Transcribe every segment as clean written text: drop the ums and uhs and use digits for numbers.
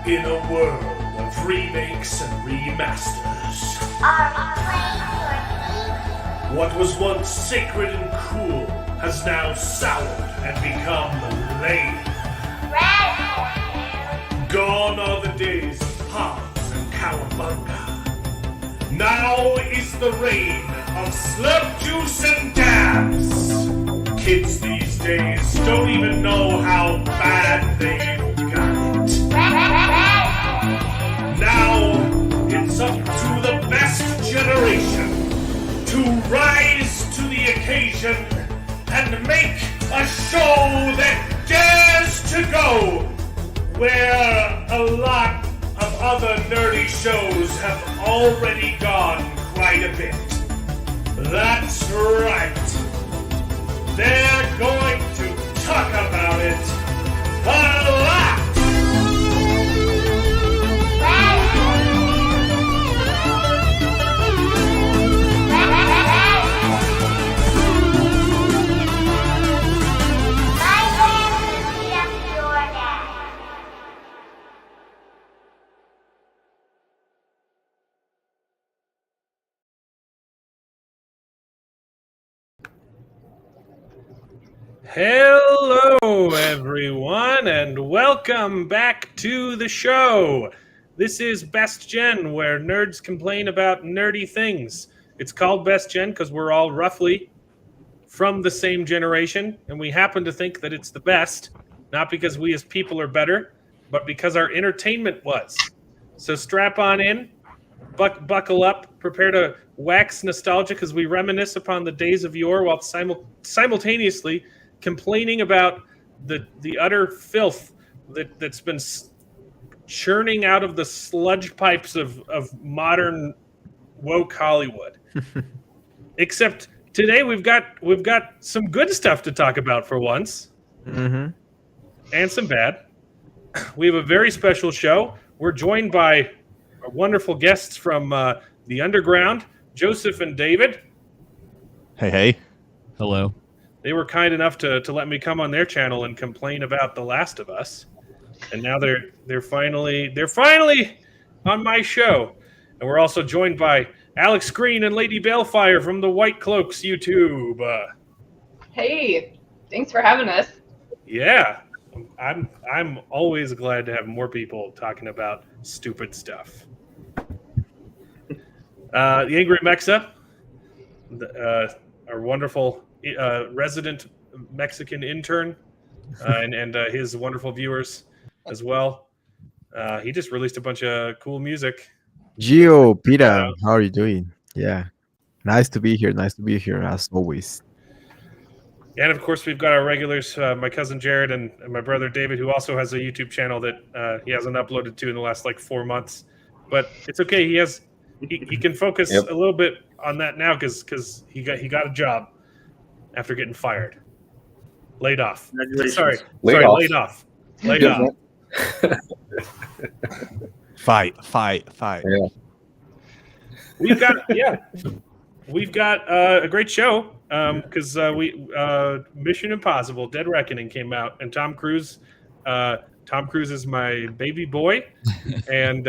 In a world of remakes and remasters, Are we playing for what was once sacred and cool has now soured and become lame. Red? Gone are the days of Hobbs and Cowabunga. Now is the reign of slurp juice and dabs. Kids these days don't even know how bad they've got it. Now it's up to the best generation to rise to the occasion and make a show that dares to go where a lot of other nerdy shows have already gone quite a bit. That's right. They're going to talk about it a lot. Hello, everyone, and welcome back to the show. This is Best Gen, where nerds complain about nerdy things. It's called Best Gen because we're all roughly from the same generation, and we happen to think that it's the best, not because we as people are better, but because our entertainment was. So strap on in, buckle up, prepare to wax nostalgic as we reminisce upon the days of yore while simultaneously complaining about the utter filth that's been churning out of the sludge pipes of modern woke Hollywood. Except today we've got some good stuff to talk about for once, and some bad. We have a very special show. We're joined by our wonderful guests from the underground, Joseph and David. Hey. Hello. They were kind enough to let me come on their channel and complain about The Last of Us, and now they're finally on my show. And we're also joined by Alex Green and Lady Balefire from the White Cloaks YouTube. Hey, thanks for having us. Yeah, I'm always glad to have more people talking about stupid stuff. The Angry Mexa, our wonderful resident Mexican intern, and his wonderful viewers as well. He just released a bunch of cool music. Gio, Peter, how are you doing? Yeah. Nice to be here as always. And of course, we've got our regulars, my cousin Jared and my brother David, who also has a YouTube channel that he hasn't uploaded to in the last 4 months. But it's okay. He can focus a little bit on that now because he got a job after getting fired. Laid off. Sorry, laid off. Laid off. Fight. Yeah. We've got a great show because we Mission Impossible: Dead Reckoning came out, and Tom Cruise is my baby boy, and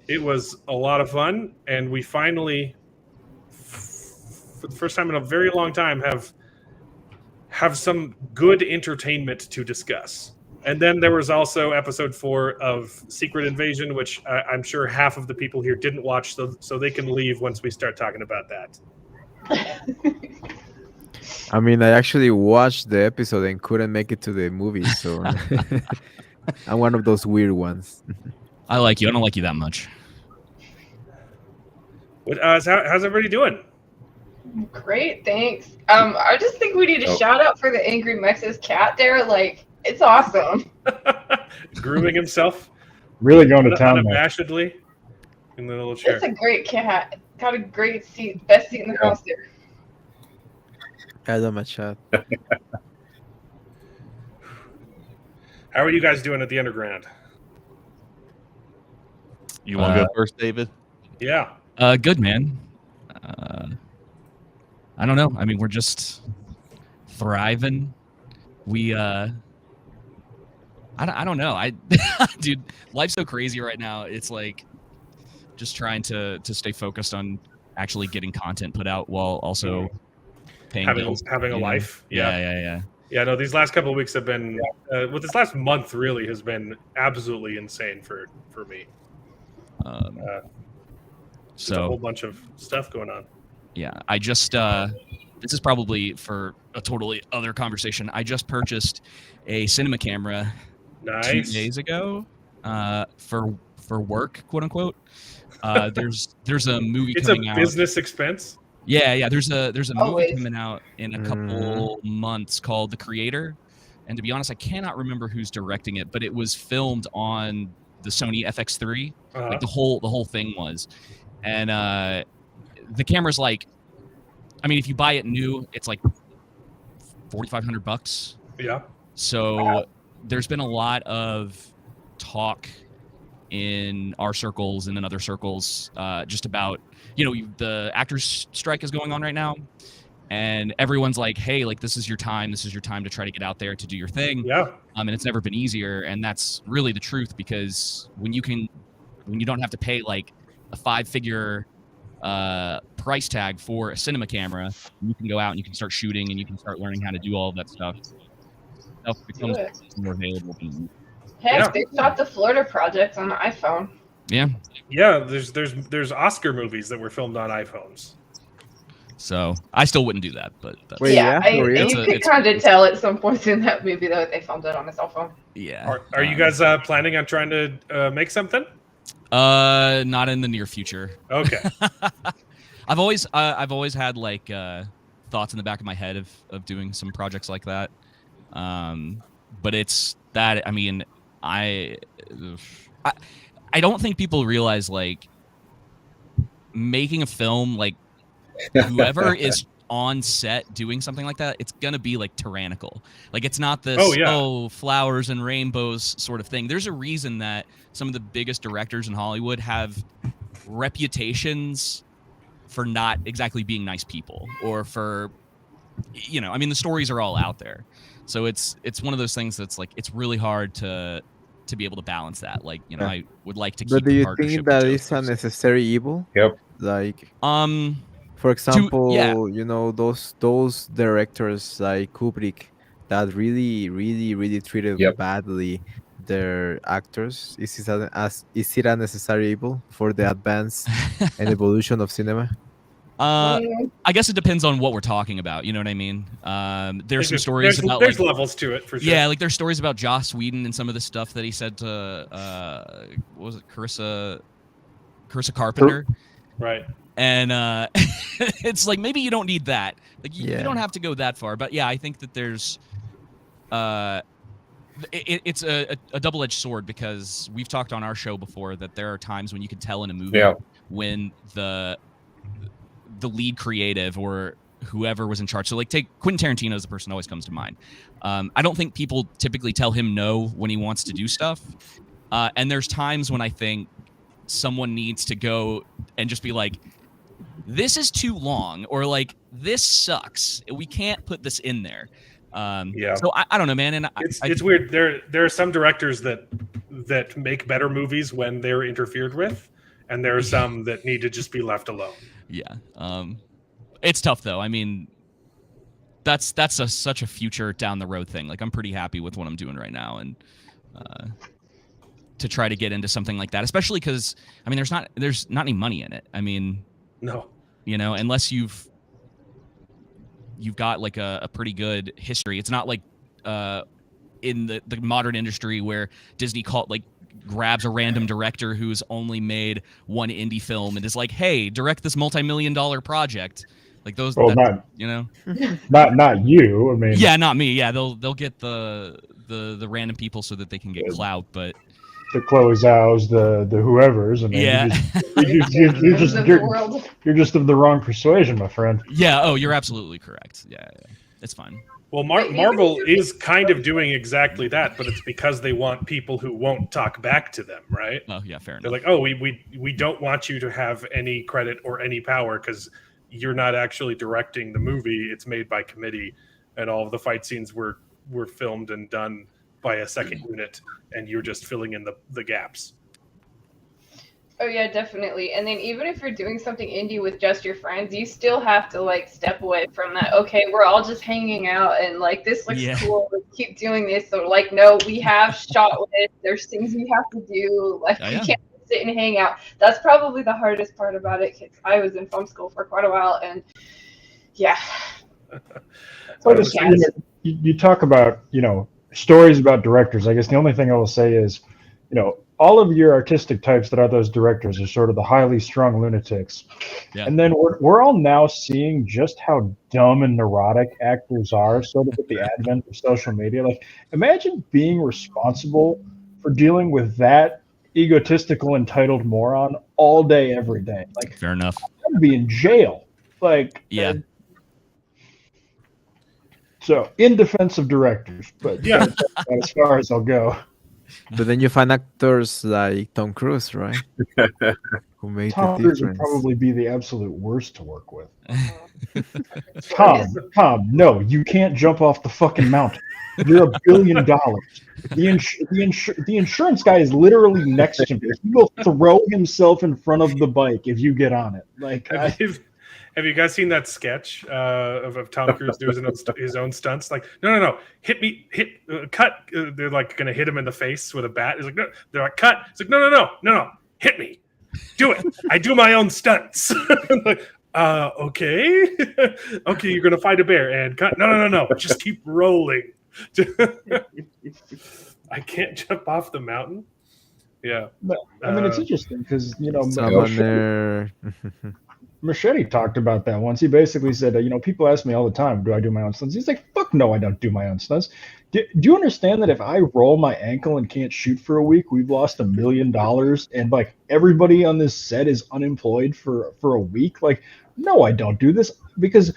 it was a lot of fun. And we finally, for the first time in a very long time, have some good entertainment to discuss. And then there was also episode 4 of Secret Invasion, which I'm sure half of the people here didn't watch, so they can leave once we start talking about that. I mean, I actually watched the episode and couldn't make it to the movie, so I'm one of those weird ones. I like you. I don't like you that much. How's everybody doing? Great, thanks. I just think we need a shout out for the Angry Mex's cat there. It's awesome. Grooming himself. Really going to town, man. Unabashedly in the little chair. It's a great cat. Got a great seat. Best seat in the house there. I love my chat. How are you guys doing at the underground? You want to go first, David? Yeah. Good, man. I don't know. I mean, we're just thriving. We I don't know. Dude, life's so crazy right now. It's like just trying to stay focused on actually getting content put out while also paying bills. Having a you know? life. Yeah. Yeah, no, these last couple of weeks have been, this last month really has been absolutely insane for me. Just a whole bunch of stuff going on. Yeah, I just this is probably for a totally other conversation. I just purchased a cinema camera 2 days ago for work, quote unquote. There's a movie It's coming a out. business expense. Yeah. There's a movie Always. coming out in a couple months called The Creator, and to be honest, I cannot remember who's directing it, but it was filmed on the Sony FX3. Like the whole thing was, and the camera's like, I mean, if you buy it new, it's like $4,500. Yeah. So there's been a lot of talk in our circles and in other circles, just about, the actors strike is going on right now, and everyone's like, hey, like this is your time to try to get out there to do your thing. Yeah. And it's never been easier, and that's really the truth, because when you don't have to pay like a 5-figure price tag for a cinema camera, you can go out and you can start shooting and you can start learning how to do all of that stuff. Stuff becomes more available. Heck, they shot the Florida Project on the iPhone. Yeah. There's Oscar movies that were filmed on iPhones. So I still wouldn't do that, but that's, Wait, for real? You could kind of tell at some points in that movie that they filmed it on a cell phone. Yeah. Are you guys planning on trying to make something? Not in the near future. Okay. I've always had like thoughts in the back of my head of doing some projects like that. But it's that, I mean, I don't think people realize, like, making a film, like, whoever is on set doing something like that, it's gonna be like tyrannical. Like, it's not this flowers and rainbows sort of thing. There's a reason that some of the biggest directors in Hollywood have reputations for not exactly being nice people, or for, I mean, the stories are all out there. So it's one of those things that's like, it's really hard to be able to balance that. Like, I would like to keep. But do you partnership think that with is a necessary evil? Yep. Like, for example, those directors like Kubrick that really treated badly their actors. Is it a necessary evil for the advance and evolution of cinema? I guess it depends on what we're talking about. You know what I mean? There's some stories about, there's like, levels to it for sure. Yeah, like there's stories about Joss Whedon and some of the stuff that he said to what was it, Carissa Carpenter, right? And it's like, maybe you don't need that. Like, you don't have to go that far. But yeah, I think that there's it's a double-edged sword, because we've talked on our show before that there are times when you can tell in a movie when the lead creative or whoever was in charge. So, like, take Quentin Tarantino as the person that always comes to mind. I don't think people typically tell him no when he wants to do stuff. And there's times when I think someone needs to go and just be like, this is too long, or like, this sucks. We can't put this in there. So I don't know, man. And it's weird. There are some directors that make better movies when they're interfered with, and there are some that need to just be left alone. Yeah. It's tough though. I mean, that's such a future down the road thing. Like, I'm pretty happy with what I'm doing right now, and to try to get into something like that, especially because, I mean, there's not any money in it. I mean, no, unless you've got like a pretty good history. It's not like in the modern industry where Disney grabs a random director who's only made one indie film and is like, hey, direct this multi-million-dollar project. Like those, not you. I mean, yeah, not me. Yeah, they'll get the random people so that they can get clout, but the Chloe Zhao's, the whoever's. I mean, you're just of the wrong persuasion, my friend. Yeah. Oh, you're absolutely correct. Yeah, it's fine. Well, Marvel is kind of doing exactly that, but it's because they want people who won't talk back to them, right? Oh, yeah, fair enough. They're like, oh, we don't want you to have any credit or any power because you're not actually directing the movie. It's made by committee, and all of the fight scenes were filmed and done by a second unit, and you're just filling in the gaps. Oh yeah, definitely. And then even if you're doing something indie with just your friends, you still have to like step away from that. Okay, we're all just hanging out and like this looks Yeah. cool. Let's keep doing this. So like, no, we have shot list. There's things we have to do. Like Oh, we yeah. can't sit and hang out. That's probably the hardest part about it because I was in film school for quite a while, and yeah. Well, just, you talk about, stories about directors. I guess the only thing I will say is, all of your artistic types that are those directors are sort of the highly strung lunatics. Yeah. And then we're all now seeing just how dumb and neurotic actors are, sort of with the advent of social media. Like, imagine being responsible for dealing with that egotistical, entitled moron all day, every day. Like, Fair enough. I'd be in jail. Like, Yeah. So, in defense of directors, but Yeah. that's about as far as I'll go. But then you find actors like Tom Cruise, right? Who made Tom the Cruise would difference. probably be the absolute worst to work with. Tom, no, you can't jump off the fucking mountain. You're $1 billion. The insurance guy is literally next to me. He will throw himself in front of the bike if you get on it. Like, Have you guys seen that sketch of Tom Cruise doing his own stunts? Like, no, hit me, cut. They're like going to hit him in the face with a bat. He's like, no. They're like, cut. It's like, no, hit me, do it. I do my own stunts. Like, okay, okay, you're going to fight a bear and cut. No, just keep rolling. I can't jump off the mountain. Yeah, but, I mean, it's interesting because Summoner. Machete talked about that once. He basically said, people ask me all the time, do I do my own stunts? He's like, fuck no, I don't do my own stunts. Do you understand that if I roll my ankle and can't shoot for a week, we've lost $1 million and like everybody on this set is unemployed for a week? Like, no, I don't do this because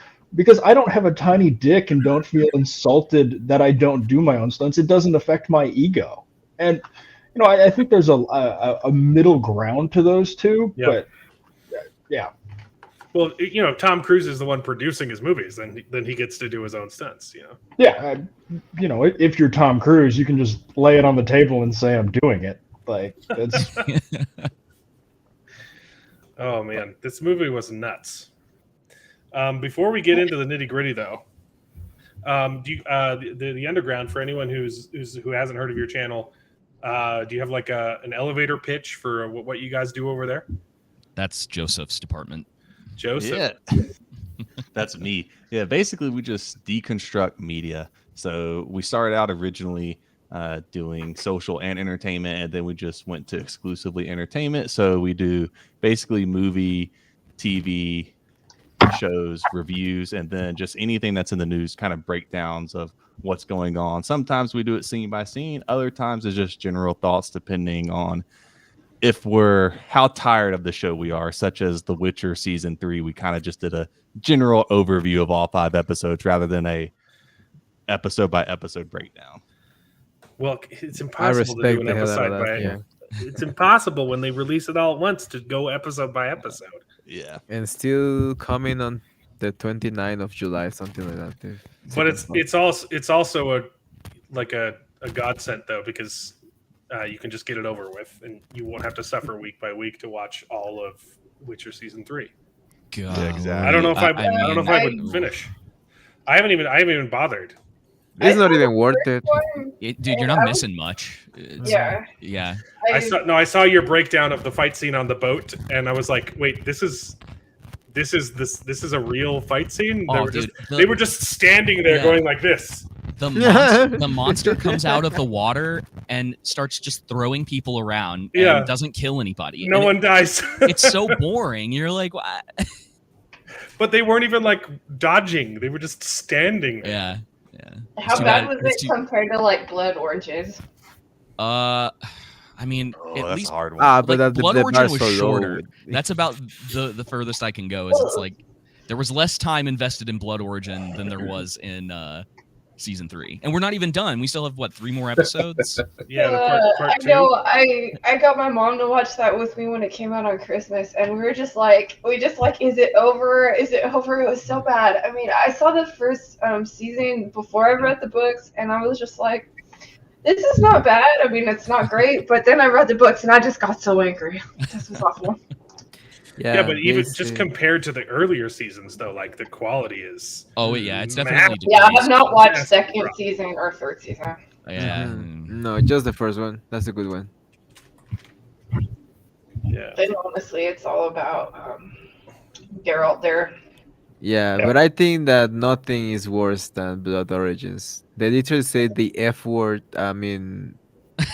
I don't have a tiny dick and don't feel insulted that I don't do my own stunts. It doesn't affect my ego. And, I think there's a middle ground to those two, but yeah. Well, Tom Cruise is the one producing his movies, then he gets to do his own stunts. Yeah, if you're Tom Cruise, you can just lay it on the table and say I'm doing it. Like that's. Oh man, this movie was nuts. Before we get into the nitty gritty, though, do you, the underground, for anyone who hasn't heard of your channel, do you have like an elevator pitch for what you guys do over there? That's Joseph's department. Joseph? Yeah. That's me. Yeah, basically we just deconstruct media. So we started out originally doing social and entertainment, and then we just went to exclusively entertainment. So we do basically movie, TV shows, reviews, and then just anything that's in the news, kind of breakdowns of what's going on. Sometimes we do it scene by scene. Other times it's just general thoughts depending on how tired of the show we are, such as The Witcher season 3. We kind of just did a general overview of all 5 episodes rather than a episode by episode breakdown. Well, it's impossible to do an episode by yeah. It's impossible when they release it all at once to go episode by episode. Yeah. And still coming on the 29th of July, something like that. But it's also a godsend though, because you can just get it over with, and you won't have to suffer week by week to watch all of Witcher season 3. God, Yeah, exactly. I don't know if I mean, don't know if I would finish. I haven't even bothered. It's not even worth it. Dude, you're not missing much. Yeah. I saw your breakdown of the fight scene on the boat, and I was like, wait, this is a real fight scene? Oh, They were just standing there going like this. The monster comes out of the water and starts just throwing people around and doesn't kill anybody. No one dies. It's so boring. You're like, what? But they weren't even like dodging. They were just standing there. Yeah. How bad was it compared to like Blood Origins? I mean, at that's least a hard one. But like, Blood Origin was so shorter. That's about the furthest I can go. Is it's like there was less time invested in Blood Origin than there was in season 3, and we're not even done. We still have 3 more episodes. Yeah, the part I 2. know. I got my mom to watch that with me when it came out on Christmas, and we just like, is it over? Is it over? It was so bad. I mean, I saw the first season before I read the books, and I was just like, this is not bad. I mean, it's not great, but then I read the books and I just got so angry. This was awful. Yeah, but even just compared to the earlier seasons, though, like the quality is. Oh yeah, it's definitely. Yeah, I have not watched Massive second drop. season or third season. Yeah. No, just the first one. That's a good one. Yeah. Then honestly, it's all about Geralt there. Yeah, Yeah. but I think that nothing is worse than Blood Origins. They literally say the F word. I mean,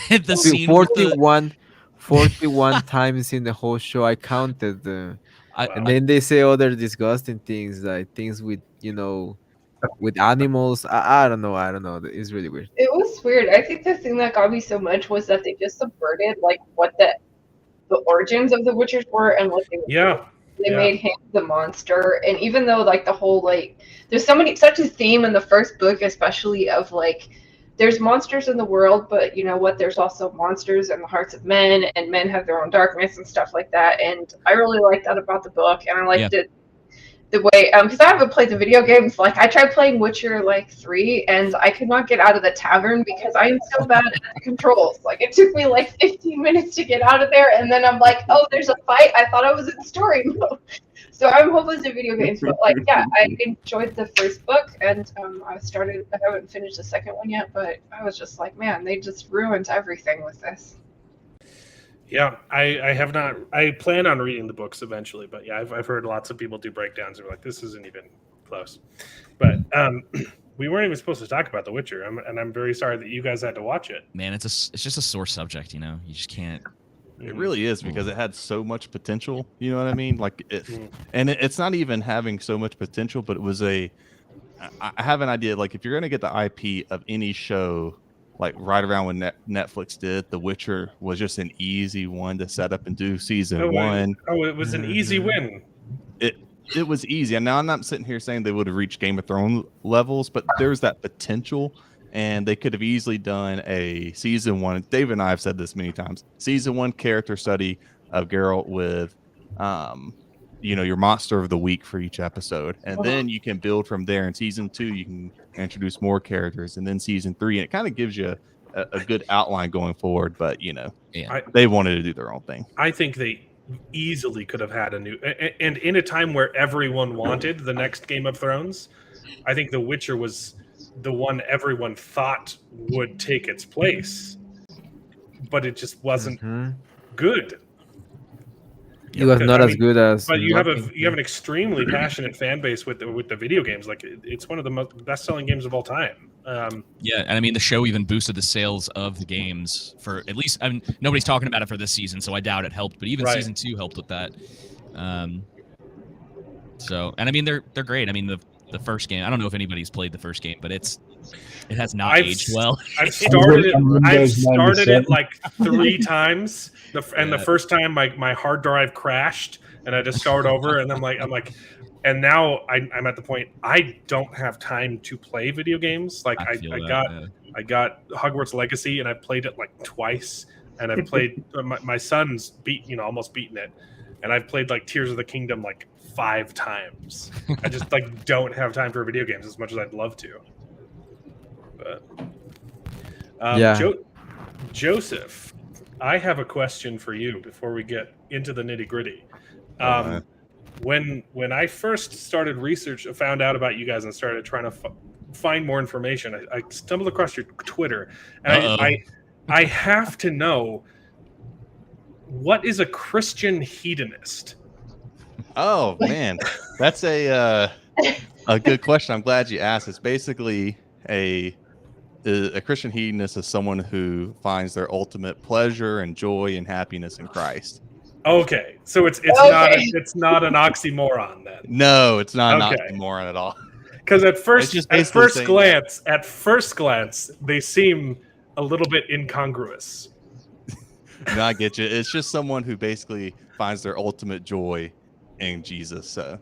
The scene with the 41 times in the whole show. I counted. And then they say other disgusting things, like things with with animals. I don't know. I don't know. It's really weird. It was weird. I think the thing that got me so much was that they just subverted like what the origins of the Witchers were and what they Yeah. They made him the monster, and even though like the whole like there's such a theme in the first book, especially of like there's monsters in the world, but you know what? There's also monsters in the hearts of men, and men have their own darkness and stuff like that. And I really liked that about the book, and I liked it the way because I haven't played the video games. Like I tried playing Witcher like 3, and I could not get out of the tavern because I am so bad at the controls. Like it took me like 15 minutes to get out of there, and then I'm like, oh, there's a fight. I thought I was in story mode. So I'm hopeless at video games, but like yeah, I enjoyed the first book, and I haven't finished the second one yet, but I was just like, man, they just ruined everything with this. Yeah, I have not. I plan on reading the books eventually, but yeah, I've heard lots of people do breakdowns and are like, this isn't even close. But we weren't even supposed to talk about The Witcher, and I'm very sorry that you guys had to watch it. Man, it's just a sore subject, you know. You just can't. It really is because it had so much potential. You know what I mean? Like, it's not even having so much potential, but it was I have an idea. Like, if you're gonna get the IP of any show, like right around when Netflix did, The Witcher was just an easy one to set up and do season one. It was an easy win. It was easy. And now I'm not sitting here saying they would have reached Game of Thrones levels, but there's that potential. And they could have easily done a season one. David and I have said this many times. Season one character study of Geralt with, your monster of the week for each episode, and then you can build from there. In season 2, you can introduce more characters, and then season 3, and it kind of gives you a good outline going forward. But they wanted to do their own thing. I think they easily could have had a new, and in a time where everyone wanted the next Game of Thrones, I think The Witcher was the one everyone thought would take its place, but it just wasn't good. It was not as good as. But you have an extremely passionate fan base with the video games. Like it's one of the best selling games of all time. Yeah, and I mean the show even boosted the sales of the games for at least. I mean, nobody's talking about it for this season, so I doubt it helped. But even season 2 helped with that. So, and I mean they're great. I mean the first game. I don't know if anybody's played the first game, but it has not aged well. I've started it like 3 times. The first time my hard drive crashed and I had to start over, and I'm like, and now I'm at the point I don't have time to play video games. Like I got Hogwarts Legacy and I played it like twice, and I've played my son's almost beaten it, and I've played like Tears of the Kingdom like 5 times. I just like don't have time for video games as much as I'd love to. But Joseph, I have a question for you before we get into the nitty gritty. When I first started research, found out about you guys and started trying to find more information, I stumbled across your Twitter, and I have to know, what is a Christian hedonist? Oh man, that's a good question. I'm glad you asked. It's basically a Christian hedonist is someone who finds their ultimate pleasure and joy and happiness in Christ. Okay, so it's not an oxymoron then. No, it's not an oxymoron at all. Because at first glance, they seem a little bit incongruous. No, I get you. It's just someone who basically finds their ultimate joy in Jesus. So.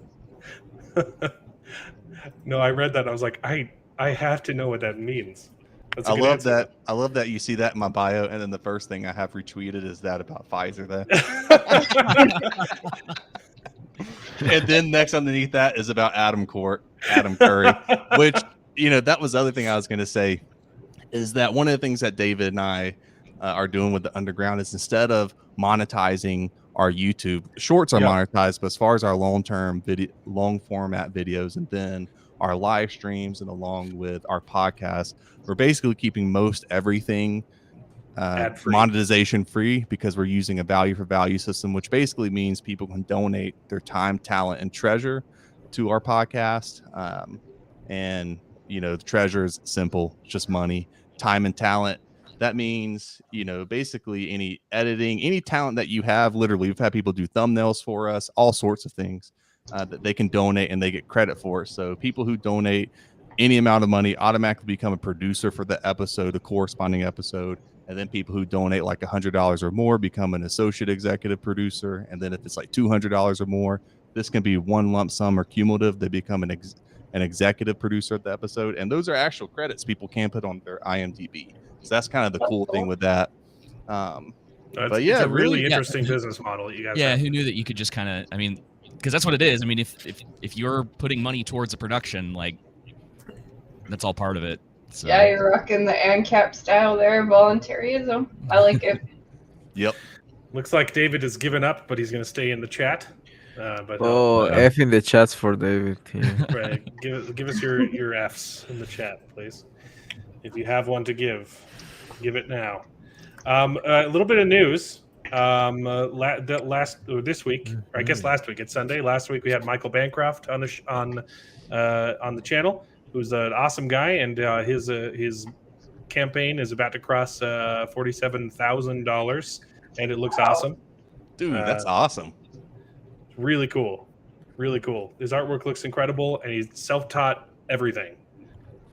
No, I read that and I was like, I have to know what that means. I love that. I love that you see that in my bio, and then the first thing I have retweeted is that about Pfizer there. And then next underneath that is about Adam Curry, which that was the other thing I was going to say. is that one of the things that David and I are doing with the underground is instead of monetizing our YouTube shorts are monetized, but as far as our long format videos, and then our live streams and along with our podcast, we're basically keeping most everything Ad-free. monetization free, because we're using a value for value system, which basically means people can donate their time, talent, and treasure to our podcast. And the treasure is simple, it's just money. Time and talent, that means basically any editing, any talent that you have. Literally, we've had people do thumbnails for us, all sorts of things that they can donate and they get credit for. So people who donate any amount of money automatically become a producer for the episode, the corresponding episode. And then people who donate like $100 or more become an associate executive producer. And then if it's like $200 or more, this can be one lump sum or cumulative. They become an executive producer of the episode. And those are actual credits people can put on their IMDb. So that's kind of the cool thing with that. But yeah, it's a really interesting business model that you guys have. Who knew that you could just kind of, I mean, because that's what it is. I mean, if you're putting money towards a production, like, that's all part of it. So. Yeah, you're rocking the ANCAP style there, voluntarism. I like it. Yep. Looks like David has given up, but he's going to stay in the chat. F in the chats for David. Yeah. Right. Give us your Fs in the chat, please. If you have one to give it now. A little bit of news. This week, or I guess last week, it's Sunday. Last week we had Michael Bancroft on the channel, who's an awesome guy, and his campaign is about to cross $47,000, and it looks awesome. Dude, that's awesome. Really cool. Really cool. His artwork looks incredible, and he's self-taught everything.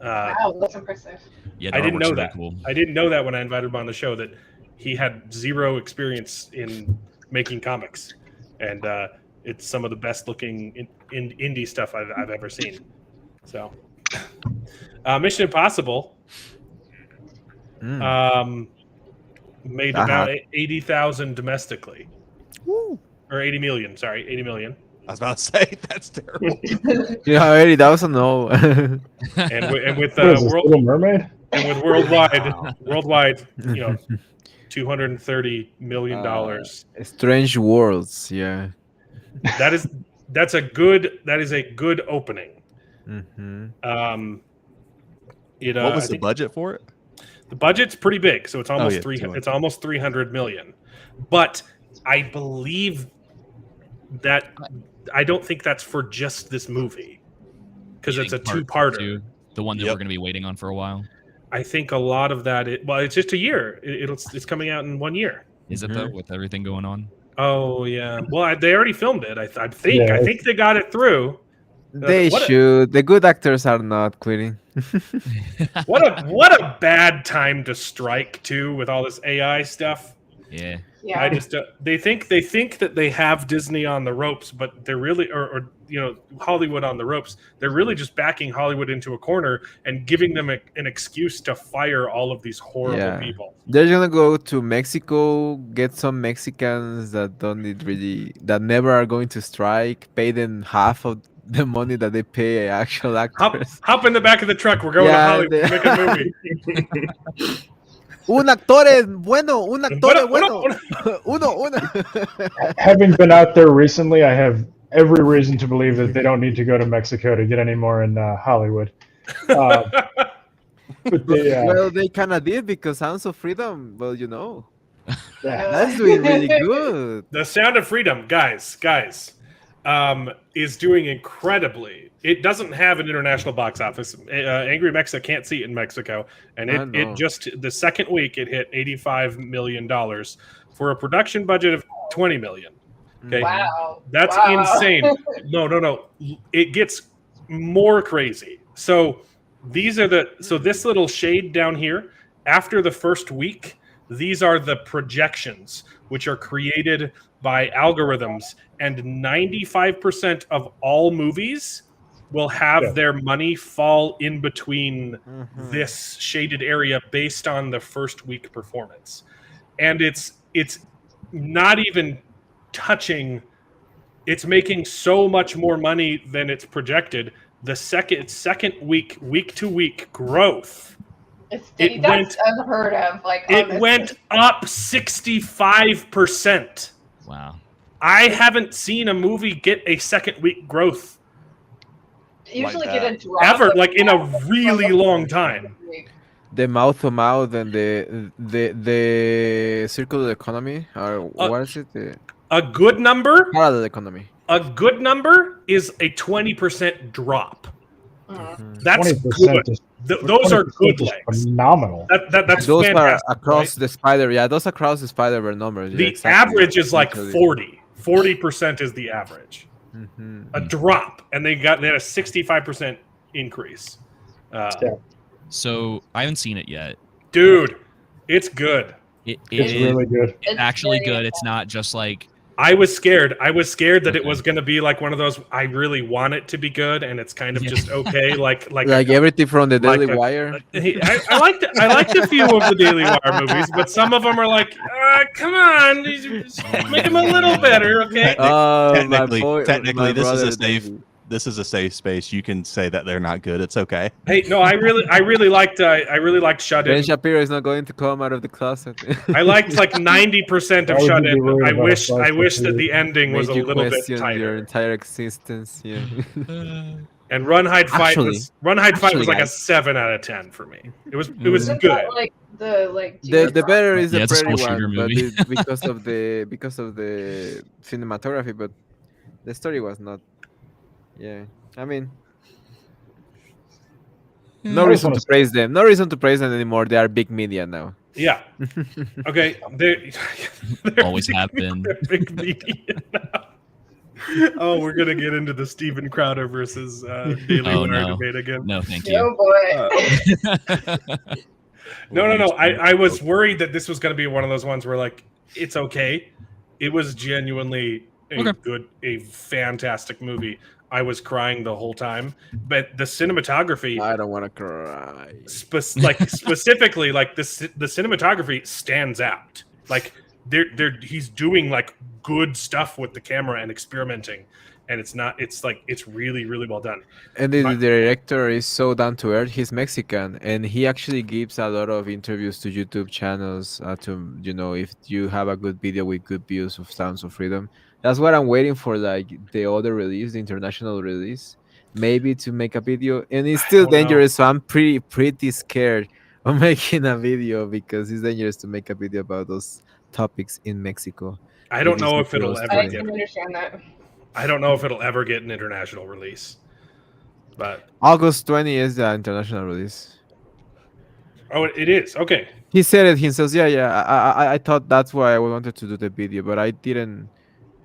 Wow, that's impressive. Yeah, I didn't know that. Cool. I didn't know that when I invited him on the show, that he had zero experience in making comics, and it's some of the best looking indie stuff I've ever seen. So, Mission Impossible made about 80,000 domestically. Woo. Or 80 million. Sorry, 80 million. I was about to say that's terrible. Yeah, 80,000. No. and with Little Mermaid. And with worldwide, $230 million. Strange Worlds. Yeah. That is a good opening. Mm-hmm. What was the budget for it? The budget's pretty big, so it's almost $200. almost 300 million. But I believe that I don't think that's for just this movie, because it's a two-parter. The one that we're going to be waiting on for a while. I think a lot of that. It's just a year. It's coming out in 1 year. Is it though, with everything going on? Oh yeah. Well, they already filmed it. I think. Yeah, I think they got it through. They should. The good actors are not quitting. What a bad time to strike too, with all this AI stuff. Yeah. Yeah. I just they think that they have Disney on the ropes, but they're really or Hollywood on the ropes. They're really just backing Hollywood into a corner and giving them an excuse to fire all of these horrible people. They're gonna go to Mexico, get some Mexicans that that never are going to strike, pay them half of the money that they pay actual actors. Hop in the back of the truck. We're going to Hollywood to make a movie. Un actor bueno. Uno. Having been out there recently, I have every reason to believe that they don't need to go to Mexico to get any more in Hollywood. But well, they kind of did, because Sounds of Freedom, that's doing really good. The Sound of Freedom, guys, is doing incredibly. It doesn't have an international box office. Angry Mexico can't see it in Mexico, and it just the second week it hit $85 million for a production budget of $20 million. Okay, wow, that's insane. No, it gets more crazy. So this little shade down here, after the first week, these are the projections, which are created by algorithms, and 95% of all movies will have their money fall in between this shaded area based on the first week performance. And it's not even touching, it's making so much more money than it's projected. The second week to week growth It That's went- unheard of. Like It honestly. went up 65%. Wow. I haven't seen a movie get a second week growth Usually like get that. a drop ever, of like in a that really from the long first time. week. The mouth to mouth and the circular economy, or what is it? The A good number, parallel economy. is a 20% drop. Mhm. That's 20% good. is Those are 20% good is legs. phenomenal. That's Those are fantastic. across right? the spider. Yeah, those across the spider were numbers. Yeah, The exactly. average is like Literally. 40. 40% is the average. Mhm. A drop, and they had a 65% increase. Yeah. So I haven't seen it yet. Dude, it's good. It It's is really good. it's actually very good. It's not just like I was scared. I was scared that it Okay. was going to be like one of those. I really want it to be good, and it's kind of Yeah. just okay. Like Like everything from the like Daily a- Wire. I liked a few of the Daily Wire movies, but some of them are like, come on, make them a little better, okay? Oh, Technically, my technically, this is brother a safe. Davey. This is a safe space. You can say that they're not good. It's okay. Hey, no, I really liked Shut Ben In. Shapiro is not going to come out of the closet. I liked like 90% of Why would Shut you In. be worried I about a wish flashlight that for the you? ending was Made a you little bit question your tighter. entire existence. Yeah. And Run Hide Fight was Actually, like a guys. 7 out of 10 for me. It was Isn't good. that like the The better is Yeah, the it's a Prairie school shooter one, but movie. because of the cinematography, but the story was not. Yeah, I mean, no I just reason wanna to say- praise them. No reason to praise them anymore. They are big media now. Yeah. Okay. They're Always big- have been. they're big media now. Oh, we're gonna get into the Steven Crowder versus Daily Oh, Wire no. debate again. No, thank Oh you. boy. No. I was worried that this was gonna be one of those ones where like it's okay. It was genuinely Okay. a fantastic movie. I was crying the whole time, but the cinematography, I don't want to cry. specifically, like the cinematography stands out. Like he's doing like good stuff with the camera and experimenting, and it's really well done. And the My- director is so down to earth. He's Mexican, and he actually gives a lot of interviews to YouTube channels. To if you have a good video with good views of Sounds of Freedom, that's what I'm waiting for. Like the other release, the international release, maybe to make a video. And it's still don't know. dangerous, so I'm pretty scared of making a video because it's dangerous to make a video about those topics in Mexico. I don't It is know too if it'll close ever to I them. get. can understand that. I don't know if it'll ever get an international release, but August 20 is the international release. it is okay. He said it himself. Yeah. I thought that's why I wanted to do the video, but I didn't.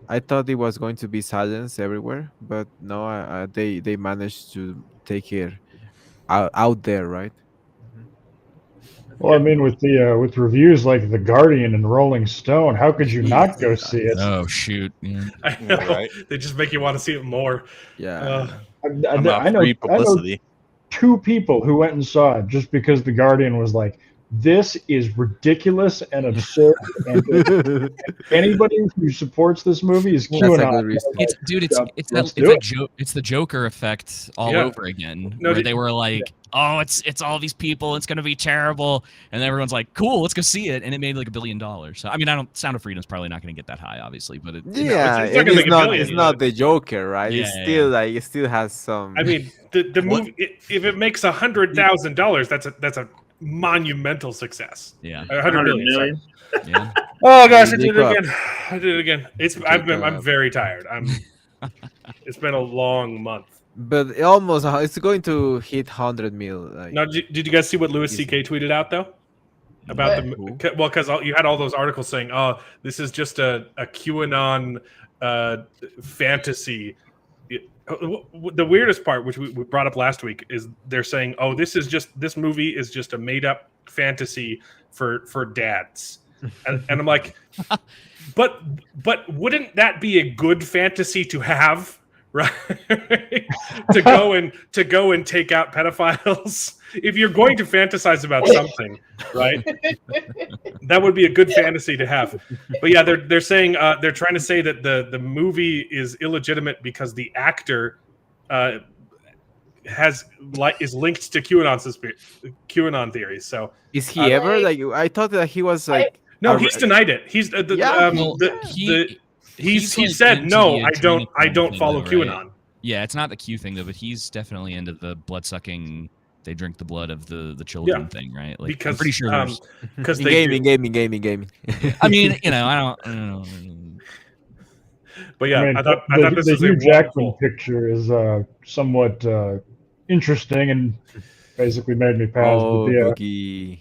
I thought it was going to be silence everywhere, but no. They managed to take it out there, right? Mhm. Well, I mean, with reviews like The Guardian and Rolling Stone, how could you not go see it? Oh shoot. Yeah. I know. Right. They just make you want to see it more. Yeah. I About know free publicity. 2 people who went and saw it just because The Guardian was like, this is ridiculous and absurd. And anybody who supports this movie is That's a QAnon. good reason. It's dude. It's Yeah, it's let's that do it. it's the Joker effect all Yeah. over again. No, where did- they were like, "Oh, it's all these people. It's gonna be terrible," and everyone's like, "Cool, let's go see it." And it made like $1 billion. So I mean, Sound of Freedom's probably not gonna get that high, obviously, but it, Yeah, it's not and gonna make a billion, it's but- not the Joker, right? Yeah, It's yeah, still like it still has some. I mean, the movie if it makes $100,000, that's a monumental success. yeah, 100 million. Sorry. yeah. Oh gosh, I You did wake it up. again. I did it again. I'm up. very tired. It's been a long month. But it's going to hit 100 mil. Like, Now, did you guys see what Louis C.K. tweeted out though? About Who? well, because you had all those articles saying, "Oh, this is just a QAnon fantasy." The weirdest part, which we brought up last week, is they're saying, "Oh, this movie is just a made up fantasy for dads," and I'm like, but wouldn't that be a good fantasy to have? Right, to go and take out pedophiles. If you're going to fantasize about something, right, that would be a good fantasy to have. But yeah, they're saying they're trying to say that the movie is illegitimate because the actor is linked to QAnon theories. So Is he ever like? I thought that he was like. no, he's denied it. He's Yeah, Well, he's he like said into no. the I don't thing, follow though, QAnon. right? Yeah, it's not the Q thing though, but he's definitely into the blood sucking. They drink the blood of the children thing, right? Like, Because I'm pretty sure there's. because in they gaming. I mean, I don't know. But yeah, I mean, I thought this the was a Hugh Jackman wonderful. picture is somewhat interesting and basically made me pass. But Oh, Boogie.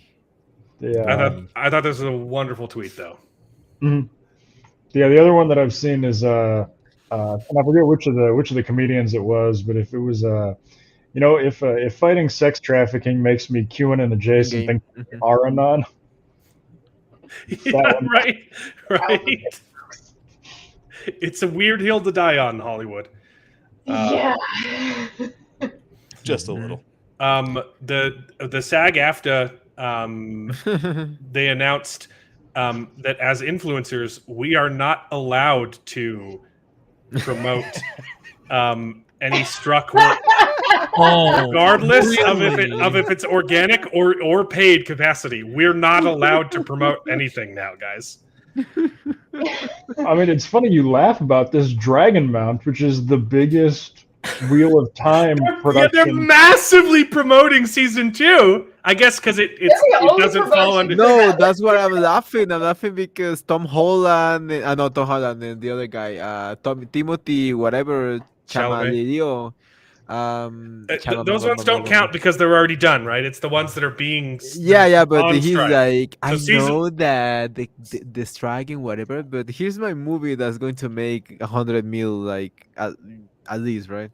the I thought this was a wonderful tweet though. mhm. The other one that I've seen is and I forget which of the comedians it was, but if it was if fighting sex trafficking makes me QAnon adjacent, Game. then are anon. Yeah, one. right. It's a weird hill to die on, Hollywood. Yeah. Just a little. The SAG-AFTRA they announced that as influencers we are not allowed to promote any struck work, regardless of if it's organic or paid capacity. We're not allowed to promote anything now, guys. I mean, it's funny you laugh about this Dragon Mount, which is the biggest Wheel of Time production. Yeah, they're massively promoting season 2. I guess because it doesn't fall under. No, that's what I'm laughing. I'm laughing because Tom Holland, not Tom Holland, and the other guy, Timothy, whatever, Chalamet. Those ones don't count because they're already done, right? It's the ones that are being but on he's strike. like, So I know that the striking whatever, but here's my movie that's going to make 100 mil, like at least, right?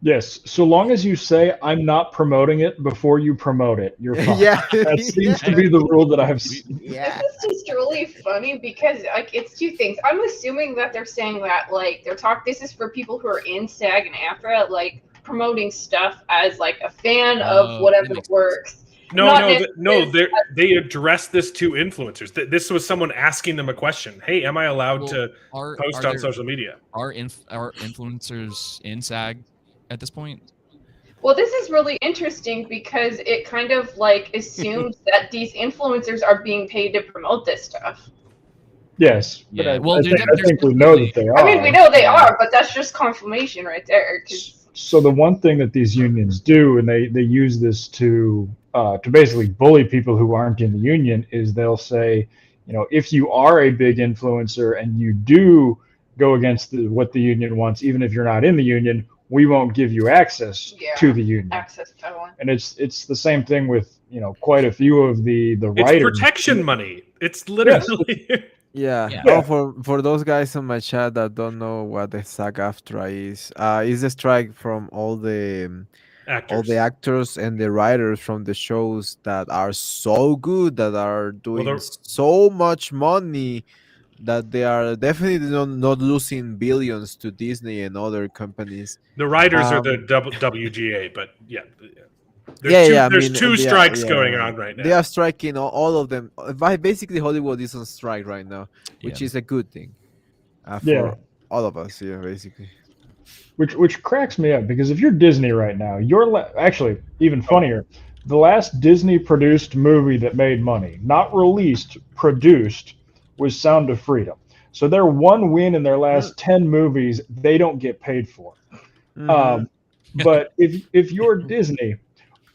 Yes, so long as you say I'm not promoting it before you promote it, you're fine. Yeah, That seems to be the rule that I've seen. Yeah. This is just really funny because like it's two things. I'm assuming that they're saying that like this is for people who are in SAG and AFTRA, like promoting stuff as like a fan of whatever works. No, they addressed this to influencers. This was someone asking them a question. Hey, am I allowed to post on social media? Are influencers in SAG at this point? Well, this is really interesting because it kind of like assumes that these influencers are being paid to promote this stuff. Yes, yeah. But I think we know that they are. I mean, we know they are, but that's just confirmation right there. So the one thing that these unions do, and they use this to basically bully people who aren't in the union, is they'll say, if you are a big influencer and you do go against what the union wants, even if you're not in the union, we won't give you access to the union. Access totally. And it's the same thing with quite a few of the writers. It's protection money. It's literally. Yeah. Oh, for those guys on my chat that don't know what the SAG-AFTRA is the strike from all the actors and the writers from the shows that are so good, that are doing so much money, that they are definitely not losing billions to Disney and other companies. The writers are the WGA, but yeah. There's two strikes going on right now. They are striking all of them. Basically, Hollywood is on strike right now, which is a good thing for all of us. Yeah, basically. Which cracks me up, because if you're Disney right now, actually even funnier. The last Disney produced movie that made money, not released, produced, was Sound of Freedom. So their one win in their last 10 movies, they don't get paid for. But if you're Disney,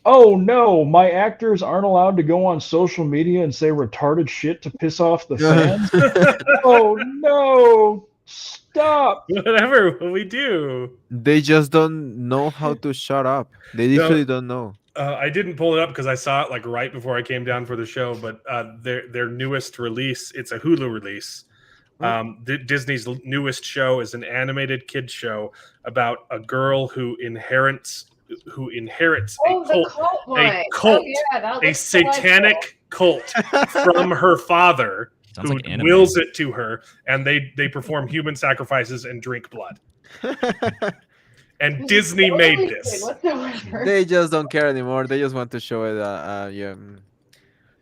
oh no, my actors aren't allowed to go on social media and say retarded shit to piss off the fans. Oh no, stop. Whatever we do. They just don't know how to shut up. They literally don't know. I didn't pull it up because I saw it like right before I came down for the show, but their newest release, it's a Hulu release. Disney's newest show is an animated kids show about a girl who inherits a satanic cult from her father, who wills it to her, and they perform human sacrifices and drink blood. And Disney made this. They just don't care anymore. They just want to show it.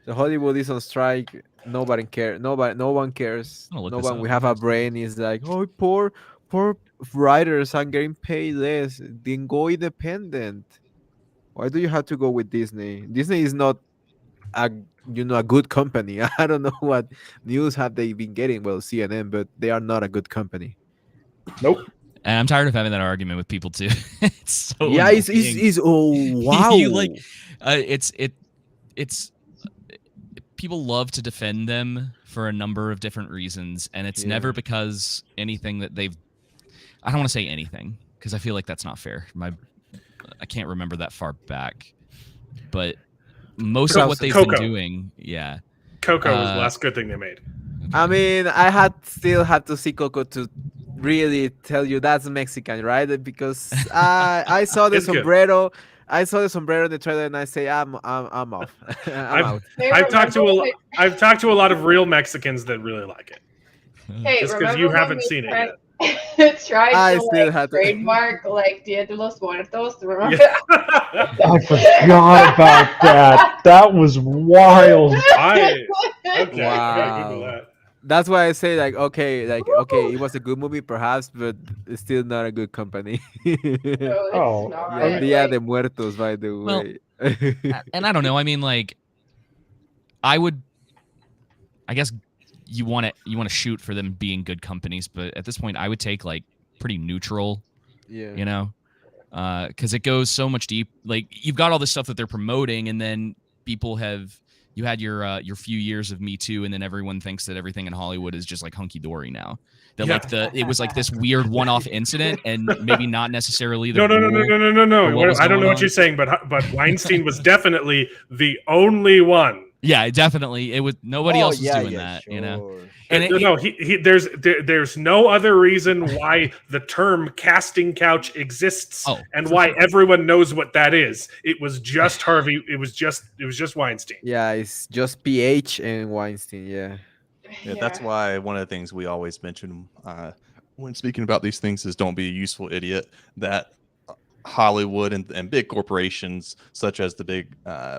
The Hollywood is on strike. Nobody cares. No one cares. No one. We have a brain. Is like, oh, poor poor writers are getting paid less. Then go independent. Why do you have to go with Disney? Disney is not a a good company. I don't know what news have they been getting. Well, CNN, but they are not a good company. Nope. And I'm tired of having that argument with people too. It's so Yeah, annoying. it's oh wow. You like, it's people love to defend them for a number of different reasons, and it's Yeah. never because anything that they've. I don't want to say anything because I feel like that's not fair. I can't remember that far back, but most of what they've Coco. been doing, yeah. Coco was the last good thing they made. I mean, I still had to see Coco to really tell you that's Mexican, right? Because I saw the It's good. sombrero. I saw the sombrero in the trailer, and I say I'm off. I'm out. Hey, I've talked to remember- I've talked to a lot of real Mexicans that really like it. Hey, Just 'cause remember you when haven't we seen it tried- yet. tried I to still had to- trademark like Dia de los Muertos. Remember? Yeah. I forgot about that. That was wild. Okay, I gotta Google Wow. that. That's why I say okay, it was a good movie perhaps, but it's still not a good company. No, it's Oh, not. yeah, Dia Like, de Muertos, by the Well, way. And I don't know. I mean, like, I guess you want to shoot for them being good companies, but at this point, I would take like pretty neutral. Yeah. You know, because it goes so much deep. Like, you've got all this stuff that they're promoting, and then you had your few years of Me Too, and then everyone thinks that everything in Hollywood is just like hunky dory now. That Yeah. it was like this weird one-off incident, and maybe not necessarily the No. rule. what was I don't going know what on. you're saying, but Weinstein was definitely the only one. Yeah, definitely. It was nobody Oh, else was yeah, doing yeah, that. You know. sure. And No, there's no other reason why the term casting couch exists Oh, and for why sure. everyone knows what that is. It was just Harvey. It was just Weinstein. Yeah, it's just PH and Weinstein. Yeah. Yeah, that's why one of the things we always mention when speaking about these things is don't be a useful idiot. That Hollywood and big corporations, such as the big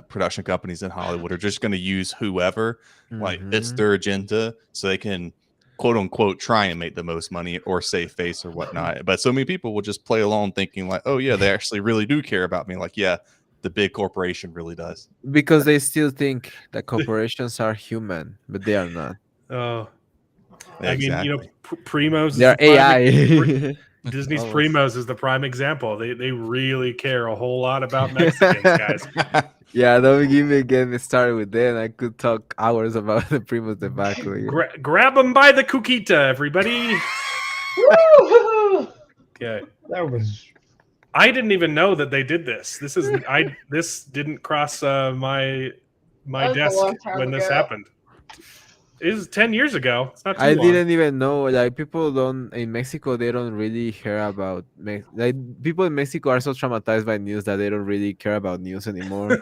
production companies in Hollywood, are just going to use whoever, like it's Mhm. their agenda, so they can quote unquote try and make the most money or save face or whatnot. But so many people will just play along thinking like, oh yeah, they actually really do care about me. Like, yeah, the big corporation really does. Because they still think that corporations are human, but they are not. Oh, I Exactly. mean, Primos. They are is the prime AI. Disney's Almost. Primos is the prime example. They really care a whole lot about Mexicans, guys. Yeah, don't give me getting started with that. I could talk hours about the Primos tobacco. Yeah. Grab them by the cuquita, everybody. Woo! Okay. That was I didn't even know that they did this. This didn't cross my That was a desk long time when this ago. happened. It was 10 years ago. It's not too I long. didn't even know. Like people don't in Mexico, they don't really care about like people in Mexico are so traumatized by news that they don't really care about news anymore.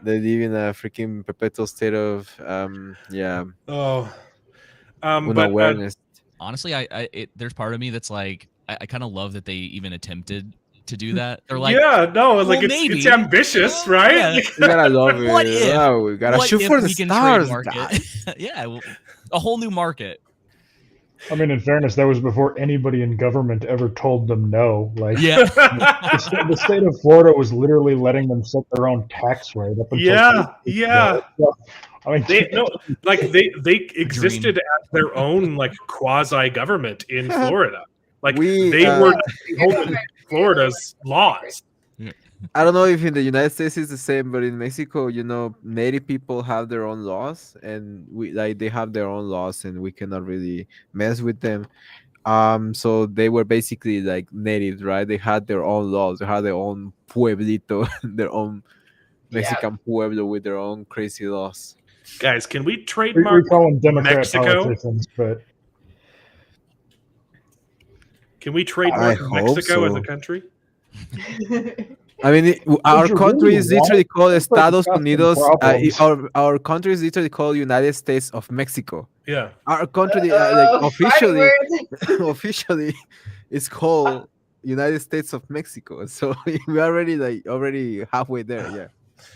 They live in a freaking perpetual state of Oh. But unawareness. Honestly, there's part of me that's like, I kind of love that they even attempted to do that. They're like, yeah, no, like well, it's maybe. ambitious, Well, right? yeah. You gotta love it. What if- Wow, we gotta what shoot if for the we can stars, trademark guys. it? Yeah, well, a whole new market. I mean, in fairness, that was before anybody in government ever told them no. Like, Yeah. the state of Florida was literally letting them set their own tax rate up until Yeah. So, I mean, they existed as their own like quasi government in Florida. Like they were holding Florida's laws. I don't know if in the United States it's the same, but in Mexico, Native people have their own laws, and they have their own laws, and we cannot really mess with them. So they were basically like natives, right? They had their own laws. They had their own pueblito, their own Mexican pueblo with their own crazy laws. Guys, can we we trademark call them Democrat Mexico? politicians, but Can we trademark hope Mexico as so. a country? I mean, our you country really is literally want called it, it's like Estados got some Unidos. problems. Our country is literally called United States of Mexico. Yeah. Our country, Uh-oh, officially, fighting words. officially, it's called United States of Mexico. So we're already halfway there. Yeah.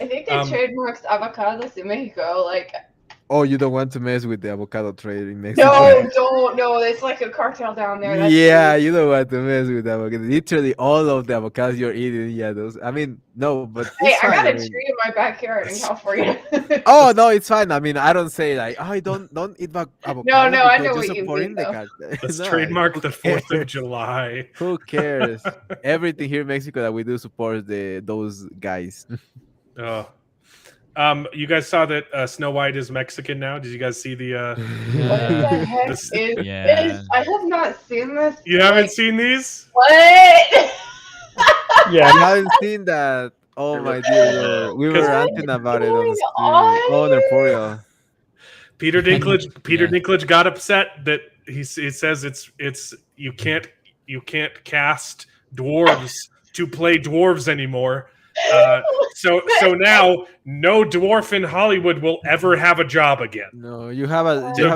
I think they Um, trademarked avocados in Mexico. Like, Oh, you don't want to mess with the avocado trade in Mexico. No, don't. No, it's like a cartel down there. That's Yeah, really- you don't want to mess with avocado. Literally, all of the avocados you're eating, yeah, those. I mean, no, but it's Hey, I fine. got I a mean, tree in my backyard in California. oh no, it's fine. I mean, I don't say like, oh, don't eat No, avocado no, I because know you're what you supporting mean the though. cartel. Let's No, trademark who the 4th of cares? July. Who cares? Everything here in Mexico that we do supports those guys. Oh. You guys saw that Snow White is Mexican now. Did you guys see the? What the Yeah. heck This- is Yeah. this? I have not seen this. You haven't Like, seen these? what? Yeah, You haven't seen that? Oh my dear lord, we were Because ranting about it on the going stream. Oh, on here? Nerporeal. Peter Dinklage, Peter Yeah. Dinklage got upset that he says it's you can't cast dwarves to play dwarves anymore. So now no dwarf in Hollywood will ever have a job again. No, you have a So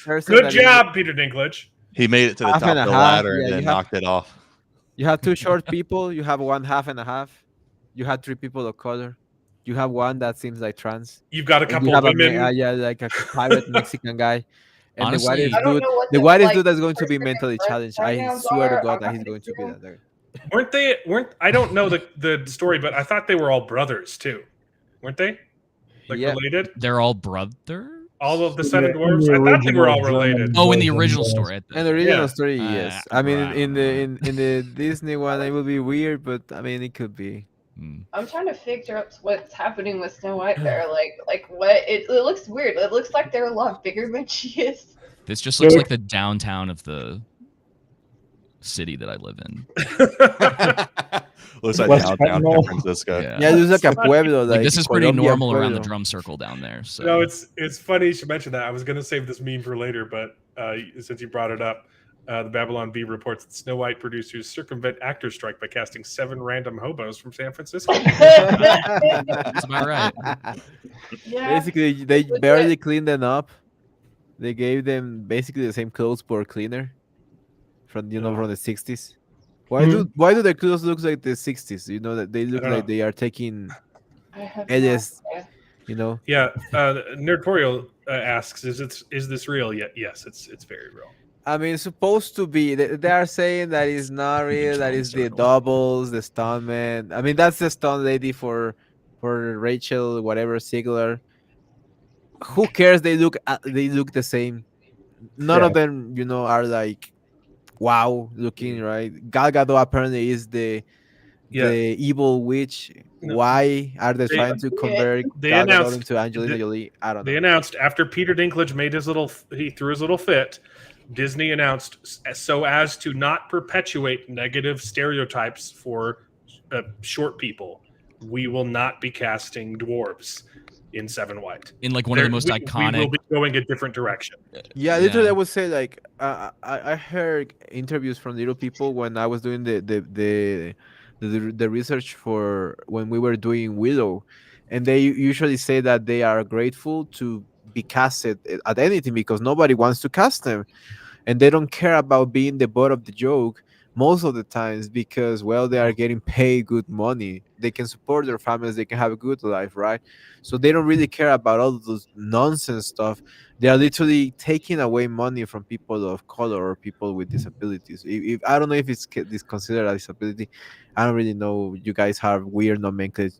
person good that is job, Peter Dinklage. He made it to the half top and of a the half. ladder Yeah, and then you have knocked it off. you have two short people. You have one half and a half. You have three people of color. You have one that seems like trans, You've got a and you couple have women. yeah, like a pirate Mexican guy, and the Honestly, whitest I don't dude. know what The the whitest like dude that's going to be first and mentally first challenged. I pronouns swear to are. God I'm that not he's gonna going to see be them. that. weren't I don't know the story, but I thought they were all brothers too. Weren't they? Like Yeah. related? they're all brothers. All of the in seven the dwarves? I thought they were all related. Oh, in the version, original yes. story. And the original Yeah. story, yes. I mean, in the Disney one, it will be weird, but I mean, it could be. I'm trying to figure out what's happening with Snow White there. Like what? It looks weird. It looks like they're a lot bigger than she is. This just looks like the downtown of the city that I live in. Looks like West downtown San Fentanyl. Francisco. Yeah. Yeah, it looks like a It's funny. pueblo. Like this is pretty Colombia normal around the pueblo. drum circle down there. So No, it's funny you should mention that. I was going to save this meme for later, but since you brought it up, the Babylon Bee reports that Snow White producers circumvent actor strike by casting 7 random hobos from San Francisco. that's about right. Yeah. Basically, they Legit. barely cleaned them up. They gave them basically the same clothes but cleaner from from the 60s. Why do their clothes look like the 60s? You know that they look don't like know. they are taking I have LS, no idea. you know. Yeah, Nerdtorial asks, "Is this real?" Yet, yes, it's very real. I mean, it's supposed to be. They are saying that it's not real. That is the doubles, the stuntman. I mean, that's the stunt lady for Rachel, whatever Ziegler. Who cares? They look the same. None of them, are like wow looking, right? Gal Gadot apparently is the Yeah. evil witch. No. Why are they They- trying to convert They Gal Gadot announced into Angelina the- Jolie? I don't know. They announced after Peter Dinklage made he threw his little fit. Disney announced so as to not perpetuate negative stereotypes for short people, we will not be casting dwarves in Seven White. In like one of the most We will iconic. be going a different direction. Yeah, literally, I would say like I heard interviews from little people when I was doing the research for when we were doing Willow, and they usually say that they are grateful to be casted at anything because nobody wants to cast them, and they don't care about being the butt of the joke most of the times because they are getting paid good money. They can support their families, they can have a good life, right? So they don't really care about all of those nonsense stuff. They are literally taking away money from people of color or people with disabilities. If I don't know if it's considered a disability, I don't really know. You guys have weird nomenclature.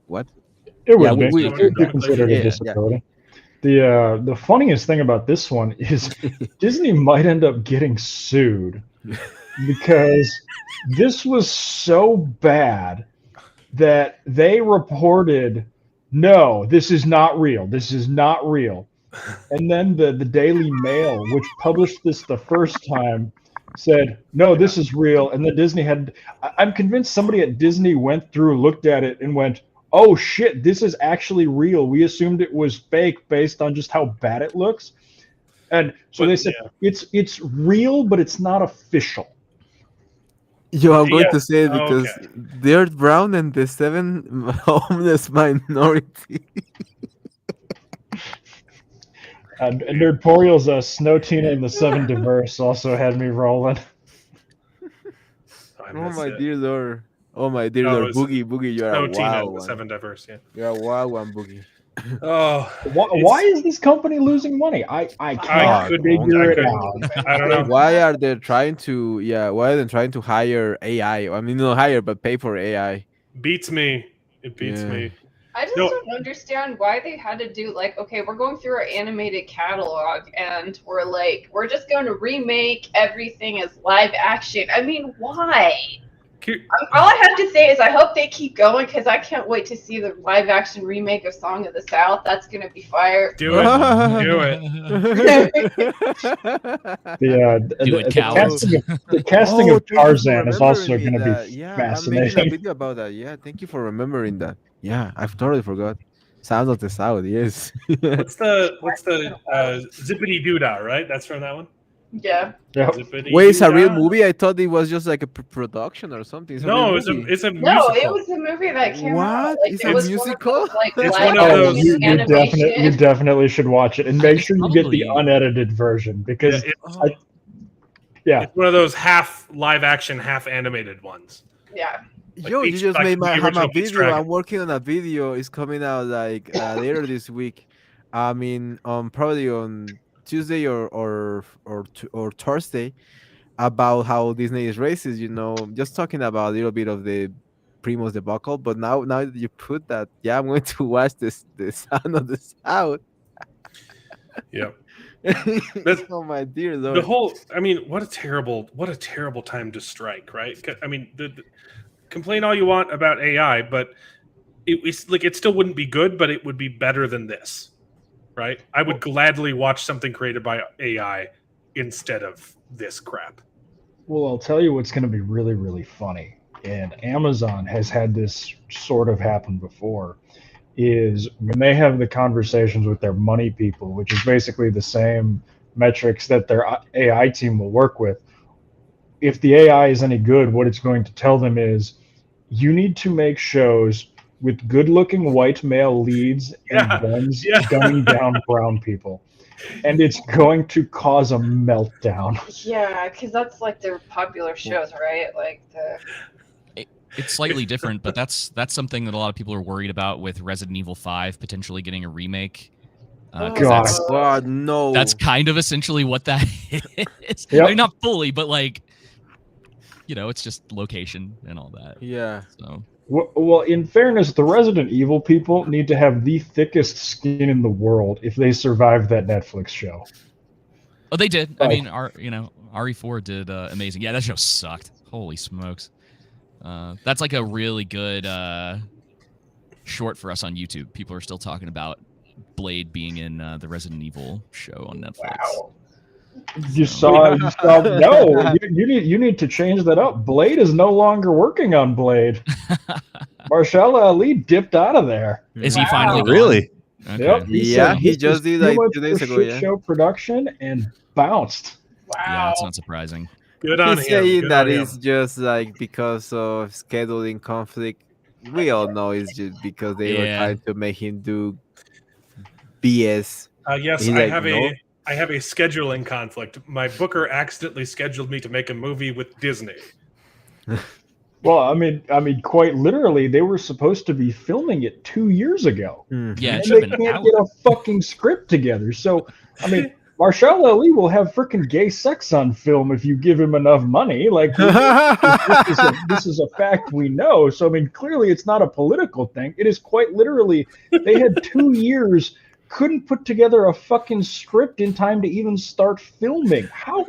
What? It Yeah, would we- be considered yeah, a yeah. disability. The funniest thing about this one is Disney might end up getting sued because this was so bad that they reported, no, this is not real. This is not real. And then the Daily Mail, which published this the first time, said, no, this is real. And then Disney I'm convinced somebody at Disney went through, looked at it, and went, oh shit, this is actually real. We assumed it was fake based on just how bad it looks. And so they said, it's real, but it's not official. Yo, I'm going Yeah, to say it because okay. they're brown and the 7 homeless minority. And Nerdporial's Snow Tina and the 7 Diverse also had me rolling. I Oh missed my it. dear lord. Oh my dear No, lord. it was Boogie, you're Snow a Tina, wild the one. Seven Diverse. Yeah. You're a wild one, Boogie. Oh, Why is this company losing money? I can't couldn't. figure I it couldn't. out. I don't know. Why are they trying to? Yeah, why are they trying to hire AI? I mean, not hire, but pay for AI. Beats me. It beats Yeah. me. I just No, don't understand why they had to do like, okay, we're going through our animated catalog and we're like, we're just going to remake everything as live action. I mean, why? All I have to say is I hope they keep going because I can't wait to see the live action remake of Song of the South. That's going to be fire. do it. Do it. Do it, The cowards. casting Oh, of thank you for Tarzan is also remembering me going to be that. Yeah, I'm making a fascinating. video about that. Yeah, thank you for remembering that. Yeah, I've totally forgot. Sound of the South, yes. What's the Zippity Doodah, right? That's from that one. Yeah. Yep. Zippity Wait, it's a real Doodah. movie? I thought it was just like a production or something. It's a real No, movie. it's a No, it musical. was a movie that came out. What? Like It's it a was one of musical? those like It's live one of Oh, those- action animation. you definitely should watch it, and make It's sure you get the probably- unedited version Yeah, because Oh. it's one of those half live action, half animated ones. Yeah. Like Yo, you Peach- just like made the have original a Peach video. Dragon. I'm working on a video. It's coming out like later this week. I mean, probably on Tuesday or Thursday about how Disney is racist. Just talking about a little bit of the Primo's debacle. But now that you put that, yeah, I'm going to watch the Sound of the South. Yeah. Oh my dear The lord. whole, I mean, what a terrible time to strike, right? I mean, complain all you want about AI, but it's like it still wouldn't be good, but it would be better than this, right? I would gladly watch something created by AI instead of this crap. Well, I'll tell you what's going to be really, really funny. And Amazon has had this sort of happen before. Is when they have the conversations with their money people, which is basically the same metrics that their AI team will work with. If the AI is any good, what it's going to tell them is you need to make shows with good looking white male leads and Yeah, guns yeah. gunning down brown people. And it's going to cause a meltdown. Yeah, because that's like their popular shows, right? Like the. It's slightly different, but that's something that a lot of people are worried about with Resident Evil 5 potentially getting a remake. 'Cause God. God, no. that's kind of essentially what that is. Yep. I mean, not fully, but like, it's just location and all that. Yeah. So Well, in fairness, the Resident Evil people need to have the thickest skin in the world if they survive that Netflix show. oh, they did. I Like- mean, RE4 did amazing. Yeah, that show sucked. Holy smokes. That's like a really good short for us on YouTube. People are still talking about Blade being in the Resident Evil show on Netflix. Wow. You saw no. You need to change that up. Blade is no longer working on Blade. Marshall Ali dipped out of there. Is he Wow. finally gone? Really? Okay. Yep. Yeah, said he this just is did too like much 2 days for ago, shit yeah. show production and bounced. Wow. Yeah, it's not surprising. Good on He's him. saying Good that on him. it's just like because of scheduling conflict. We all know it's just because they were Yeah. trying to make him do BS. Yes, He's I like, have "No." I have a scheduling conflict. My booker accidentally scheduled me to make a movie with Disney. Well, I mean, quite literally, they were supposed to be filming it 2 years ago, Mhm. Yeah, it and should they have been can't out. get a fucking script together. So, I mean, Marshall Ali will have freaking gay sex on film if you give him enough money. Like, this is a fact we know. So, I mean, clearly, it's not a political thing. It is quite literally. They had 2 years. Couldn't put together a fucking script in time to even start filming. How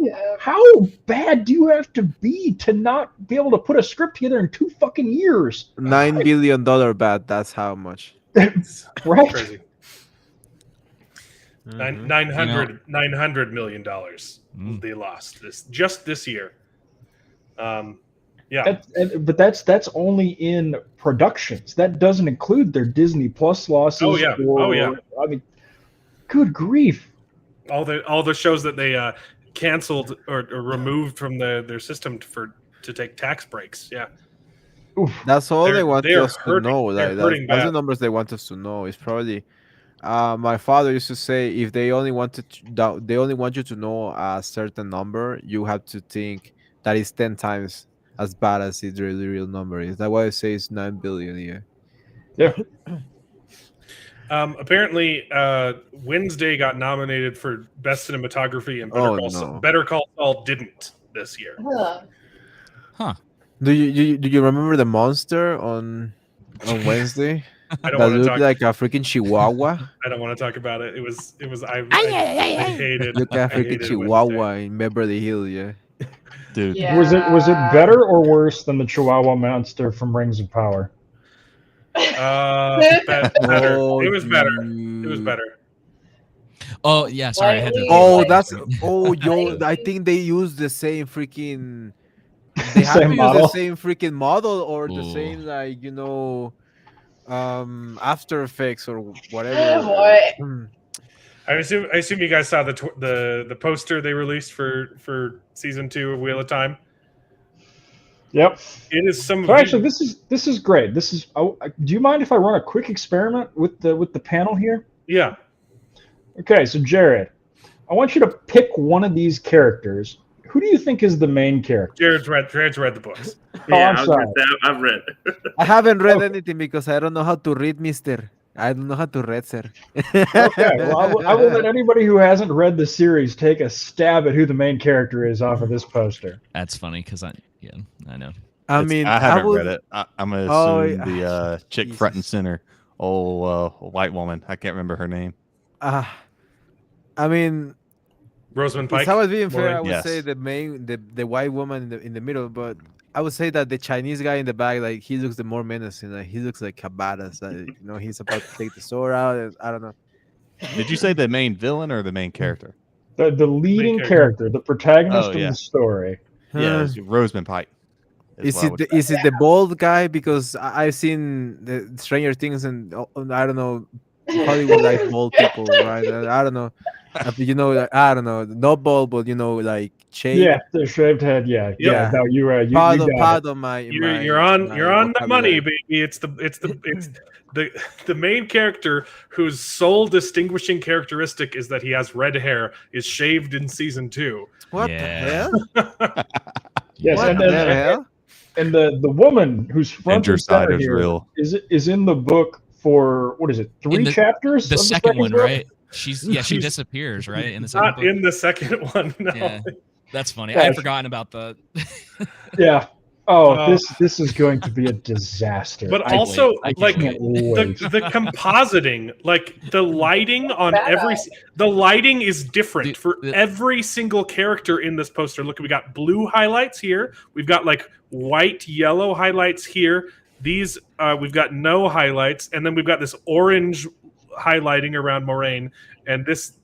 bad do you have to be to not be able to put a script together in 2 fucking years? $9 billion bat. That's how much. Right? Crazy. Mhm. $900 million Mm. they lost this year. Yeah. That's only in productions. That doesn't include their Disney Plus losses. Oh, yeah. Oh, yeah. I mean, good grief. all the shows that they canceled or removed from their system to take tax breaks. Yeah. Oof. That's all they want they're us to hurting- know. they're Like, hurting that's the bad. numbers they want us to know. It's probably. My father used to say, if they only they only want you to know a certain number, you have to think that it's 10 times as bad as the real number is. That's why I say it's 9 billion a year. Yeah. Apparently, Wednesday got nominated for Best Cinematography, and Oh, no. Better Call Saul didn't this year. Huh. Do you remember the monster on Wednesday I don't that want to looked talk. like a freaking chihuahua? I don't want to talk about it. It was. I hated. Look at I freaking hated chihuahua Wednesday. in Beverly Hills, yeah. Dude. Yeah. Was it better or worse than the Chihuahua monster from Rings of Power? Better. Oh, It was better. It was dude. better. Oh yeah, sorry, I had to. Slightly, Oh, like- that's yo. I Slightly. think they use the same freaking. They have Same to use the model. same freaking model or the Ooh. same After Effects or whatever. What? I assume you guys saw the poster they released for season 2 of Wheel of Time. Yep. It is some. So actually, this is great. This is. Do you mind if I run a quick experiment with the panel here? Yeah. Okay, so Jared, I want you to pick one of these characters. Who do you think is the main character? Jared's read the books. Yeah, I'm I was sorry. gonna say, I've read. I haven't read Okay. anything because I don't know how to read, Mister. I don't know how to read, sir. Okay, well, I will let anybody who hasn't read the series take a stab at who the main character is off of this poster. That's funny because I know. I mean, I haven't would, read it. I'm gonna Oh, assume the chick front and Jesus. center, white woman. I can't remember her name. I mean, Rosamund if Pike. I was being fair, I Maureen. would Yes. say the white woman in the middle, but I would say that the Chinese guy in the back, like he looks the more menacing. Like he looks like a badass. He's about to take the sword out. And, I don't know. Did you say the main villain or the main character? The leading character. character, the protagonist Oh, of yeah. the story. Yeah, Huh. it's Rosamund Pike. Is it the bald guy? Because I've seen the Stranger Things and I don't know, Hollywood likes bald people, right? I don't know. I don't know, not bald, but like shaved. Yeah, the shaved head. Yeah, Yeah. No, you got Pardon my. You're on the money, vocabulary. baby. It's the main character whose sole distinguishing characteristic is that he has red hair, is shaved in season 2. What Yeah. the hell? Yes, What and the then hell? and the woman who's front Ginger and center side is here real. is in the book for what is it? 3 the- chapters. The of second one, book? right? She disappears, right? In the second Not book. in the second one. No. Yeah. That's funny. Yeah, I had forgotten about the. Yeah. Oh, Oh. this is going to be a disaster. But I also, I can't like can't wait. the compositing, like the lighting on the lighting is different Dude, for every single character in this poster. Look, we got blue highlights here. We've got like white, yellow highlights here. These we've got no highlights, and then we've got this orange highlighting around Moraine. And this,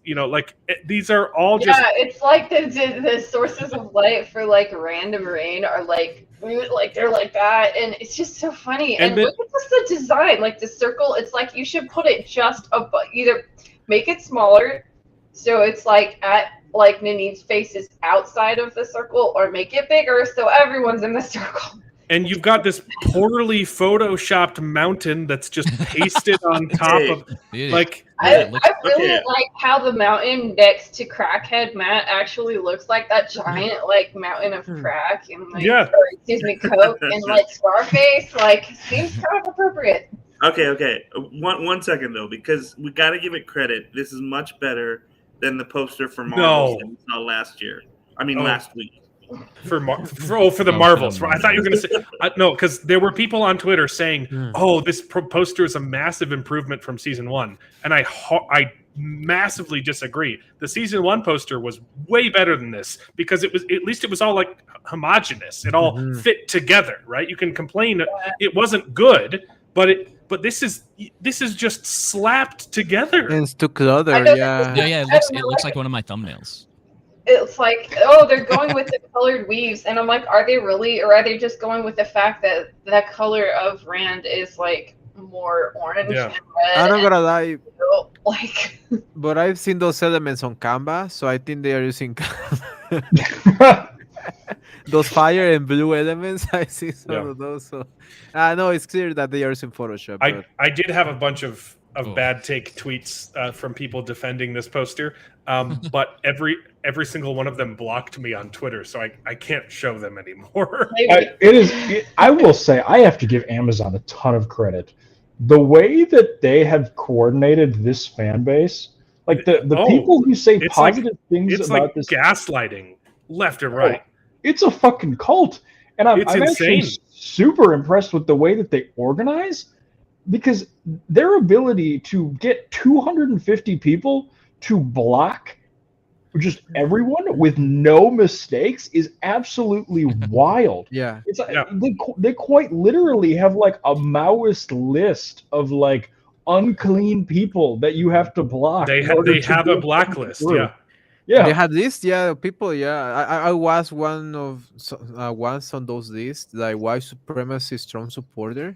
these are all just. Yeah, it's like the sources of light for like random rain are like they're like that, and it's just so funny. And And look at just the design, like the circle. It's like you should put it just above, either make it smaller, so it's like at like Nanine's face is outside of the circle, or make it bigger so everyone's in the circle. And you've got this poorly photoshopped mountain that's just pasted on top of, Dude, like. I it looks- really Okay. like how the mountain next to Crackhead Matt actually looks like that giant like mountain of crack and like Yeah. or, excuse me, coke and like Scarface. Like seems kind of appropriate. Okay. One second though, because we got to give it credit. This is much better than the poster for Marvel that we saw last year. I mean, Oh. last week. For the the Marvels. I thought you were going to Marvels. say no, because there were people on Twitter saying, Hmm. "Oh, this poster is a massive improvement from season 1," and I massively disagree. The season 1 poster was way better than this because it was all like homogenous. It all Mhm. fit together, right? You can complain it wasn't good, but this is just slapped together. And stuck together, I know yeah. Yeah, it looks like one of my thumbnails. It's like, oh, they're going with the colored weaves, and I'm like, are they really, or are they just going with the fact that the color of Rand is like more orange Yeah. and red? I'm not and gonna lie, blue? Like, but I've seen those elements on Canva, so I think they are using those fire and blue elements. I see some Yeah. of those. So, no, it's clear that they are using Photoshop. But I did have a bunch of Oh. bad take tweets from people defending this poster, but every single one of them blocked me on Twitter, so I can't show them anymore. maybe. I will say I have to give Amazon a ton of credit. the way that they have coordinated this fan base, like the people who say it's like positive things it's about like this, gaslighting left and oh, right. it's a fucking cult. And It's I'm actually insane. super impressed with the way that they organize, because their ability to get 250 people to block just everyone with no mistakes is absolutely wild. Yeah. It's Yeah. they quite literally have like a Maoist list of like unclean people that you have to block They in order they to have be a able to come blacklist. through. Yeah. Yeah. They had this, yeah, people, yeah. I was one of once on those lists, like white supremacy strong supporter,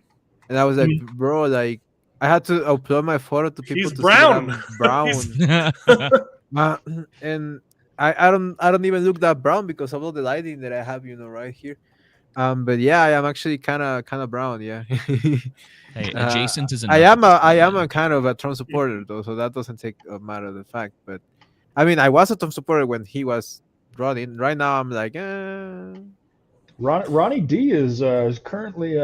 and I was like, Mhm. bro, like I had to upload my photo to people He's to see that brown. I'm He's brown. Uh, and I don't even look that brown because of all the lighting that I have, right here. But yeah, I am actually kind of brown, yeah. Hey, uh, adjacent is I enough at am a this I point, am man. a kind of a Trump supporter though, so that doesn't take a matter of the fact. But I mean, I was a Trump supporter when he was running. Right now, I'm like, Ronnie D is currently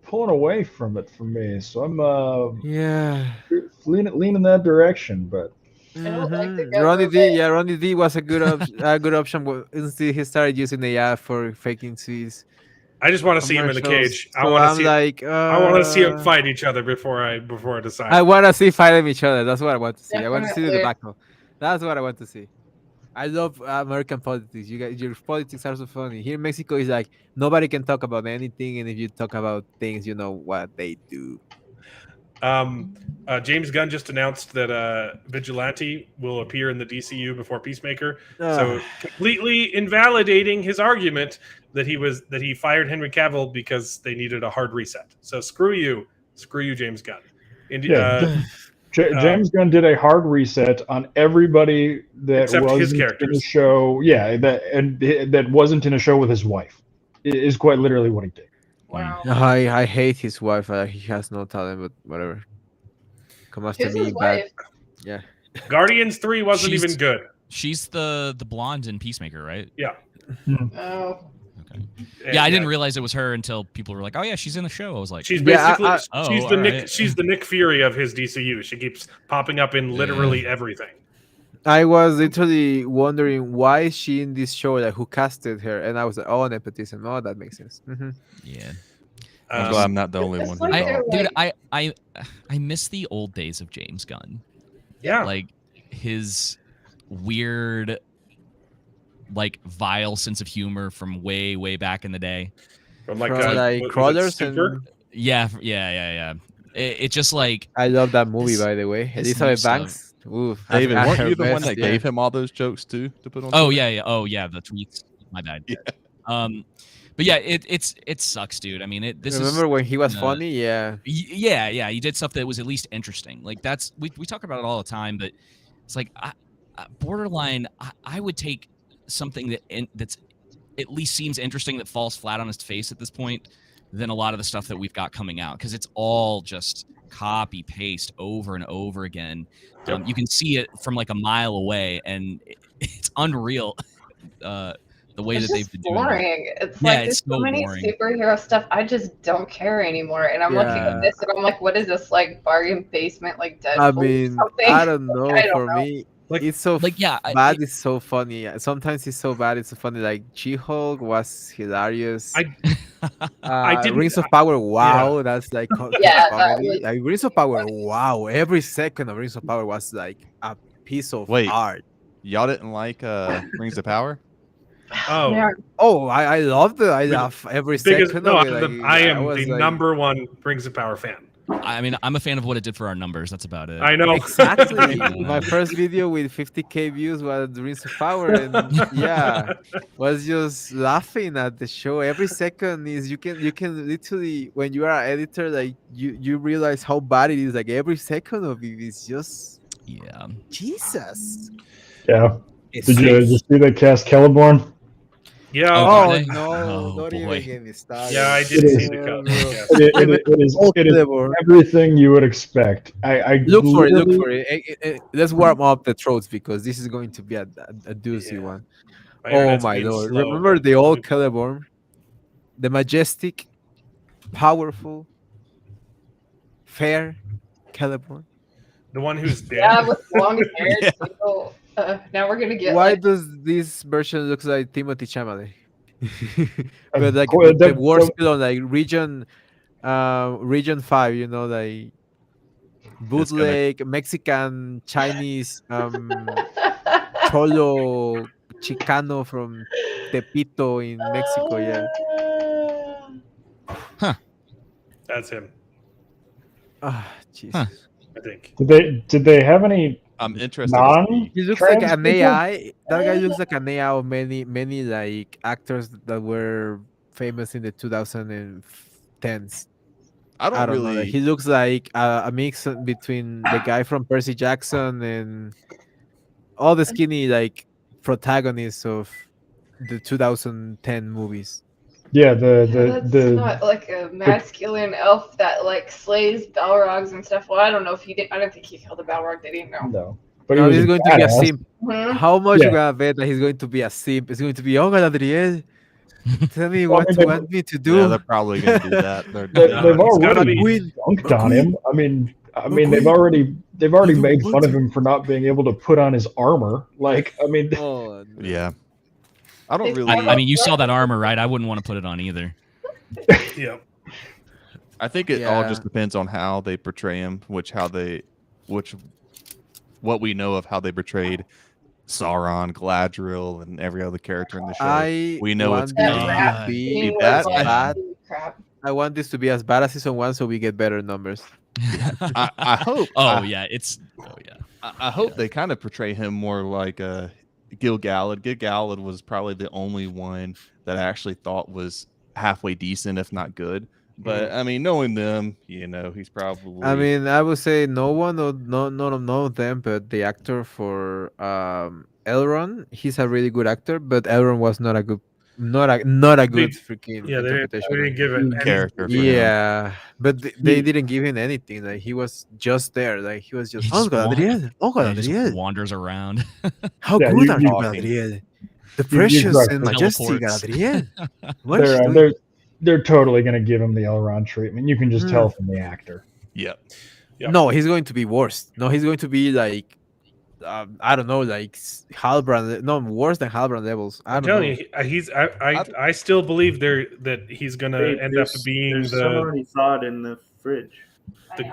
pulling away from it for me, so I'm yeah. leaning that direction. But I don't like the Ronnie government. D, yeah, Ronnie D was a good option. Until he started using the app for faking his I just want to see him in the commercials. cage. So I'm like, I want to see him fight each other before I decide. I want to see fighting each other. That's what I want to see. I want to see the Definitely. debacle. That's what I want to see. I love American politics. You guys, your politics are so funny. Here in Mexico, is like nobody can talk about anything, and if you talk about things, you know what they do. Um, James Gunn just announced that Vigilante will appear in the DCU before Peacemaker, so completely invalidating his argument that he fired Henry Cavill because they needed a hard reset. So screw you, James Gunn. yeah, James Gunn did a hard reset on everybody that except his wasn't in a characters. show. Yeah, that wasn't in a show with his wife. Is quite literally what he did. Wow. I hate his wife. He has no talent, but whatever. Come after Who's me, his bad. wife? Yeah. Guardians 3 wasn't even good. She's the blonde in Peacemaker, right? Yeah. Oh. Okay. Yeah, I didn't realize it was her until people were like, "Oh yeah, she's in the show." I was like, She's basically right. she's the Nick Fury of his DCU. She keeps popping up in literally everything. I was literally wondering why is she in this show? Like, who casted her? And I was like, oh, nepotism. Oh, that makes sense. Yeah. I'm glad I'm not the only It's one who like thought. they're Dude, like, I miss the old days of James Gunn. Yeah. Like his weird, like vile sense of humor from way back in the day. From Like was it crawlers Super? and Yeah. It just like I love that movie, this- by the way. this Elizabeth new stuff. Banks. Oof, David, at weren't her you the one best, that yeah. gave him all those jokes too to put on? Oh Twitter? yeah. The tweets. My bad. Yeah. But yeah, it sucks, dude. I mean, Remember when he was funny? Yeah. Yeah. He did stuff that was at least interesting. Like we talk about it all the time, but it's like borderline. I would take something that's at least seems interesting that falls flat on its face at this point than a lot of the stuff that we've got coming out because it's all just copy paste over and over again. You can see it from like a mile away, and it's unreal. The way it's that they've just been doing it. boring. It's Yeah, like it's there's so so many boring. superhero stuff. I just don't care anymore. And I'm looking Yeah. at this and I'm like, what is this like bargain basement like Deadpool I or mean, something? I don't know. I don't For know. me, Like- it's so Like, yeah, bad. It's so funny. Sometimes it's so bad. It's so funny. Like She-Hulk was hilarious. I didn't. Rings of Power. Wow, that's like Yeah, that comedy. was Like Rings of Power. Wow, every second of Rings of Power was like a piece of Wait. art. Y'all didn't like Rings of Power? Oh, Man, Oh, I loved it. I laugh every biggest second no, of it. I am was the like, number one Rings of Power fan. I mean, I'm a fan of what it did for our numbers. That's about it. I know Exactly. Yeah. My first video with 50K views was the Rings of Power, and yeah, was just laughing at the show. Every second is you can literally when you are an editor, like you realize how bad it is. Like every second of it is just Yeah. Jesus. Yeah. It's Did you see they cast Celeborn? Yeah, Oh, Oh did they? no! Oh, Don't boy. even get me started. yeah, I It did is- see the cut. bro. Yeah. It is everything you would expect. I Look for it. Look literally- for it. Let's warm up the throats because this is going to be a doozy Yeah. one. My Oh internet's my being lord! slow, Remember but- the old Celeborn, the majestic, powerful, fair Celeborn? The one who's dead. Yeah, with long hair. Yeah. Too. Now we're gonna get Why like. does this version looks like Timothy Chalamet? Of But like course, the worst villain, like region 5, you know, like It's gonna bootleg Mexican Chinese cholo Chicano from Tepito in Mexico. Yeah. That's him, Ah, Jesus. I think. Did they have any I'm interested to see. He looks like trans an people? AI. That guy looks like an AI of many like actors that were famous in the 2010s. I I don't don't know. Like, really. he looks like a mix between the guy from Percy Jackson and all the skinny like protagonists of the 2010 movies. Yeah, That's not like a masculine elf that like slays Balrogs and stuff. Well, I don't know if he did. I don't think he killed a Balrog. Did he? No. no, but he No, was he's a going to be a badass. simp. Mhm. How much you Yeah. gonna bet that he's going to be a simp? It's going to be, oh Galadriel, tell me Well, I what mean, you want me to Yeah, do. they're probably gonna do that. They've It's gotta already be. dunked on him. I mean, McQueen. they've already you made want fun of to- him for not being able to put on his armor. Like, I mean, Oh, no. Yeah, I don't They- really. I mean, you saw that armor, right? I wouldn't want to put it on either. Yeah. I think it all Yeah. just depends on how they portray him, what we know of how they portrayed Sauron, Galadriel, and every other character in the show. I We know it's want gonna this be Rat to scene be was, bad. like, bad. holy crap. I want this to be as bad as season 1, so we get better numbers. I hope. Oh I, yeah, it's. Oh yeah. I hope they kind of portray him more like Gil Galad. Gil Galad was probably the only one that I actually thought was halfway decent, if not good. But I mean, knowing them, he's probably. I mean, I would say no one, or none of them, but the actor for Elrond, he's a really good actor, but Elrond was not a good, not a good freaking Yeah, interpretation. they didn't give it any. character. For him. Yeah, but they didn't give him anything. Like he was just there. Like he was just, He oh just wa- Galadriel, oh Yeah, he just Galadriel, wanders around. how Yeah, good you- are you you, talking. Galadriel? The you're precious correct. and majestic Teleports. Galadriel. What is she doing? they're totally going to give him the Elrond treatment. You can just tell from the actor. Yep. Yep. No, he's going to be worse. No, he's going to be like, I don't know, like Halbrand. No, worse than Halbrand levels. I I'm don't know. telling you, he's. I still believe that he's gonna Babe, end up being there's some the. already thawed in the fridge. the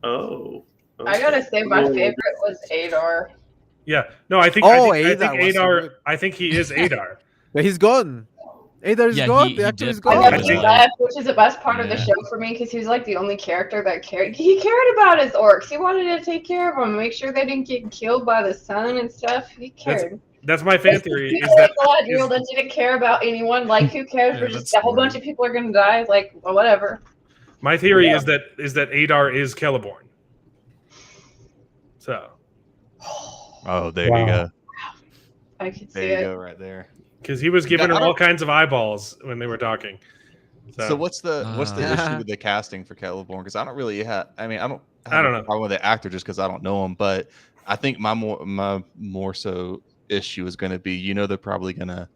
Oh. I gotta say, my Whoa. favorite was Adar. Yeah. No, I think. Oh, I think Adar was so Adar. good. I think he is Adar. But he's gone. Adar is Yeah, gone. he The actor is dipped. I gone. know I he think- left, which is the best part of the Yeah. show for me because he was like the only character that cared. He cared about his orcs. He wanted to take care of them, make sure they didn't get killed by the sun and stuff. He cared. That's my fan theory. He's Is like that Galadriel that didn't care about anyone. Like, who cares? Yeah, We're just that's a whole bunch of people are gonna die. Like, well, whatever. my theory Yeah. is that Adar is Celeborn. So Oh, there Wow. you go. I could see There you it. go, right there. because he was giving I her don't- all kinds of eyeballs when they were talking. So what's the issue Uh. with the casting for Celeborn? Because I don't really have. I mean, I don't. I have don't a know. problem with the actor just because I don't know him. But I think my more so issue is going to be, they're probably going to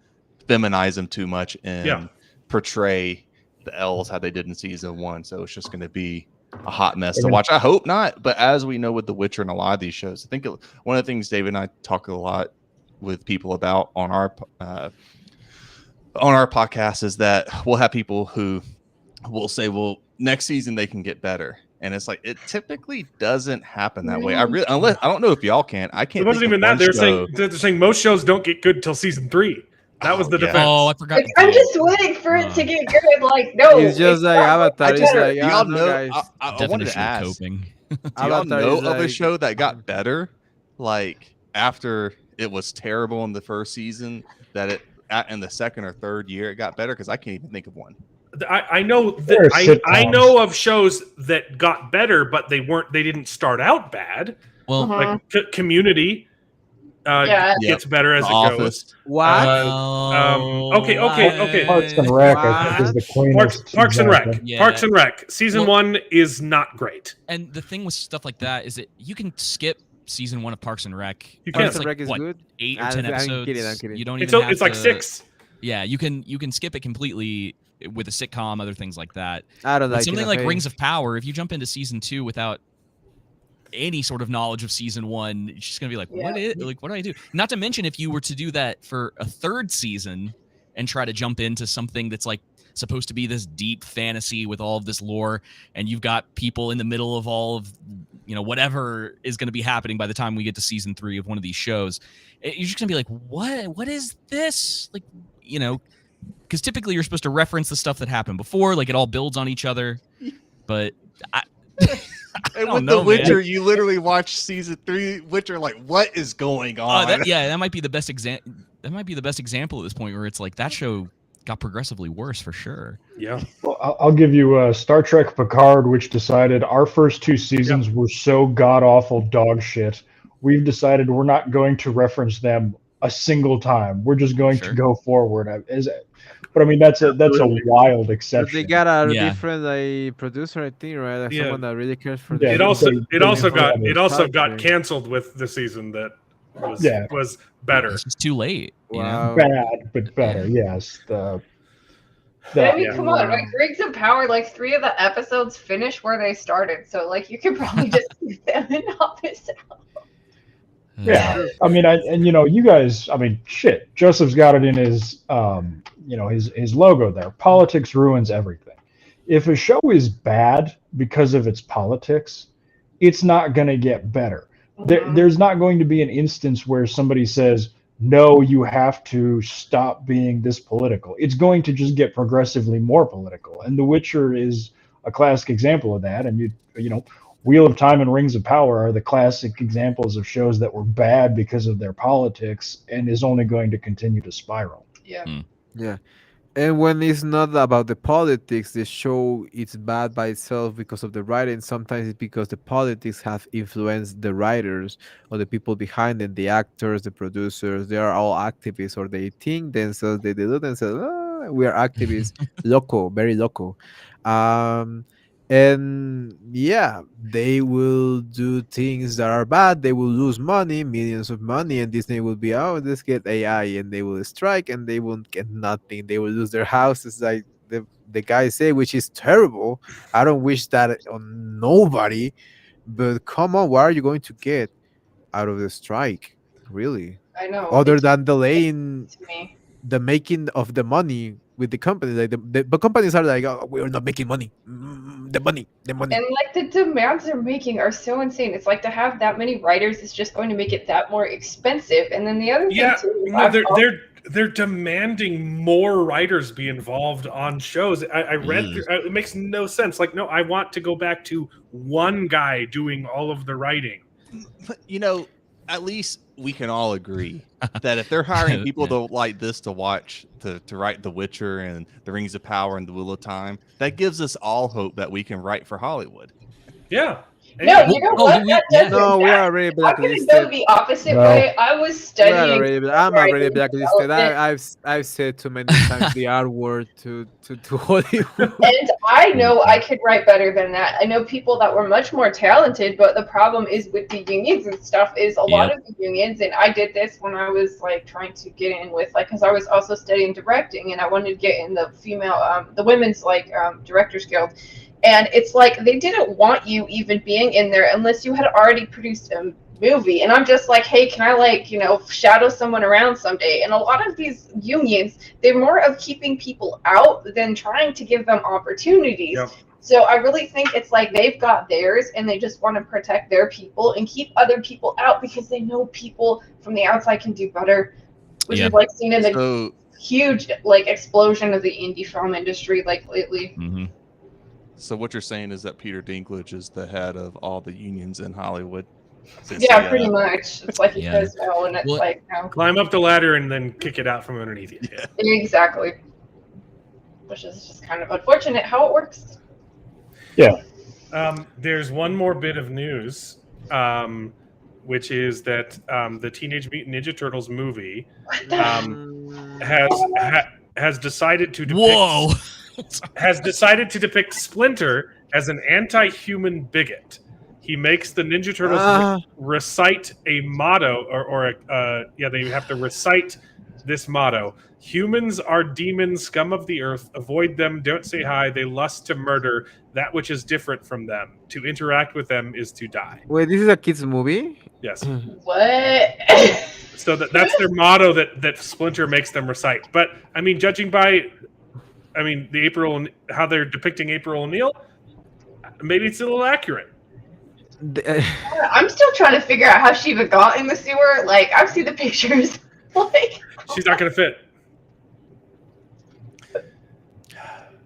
feminize him too much and Yeah. portray the elves how they did in season 1. So it's just going to be a hot mess to They're watch. I hope not. But as we know with The Witcher and a lot of these shows, I think one of the things David and I talk a lot with people about on our podcast is that we'll have people who will say, well, next season they can get better. And it's like, it typically doesn't happen that way. I don't know if y'all can. I can't. It wasn't think even of that. one They're saying most shows don't get good till season 3. That was the yeah. defense. Oh, I forgot. Like, I'm just waiting for it to get good. Like, no. It's just like not. Avatar. It's better. like, Y'all no, know. guys. I wanted to Definition of ask. coping. Do y'all Avatar know is of a like- show that got better, like after it was terrible in the first season, that it in the second or third year it got better? Because I can't even think of one. I know There are that I sitcoms. know of shows that got better, but they didn't start out bad. Well, Mhm. Like Community Yeah. gets better as The it Office. goes. What? Okay. Parks and Rec, I think, is the cleanest. Parks and Rec. example. Yeah. Parks and Rec. Season Well- 1 is not great. And the thing with stuff like that is that you can skip season 1 of Parks and Rec. You Or can. it's Parks and Rec is what, good. 8 or I'm 10 kidding, episodes. I'm kidding. You don't It's even have it's like to- 6. Yeah, you can skip it completely with a sitcom, other things like that. I don't With like something it. like Rings of Power, if you jump into season 2 without any sort of knowledge of season 1, it's just gonna be like, what do I do? Not to mention if you were to do that for a third season and try to jump into something that's like supposed to be this deep fantasy with all of this lore, and you've got people in the middle of all of whatever is going to be happening by the time we get to season 3 of one of these shows, you're just gonna be like, what is this? Like, because typically you're supposed to reference the stuff that happened before, like it all builds on each other. But and with The Witcher, you literally watch season 3 Witcher, like, what is going on? That might be the best example. That might be the best example at this point, where it's like that show got progressively worse for sure. Yeah. Well, I'll give you Star Trek Picard, which decided our first 2 seasons were so god awful dog shit. We've decided we're not going to reference them a single time. We're just going to go forward. But I mean, that's a wild exception. They got a different producer, I think, right? Like someone that really cares for. It also got canceled with the season that was better. It's too late. Wow. Bad, but better. Yes. I mean, come on, like Rings of Power, like 3 of the episodes finish where they started, so like you could probably just leave them and not miss out. Yeah, I mean, you guys, I mean, shit. Joseph's got it in his, his logo there. Politics ruins everything. If a show is bad because of its politics, it's not going to get better. There's not going to be an instance where somebody says, no, you have to stop being this political. It's going to just get progressively more political. And The Witcher is a classic example of that. And Wheel of Time and Rings of Power are the classic examples of shows that were bad because of their politics and is only going to continue to spiral. Yeah. Yeah. And when it's not about the politics, the show it's bad by itself because of the writing. Sometimes it's because the politics have influenced the writers or the people behind them, the actors, the producers. They are all activists, or they think themselves, they do themselves, we are activists, loco, very loco. And yeah, they will do things that are bad. They will lose money, millions of money, and Disney will be, oh, let's get AI, and they will strike, and they won't get nothing. They will lose their houses, like the guys say, which is terrible. I don't wish that on nobody, but come on, what are you going to get out of the strike, really? I know. Other than delaying the making of the money with the company, like the companies are like, oh, we're not making money. The money. And like the demands they're making are so insane. It's like to have that many writers is just going to make it that more expensive. And then the other thing too, they're demanding more writers be involved on shows. I read through, it makes no sense. Like, no, I want to go back to one guy doing all of the writing. But at least we can all agree that if they're hiring people like this to watch, to write The Witcher and The Rings of Power and The Wheel of Time, that gives us all hope that we can write for Hollywood. Yeah. No, you know what? We are already blacklisted. I'm going to go the opposite way. I was studying. I'm already blacklisted. I've said too many times the R word to Hollywood. And I know I could write better than that. I know people that were much more talented, but the problem is with the unions and stuff is a lot of the unions, and I did this when I was like trying to get in with because I was also studying directing and I wanted to get in the female, the women's directors guild. And it's like they didn't want you even being in there unless you had already produced a movie. And I'm just like, hey, can I shadow someone around someday? And a lot of these unions, they're more of keeping people out than trying to give them opportunities. Yep. So I really think it's like they've got theirs and they just want to protect their people and keep other people out because they know people from the outside can do better. Which is like seen in the huge explosion of the indie film industry lately. Mm-hmm. So what you're saying is that Peter Dinklage is the head of all the unions in Hollywood? Pretty much. It's like he says no, and it's climb up the ladder and then kick it out from underneath you. Yeah. Exactly. Which is just kind of unfortunate how it works. Yeah. There's one more bit of news, which is that the Teenage Mutant Ninja Turtles movie has decided to depict has decided to depict Splinter as an anti-human bigot. He makes the Ninja Turtles recite a motto, they have to recite this motto: humans are demons, scum of the earth. Avoid them, don't say hi. They lust to murder that which is different from them. To interact with them is to die. Wait, this is a kids movie? Yes. What? So that's their motto that Splinter makes them recite. But I mean, judging by, how they're depicting April O'Neil, maybe it's a little accurate. I'm still trying to figure out how she even got in the sewer. Like, I've seen the pictures. Like, She's not going to fit.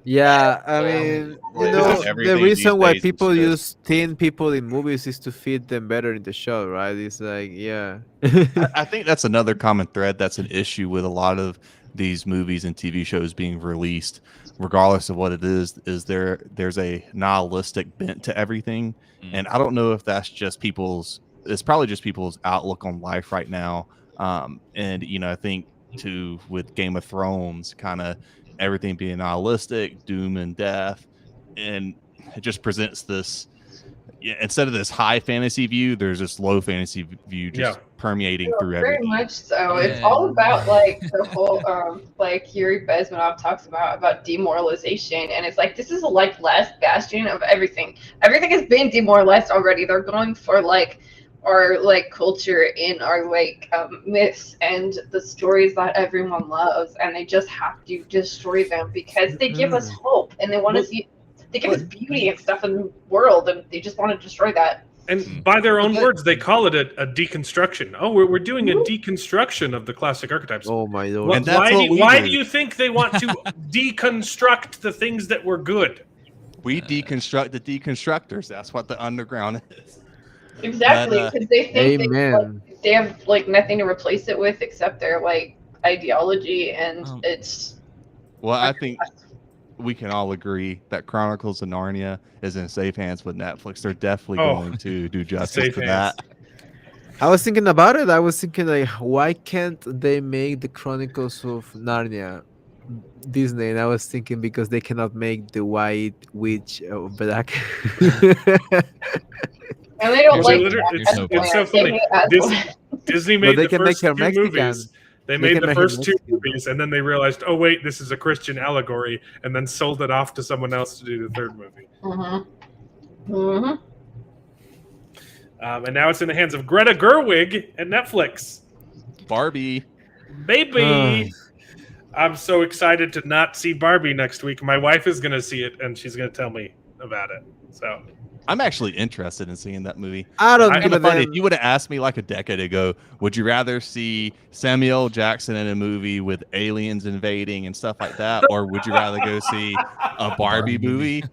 Yeah, I mean, the Everything reason these why days is people just- use thin people in movies is to fit them better in the show, right? It's like, yeah. I think that's another common thread that's an issue with a lot of these movies and TV shows being released, regardless of what it is there's a nihilistic bent to everything. And I don't know if that's just it's probably just people's outlook on life right now. And I think too, with Game of Thrones, kind of everything being nihilistic, doom and death, and it just presents this, instead of this high fantasy view, there's this low fantasy view just permeating through very everything. much so. It's Yeah. all about like the whole like Yuri Bezmenov talks about demoralization, and it's like this is like last bastion of everything. Everything has been demoralized already. They're going for like our like culture in our like myths and the stories that everyone loves, and they just have to destroy them because they give us hope and they want to see. They give us beauty and stuff in the world, and they just want to destroy that. And by their own words, they call it a deconstruction. Oh, we're doing a deconstruction of the classic archetypes. Oh my lord. Wh- And that's why what do, we why do. do you think they want to deconstruct the things that were good? We deconstruct the deconstructors. That's what the underground is. Exactly, But, because they think Amen. they have like nothing to replace it with except their like ideology, and it's. Well, I think we can all agree that Chronicles of Narnia is in safe hands with Netflix. They're definitely going to do justice Safe to hands. that. I was thinking about it. I was thinking like, why can't they make the Chronicles of Narnia Disney? And I was thinking because they cannot make the White Witch black. And they don't They like. literally- You're so it's so They funny. hate Aslan. Disney But made they the can make first her two Mexican. movies. They They made can the make her first two Mexican. movies, and then they realized, oh wait, this is a Christian allegory, and then sold it off to someone else to do the third movie. Mm-hmm. Mm-hmm. And now it's in the hands of Greta Gerwig at Netflix. Barbie. Baby, I'm so excited to not see Barbie next week. My wife is going to see it, and she's going to tell me about it. So I'm actually interested in seeing that movie. I don't It's give kind a of funny. damn. If you would have asked me like a decade ago, would you rather see Samuel L. Jackson in a movie with aliens invading and stuff like that, or would you rather go see a Barbie movie?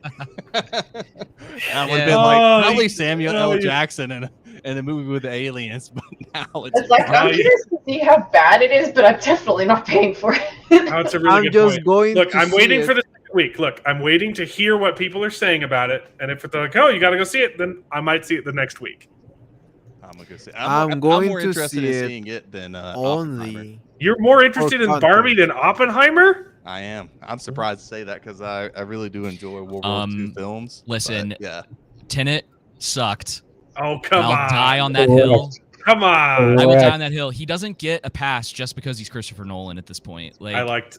I would have been like probably Samuel L. Jackson in a movie with aliens, but now It's like I'm curious to see how bad it is, but I'm definitely not paying for it. oh, it's a really I'm good just point. going Look, to I'm see waiting it. for the second week. Look, I'm waiting to hear what people are saying about it, and if they're like, "Oh, you got to go see it," then I might see it the next week. I'm gonna go see. I'm going more to interested see in it seeing it than Oppenheimer. Only. You're more interested in content. Barbie than Oppenheimer? I am. I'm surprised to say that because I really do enjoy World War II films. Listen, but, yeah. Tenet sucked. Oh, come I'll on. die on that hill. Come on. I will Correct. die on that hill. He doesn't get a pass just because he's Christopher Nolan at this point. Like I liked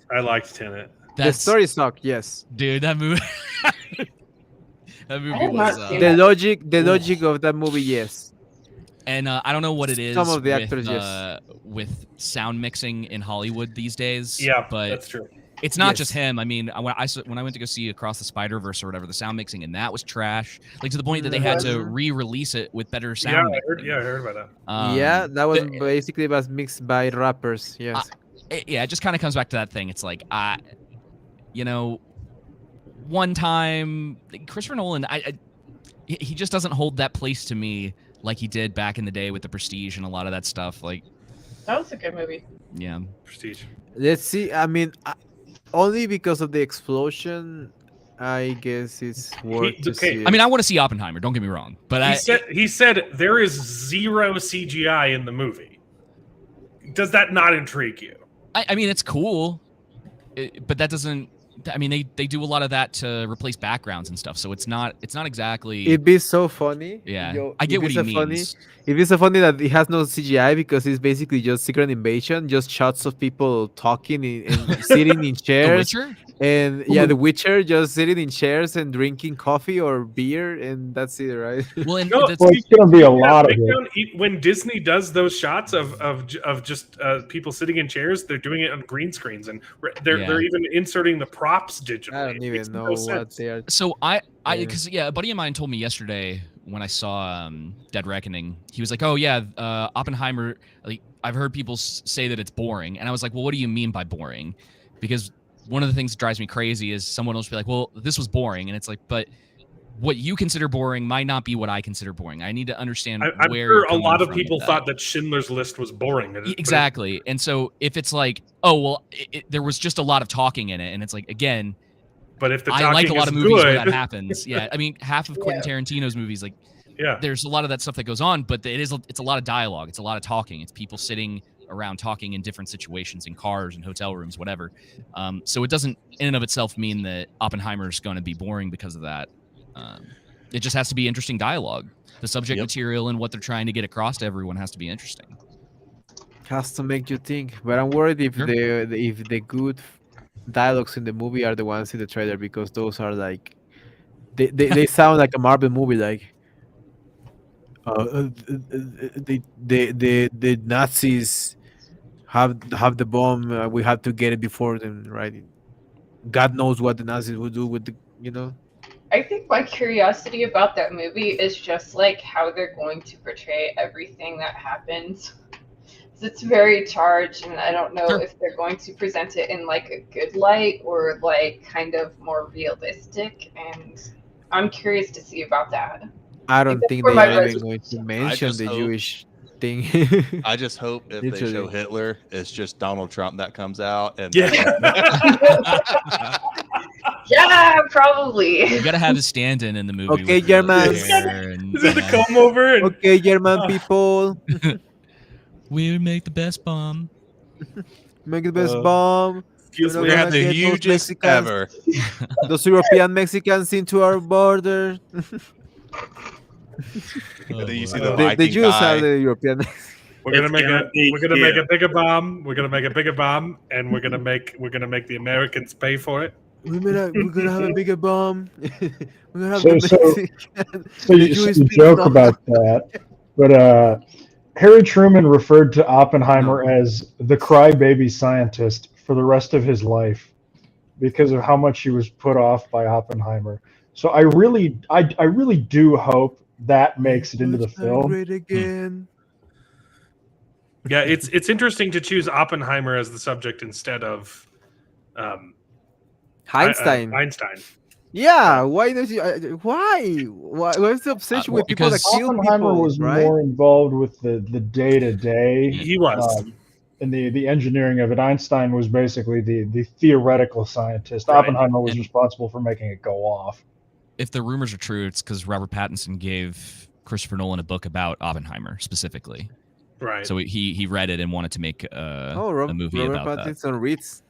Tenet. The that's story sucked, yes. dude. That movie. That movie have was. not seen The it. logic of that movie, yes. And I don't know what it is. Some of the with, actors, yes. With sound mixing in Hollywood these days. Yeah, but that's true. it's not Yes. just him. I mean, when I went to go see Across the Spider-Verse or whatever, the sound mixing and that was trash. Like to the point that they had to re-release it with better sound. mixing. I heard about that. Yeah, that was the- basically was mixed by rappers, yes. It just kind of comes back to that thing. It's like one time Christopher Nolan, he just doesn't hold that place to me like he did back in the day with The Prestige and a lot of that stuff. Like, That was a good movie. yeah, Prestige. Let's see. I mean, only because of the explosion, I guess it's worth to okay. see. It. I mean, I want to see Oppenheimer. Don't get me wrong, but He said there is zero CGI in the movie. Does that not intrigue you? I mean, it's cool, but that doesn't I mean, they do a lot of that to replace backgrounds and stuff. So it's not exactly. It'd be so funny. Yeah, Yo, I get what he it'd be so funny. means. It'd be so funny that it has no CGI because it's basically just Secret Invasion, just shots of people talking and sitting in The chairs. Witcher. And yeah, The Witcher just sitting in chairs and drinking coffee or beer, and that's it, right? Well, and No, that's, Well, it's going to be a lot of it. breakdown, when Disney does those shots of just people sitting in chairs, they're doing it on green screens, and they're even inserting the props digitally. I don't It makes even know no what sense. they are. so Yeah. because a buddy of mine told me yesterday when I saw Dead Reckoning, he was like, "Oh yeah, Oppenheimer. Like I've heard people say that it's boring," and I was like, "Well, what do you mean by boring?" Because one of the things that drives me crazy is someone else will be like, "Well, this was boring," and it's like, but what you consider boring might not be what I consider boring. I need to understand I'm where sure you're a coming lot of from people with thought that Schindler's List was boring. But exactly. And so if it's like, oh well, there was just a lot of talking in it, and it's like, again, but if the I talking like a lot is of movies where good, that happens. Yeah, I mean, half of Quentin Tarantino's movies, like, yeah, there's a lot of that stuff that goes on, but it's a lot of dialogue. It's a lot of talking. It's people sitting around talking in different situations, in cars and hotel rooms, whatever. So it doesn't in and of itself mean that Oppenheimer's going to be boring because of that. It just has to be interesting dialogue. The subject material and what they're trying to get across to everyone has to be interesting. Has to make you think, but I'm worried if Sure. the good dialogues in the movie are the ones in the trailer, because those are like they sound like a Marvel movie, like the Nazis have the bomb. We have to get it before them, right? God knows what the Nazis would do with the. I think my curiosity about that movie is just like how they're going to portray everything that happens. It's very charged, and I don't know Sure. if they're going to present it in like a good light or like kind of more realistic. And I'm curious to see about that. I don't That's think where they my are even reservation going to is. mention just the hope- Jewish thing. I just hope if they show Literally. Hitler, it's just Donald Trump that comes out. And Yeah. Yeah, probably. You got to have a stand-in in the movie. Okay, with the Germans. hair and, is it the comb over? And, Okay, German people, we make the best bomb. make the best bomb. excuse We're me. not we gonna have the get those hugest Mexicans. ever. Those European Mexicans into our border. And then you see boy. the The Viking Jews guy. are the European. We're gonna It's make gonna a be we're gonna make here. a bigger bomb. We're gonna make a bigger bomb, and we're gonna make the Americans pay for it. We're gonna have a bigger bomb. We're gonna have So- the so- Mexican. So The you, Jewish you people joke don't about that, but Harry Truman referred to Oppenheimer as the crybaby scientist for the rest of his life because of how much he was put off by Oppenheimer. So I really do hope that makes it into the film. Great again. Yeah, it's interesting to choose Oppenheimer as the subject instead of Einstein. Einstein. Yeah, why does he? What's the obsession with people that because kill Oppenheimer people? was Right? more involved with the day to day He was. and the engineering of it. Einstein was basically the theoretical scientist. Right. Oppenheimer was And- responsible for making it go off. If the rumors are true, it's because Robert Pattinson gave Christopher Nolan a book about Oppenheimer specifically. Right. So he read it and wanted to make a movie Robert about that. Pattinson reads.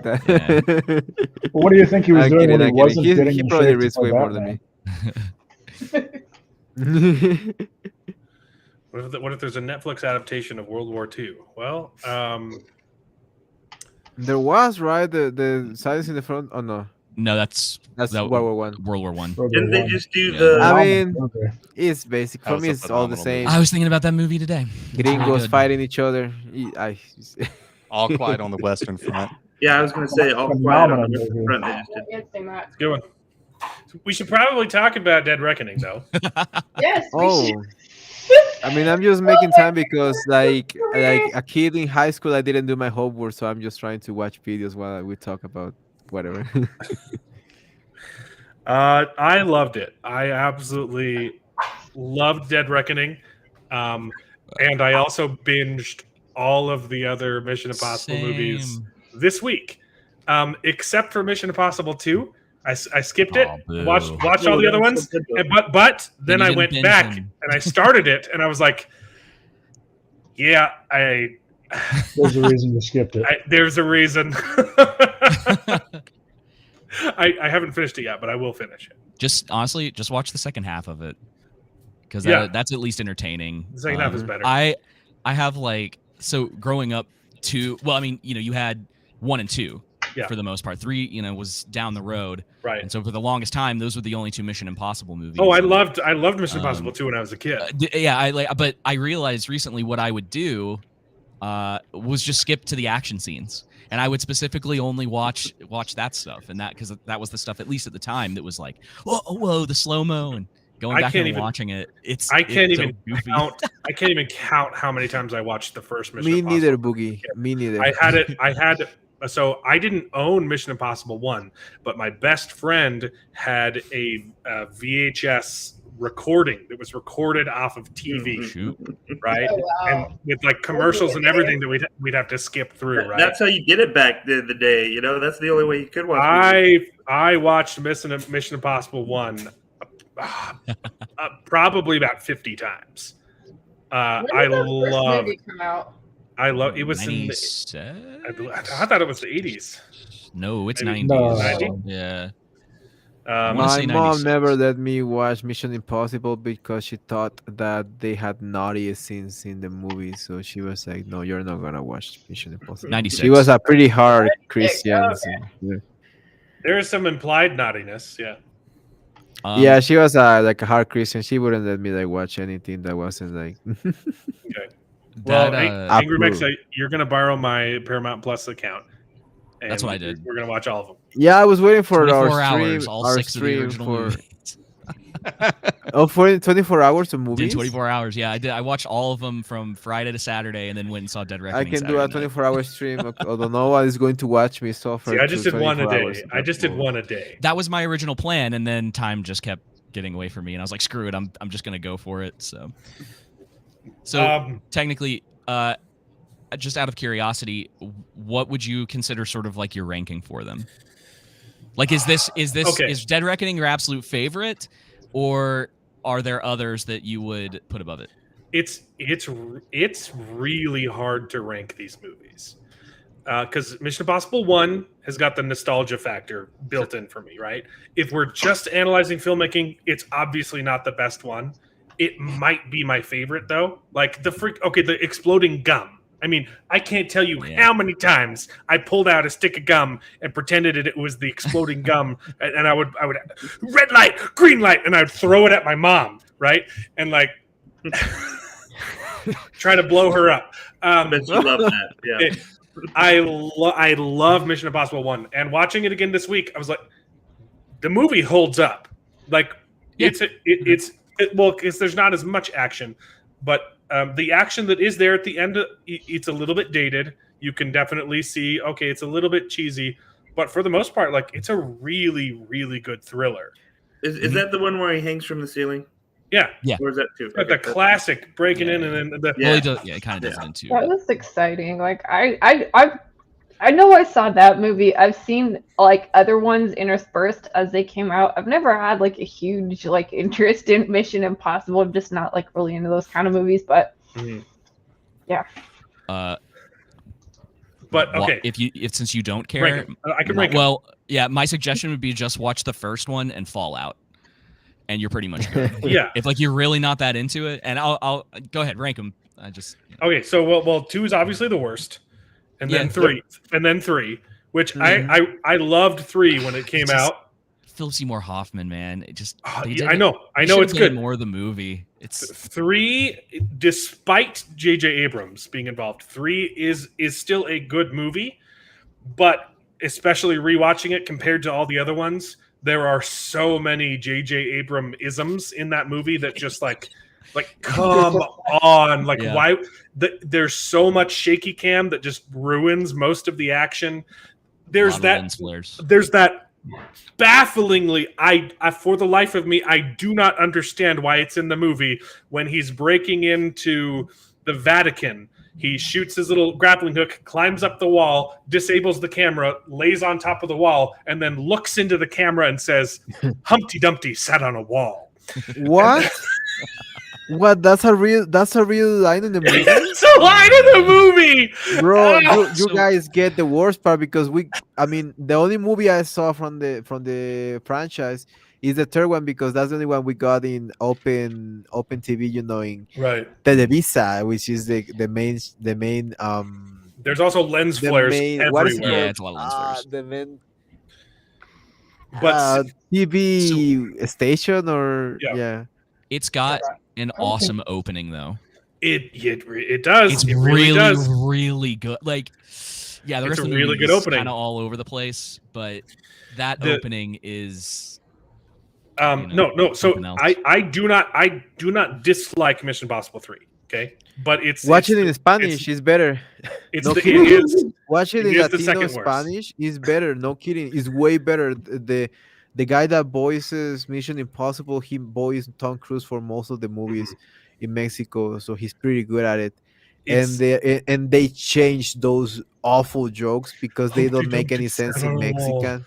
But what do you think he was I'm doing kidding, when he I'm kidding. wasn't He getting in probably shape to reads play way more than Batman? me. What if there's a Netflix adaptation of World War II? Well, There was, right, the silence in the front. Oh no, No, that's that's that- World War One. World War One. World Didn't War they I. just do Yeah. the? I mean, Okay. it's basic That for was me. a It's all the phenomenal same. movie. I was thinking about that movie today. Gringos Good. fighting each other. All quiet on the Western Front. Yeah, I was gonna say all quiet on the Phenomenal Western movie. front. They just did. Yes, they might. good one. We should probably talk about Dead Reckoning, though. Yes, we Oh, should. I mean, I'm just making time because, like a kid in high school, I didn't do my homework, so I'm just trying to watch videos while we talk about whatever. I loved it. I absolutely loved Dead Reckoning, and I also binged all of the other Mission Impossible movies Same. this week, except for Mission Impossible 2. I skipped it, Oh, boo. watched all the other ones, but then you I didn't went binge back them. and I started it, and I was like, yeah, There's a reason you skipped it. there's a reason. I haven't finished it yet, but I will finish it. Just honestly, just watch the second half of it because Yeah. that's at least entertaining. The second half is better. I have like so growing up well, I mean, you had 1 and 2 for the most part. 3, was down the road, right? And so for the longest time, those were the only 2 Mission Impossible movies. Oh, I loved Mission Impossible 2 when I was a kid. But I realized recently what I would do was just skip to the action scenes, and I would specifically only watch that stuff, and that because that was the stuff, at least at the time, that was like, whoa, the slow mo, and going back and watching it. I can't even count how many times I watched the first Mission Impossible. Me neither, Boogie. Me neither. So I didn't own Mission Impossible 1, but my best friend had a VHS recording that was recorded off of TV, right? Oh, wow. And with like commercials and everything that we'd have to skip through, right? That's how you did it back in the day. That's the only way you could watch. I watched Mission Impossible 1 probably about 50 times. I love. Movie come out? I love it. Was in I thought it was the 80s. No, it's 90s. No. Yeah. My mom never let me watch Mission Impossible because she thought that they had naughty scenes in the movie. So she was like, "No, you're not gonna watch Mission Impossible." 96. She was a pretty hard Christian. Okay. So, yeah. There is some implied naughtiness, yeah. Yeah, she was like a hard Christian. She wouldn't let me like watch anything that wasn't like. Okay. Well, Angry Mix, you're gonna borrow my Paramount Plus account. That's what I did. We're gonna watch all of them. Yeah, I was waiting for our 24 stream. hours, all our 6 of the stream original for. movies. For 24 hours of movies. Did 24 hours? Yeah, I did. I watched all of them from Friday to Saturday, and then went and saw Dead Reckoning. I can do a 24-hour stream, although no one is going to watch me suffer. See, I just did one a day. One a day. That was my original plan, and then time just kept getting away from me, and I was like, "Screw it! I'm just gonna go for it." So technically, just out of curiosity, what would you consider sort of like your ranking for them? Like, is Dead Reckoning your absolute favorite, or are there others that you would put above it? It's really hard to rank these movies because Mission Impossible 1 has got the nostalgia factor built in for me, right? If we're just analyzing filmmaking, it's obviously not the best one. It might be my favorite though. Like the exploding gum. I mean, I can't tell you how many times I pulled out a stick of gum and pretended it was the exploding gum, and I would red light, green light, and I'd throw it at my mom, right? And like try to blow her up. Bet you love that. Yeah. I love Mission Impossible 1, and watching it again this week, I was like, the movie holds up. Like it's because there's not as much action, but the action that is there at the end, it's a little bit dated. You can definitely see, okay, it's a little bit cheesy, but for the most part, like it's a really, really good thriller. Is that the one where he hangs from the ceiling? Yeah. Or is that too? Like the classic breaking in and then it kind of does it too. That was exciting. Like I know I saw that movie. I've seen like other ones interspersed as they came out. I've never had like a huge like interest in Mission Impossible. I'm just not like really into those kind of movies. But yeah. But okay, if since you don't care, I can rank. Well, yeah, my suggestion would be just watch the first one and Fallout, and you're pretty much good. Yeah. If like you're really not that into it, and I'll go ahead rank them. Okay, so well, 2 is obviously the worst. And then 3, which I loved 3 when it came out. Philip Seymour Hoffman, man, it just I know it's good. More of the movie. It's 3, despite J.J. Abrams being involved. 3 is still a good movie, but especially rewatching it compared to all the other ones, there are so many J.J. Abrams isms in that movie that just like come on, why? There's so much shaky cam that just ruins most of the action. There's that bafflingly, I for the life of me, I do not understand why it's in the movie when he's breaking into the Vatican. He shoots his little grappling hook, climbs up the wall, disables the camera, lays on top of the wall, and then looks into the camera and says, "Humpty Dumpty sat on a wall." What? What? That's a real line in the movie, It's a line in the movie. bro. Ah! You So- guys get the worst part because I mean, the only movie I saw from the franchise is the third one because that's the only one we got in open TV. You know, in Right. Televisa, which is There's also lens the flares main what is it everywhere. Yeah, called? it's a lot of lens flares. The main But TV station or Yeah. yeah. It's got an awesome opening though. it does. It's It really really, does. really good. Like, yeah, the It's rest a of the really movie good is opening. kind of all over the place, but that The- opening is No. So something else. I do not dislike Mission Impossible 3. Okay, but Watch it in the- Spanish is better. It's No the, kidding. it is Watch it it in is the Latino second worst. Spanish is better. No kidding. It's way better. The guy that voices Mission Impossible, he voiced Tom Cruise for most of the movies in Mexico, so he's pretty good at it. It's And they changed those awful jokes because they don't make any It's sense in terrible. Mexican.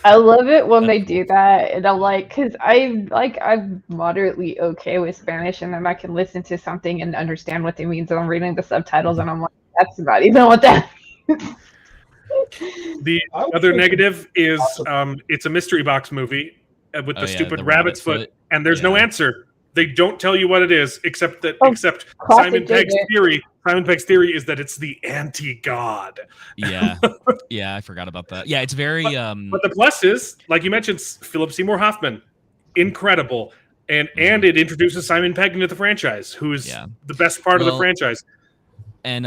I love it when That's they do that, and I'm like, because I'm moderately okay with Spanish, and then I can listen to something and understand what they mean. So I'm reading the subtitles, and I'm like, that's not even what that means. The I would other say- negative is it's a mystery box movie with Oh, the yeah, stupid the rabbit's rabbit foot, foot. and there's no Yeah. answer. They don't tell you what it is, except classic Simon Pegg's JJ. theory. Simon Pegg's theory is that it's the anti-god. Yeah, yeah, I forgot about that. Yeah, it's very But the plus is, like you mentioned, Philip Seymour Hoffman, incredible, and it introduces Simon Pegg into the franchise, who is Yeah. the best part of the Well, franchise. and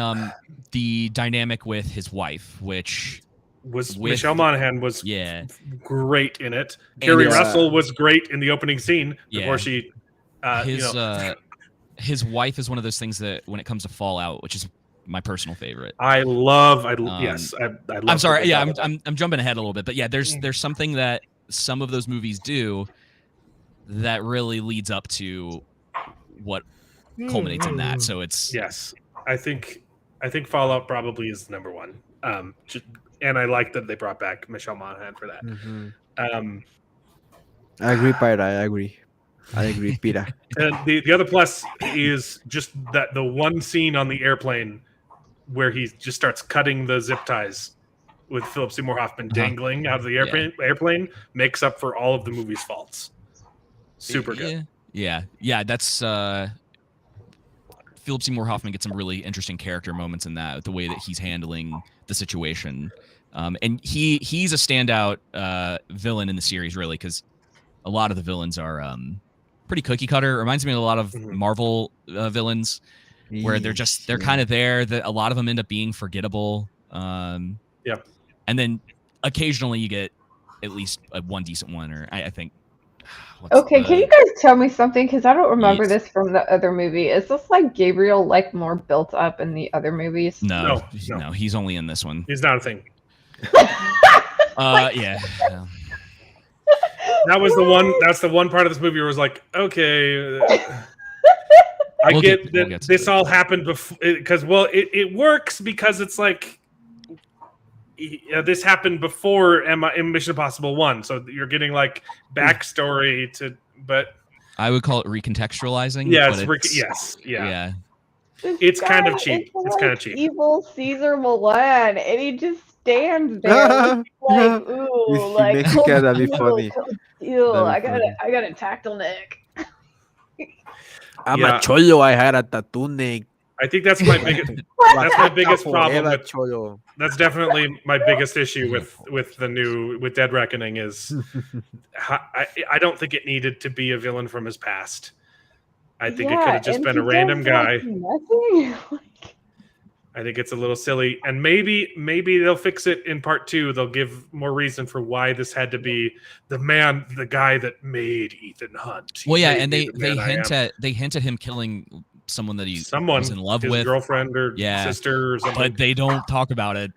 the dynamic with his wife, which Was with- Michelle Monaghan was yeah, great in it. Carrie it's- Russell was great in the opening scene before Yeah. she, his wife is one of those things that when it comes to Fallout, which is my personal favorite. I love. I love. I'm sorry. Cooper Yeah, Talbot. I'm jumping ahead a little bit, but yeah, there's something that some of those movies do that really leads up to what culminates in that. So it's Yes, I think Fallout probably is number one. And I like that they brought back Michelle Monaghan for that. Mhm. Um, I agree, Pyra. I agree, Pira. and the other plus is just that the one scene on the airplane where he just starts cutting the zip ties with Philip Seymour Hoffman dangling out of the airplane makes up for all of the movie's faults. Super good. Yeah. That's Philip Seymour Hoffman gets some really interesting character moments in that, the way that he's handling the situation. And he's a standout villain in the series, really, because a lot of the villains are pretty cookie cutter. It reminds me of a lot of Marvel villains, where they're kind of there. That a lot of them end up being forgettable. Yeah. And then occasionally you get at least one decent one, or I think. what's Okay, the- can you guys tell me something? Because I don't remember Yes. this from the other movie. Is this like Gabriel like more built up in the other movies? No, No. no, he's only in this one. He's not a thing. Yeah. That was the one. That's the one part of this movie where it was like, okay, I We'll get get that to this it. all happened before because it works because it's like this happened before in Mission Impossible 1, so you're getting like backstory to, but I would call it recontextualizing. yeah, but yes, yeah. Yeah. This It's kind of guy cheap. is It's kind of like cheap. Evil Caesar Milan, and he just stands there like, ooh, He like makes it cold kinda be steel, funny. cold steel. That'd be I got a tactile neck. I'm Yeah. a cholo. I had a tattoo neck. I think that's my biggest. That's my biggest problem with. Cholo. That's definitely my biggest issue with Dead Reckoning is I don't think it needed to be a villain from his past. I think it could have just and been he a random does, guy. like, nothing. I think it's a little silly, and maybe they'll fix it in part 2. They'll give more reason for why this had to be the guy that made Ethan Hunt. He Well, yeah, made and me they the man I am. hint at him killing someone that he someone was in love his with, girlfriend or Yeah. sister or something. but they don't talk about it.